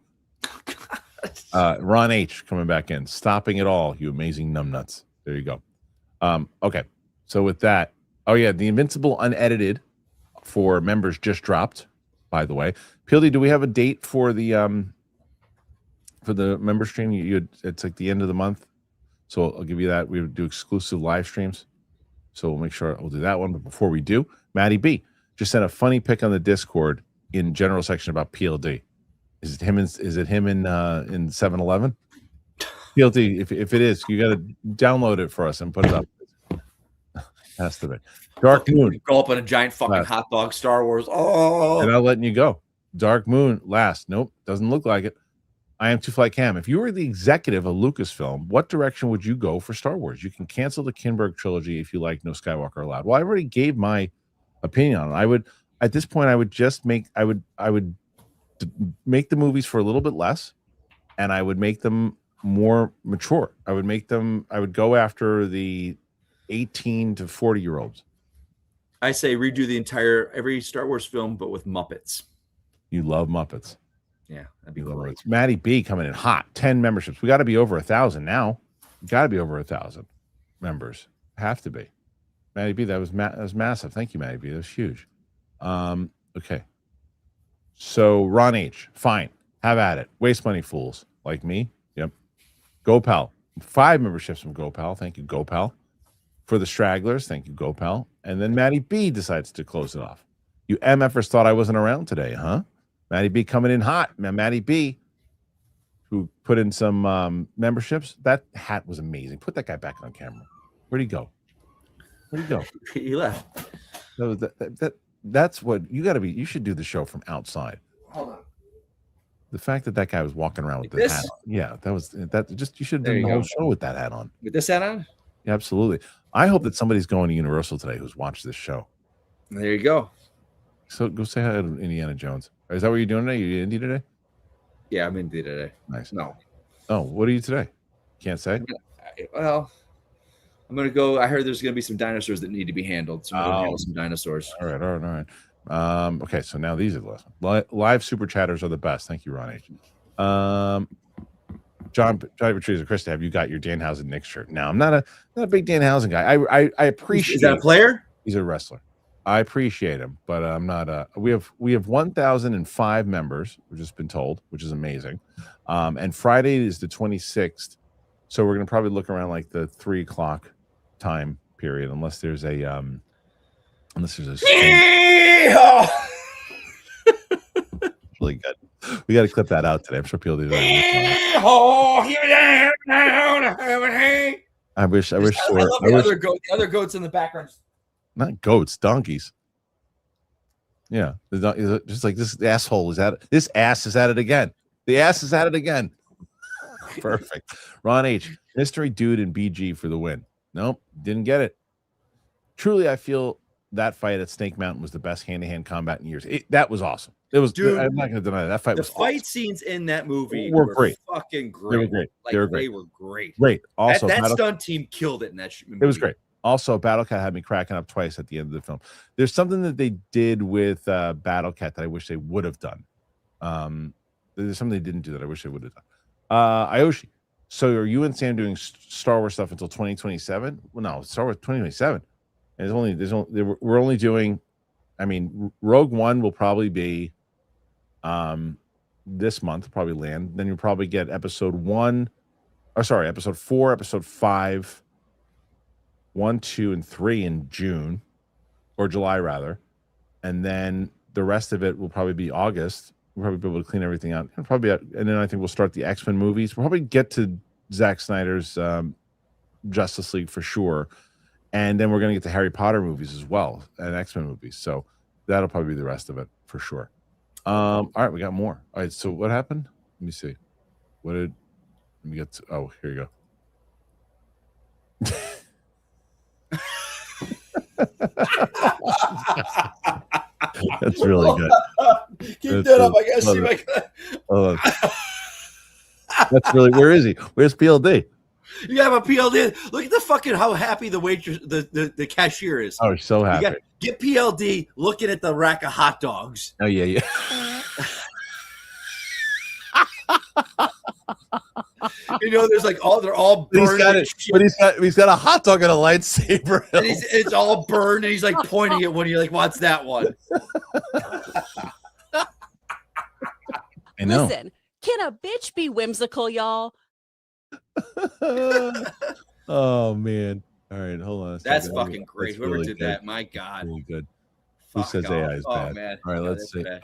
eye. Ron H coming back in, stopping it all. You amazing numbnuts. There you go. Okay, so with that. Oh, yeah, the Invincible Unedited for members just dropped, by the way. PLD, do we have a date for the member stream? It's like the end of the month, so I'll give you that. We do exclusive live streams, so we'll make sure we'll do that one. But before we do, Maddie B just sent a funny pic on the Discord in general section about PLD. Is it him in 7-Eleven? PLD, if it is, you got to download it for us and put it up. Has to be. Dark Moon. Go up on a giant fucking hot dog, Star Wars. Oh, and I'm letting you go. Dark Moon last. Nope, doesn't look like it. I am Two Flight Cam. If you were the executive of Lucasfilm, what direction would you go for Star Wars? You can cancel the Kinberg trilogy if you like No Skywalker Allowed. Well, I already gave my opinion on it. I would, at this point, I would just make make the movies for a little bit less, and I would make them more mature. I would go after the 18 to 40-year-olds. I say redo every Star Wars film, but with Muppets. You love Muppets. Yeah, that'd be great. Maddie B coming in hot. 10 memberships. We got to be over 1,000 now. Got to be over 1,000 members. Have to be. Maddie B, that was massive. Thank you, Maddie B. That was huge. Okay. So Ron H, fine. Have at it. Waste money, fools like me. Yep. GoPal. 5 memberships from GoPal. Thank you, GoPal. For the stragglers, thank you, GoPal. And then Maddie B decides to close it off. You MFers thought I wasn't around today, huh? Maddie B coming in hot. Maddie B, who put in some memberships. That hat was amazing. Put that guy back on camera. Where'd he go? Where'd he go? He left. That's what you got to be. You should do the show from outside. Hold on. The fact that guy was walking around with the hat on. Yeah, you should have done the whole show with that hat on. With this hat on? Yeah, absolutely. I hope that somebody's going to Universal today who's watched this show. There you go. So go say hi to Indiana Jones. Is that what you're doing today? You Indy today? Yeah, I'm Indy today. Nice. No. Oh, what are you today? Can't say. Well, I'm gonna go. I heard there's gonna be some dinosaurs that need to be handled, so I'm gonna handle some dinosaurs. All right. Okay, so now these are the last one. Live super chatters are the best. Thank you, Ron H. John Patricia, Krista, have you got your Danhausen Knicks shirt? Now, I'm not a big Danhausen guy. I appreciate. Is that a player? He's a wrestler. I appreciate him, but I'm not. We have 1,005 members, we've just been told, which is amazing. And Friday is the 26th, so we're gonna probably look around like the 3 o'clock time period, unless there's a really good. We got to clip that out today. I'm sure people do that. I wish. The other goats in the background. Not goats, donkeys. Yeah, just like this asshole is at it. This ass is at it again. The ass is at it again. Perfect. Ron H, mystery dude and BG for the win. Nope, didn't get it. Truly, I feel that fight at Snake Mountain was the best hand-to-hand combat in years. That was awesome. It was. Dude, I'm not going to deny that fight. The was fight awesome. Scenes in that movie were great. Fucking great. They were great. Like, they were great. Great. Also, that stunt team killed it in that movie. It was great. Also, Battle Cat had me cracking up twice at the end of the film. There's something that they did with Battle Cat that I wish they would have done. There's something they didn't do that I wish they would have done. Ayoshi, so are you and Sam doing Star Wars stuff until 2027? Well, no, Star Wars 2027. And we're only doing. I mean, Rogue One will probably be this month, probably land. Then you'll probably get episode 4, episode 5, 1, 2, and 3 in June or July rather, and then the rest of it will probably be August. We'll probably be able to clean everything out, and then I think we'll start the X-Men movies. We'll probably get to Zack Snyder's Justice League for sure, and then we're gonna get the Harry Potter movies as well and X-Men movies. So that'll probably be the rest of it for sure. All right, we got more. All right, so what happened? Let me see. Let me get to, oh, here you go. That's really good. Keep that up. I gotta see if I can. That's really, where is he? Where's PLD? You have a PLD. Look at the fucking how happy the waitress, the cashier is. Oh, he's so happy. Get PLD looking at the rack of hot dogs. Oh yeah. You know, there's like they're all burned. He's got a hot dog and a lightsaber. And it's all burned, and he's like pointing at one. You're like, what's that one? I know. Listen, can a bitch be whimsical, y'all? Oh man! All right, hold on. That's fucking great. Whoever really did good. That, my God, really good. Who says AI is bad? Man. All right, let's see. Bad.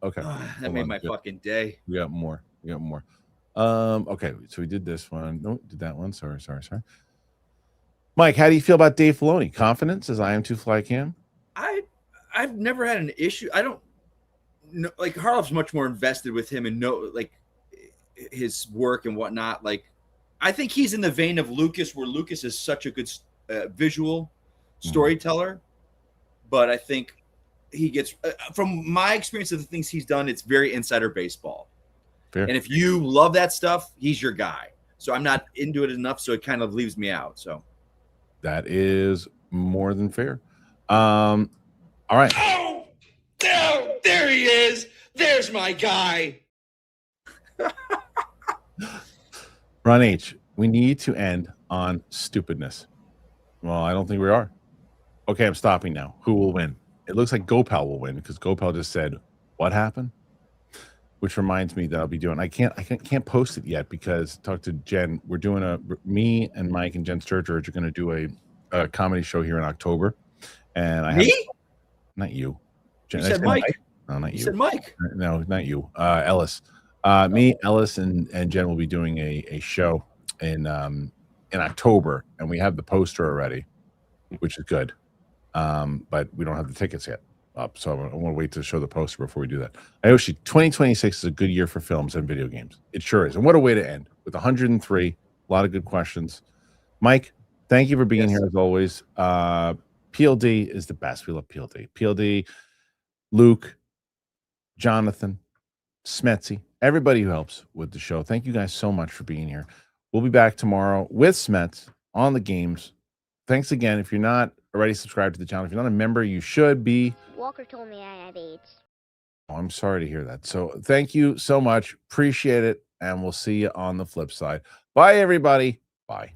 Okay, that made my fucking day. We got more. Okay, so we did this one. No, did that one. Sorry. Mike, how do you feel about Dave Filoni? Confidence as I am too fly cam? I've never had an issue. I don't know, like Harloff's much more invested with him and know like his work and whatnot. Like I think he's in the vein of Lucas, where Lucas is such a good visual storyteller, but I think he gets from my experience of the things he's done, it's very insider baseball. Fair. And if you love that stuff, he's your guy. So I'm not into it enough, so it kind of leaves me out. So that is more than fair. All right. Oh, there he is. There's my guy. Ron H, we need to end on stupidness. Well, I don't think we are. Okay, I'm stopping now. Who will win? It looks like Gopal will win because Gopal just said, "What happened?" Which reminds me that I'll be doing. I can't post it yet because talk to Jen. We're doing me and Mike and Jen Sturgeon are going to do a comedy show here in October, and not you. Jen, you said Mike. No, not you. You said Mike. No, not you. Ellis. Me, Ellis, and Jen will be doing a show in October, and we have the poster already, which is good. But we don't have the tickets yet up, so I want to wait to show the poster before we do that. Ayoshi, 2026 is a good year for films and video games. It sure is, and what a way to end with 103. A lot of good questions. Mike, thank you for being here as always. PLD is the best. We love PLD. PLD, Luke, Jonathan, Smetsy, everybody who helps with the show. Thank you guys so much for being here. We'll be back tomorrow with Smets on the games. Thanks again. If you're not already subscribed to the channel, if you're not a member, you should be. Walker told me I have AIDS. Oh, I'm sorry to hear that. So thank you so much. Appreciate it. And we'll see you on the flip side. Bye, everybody. Bye.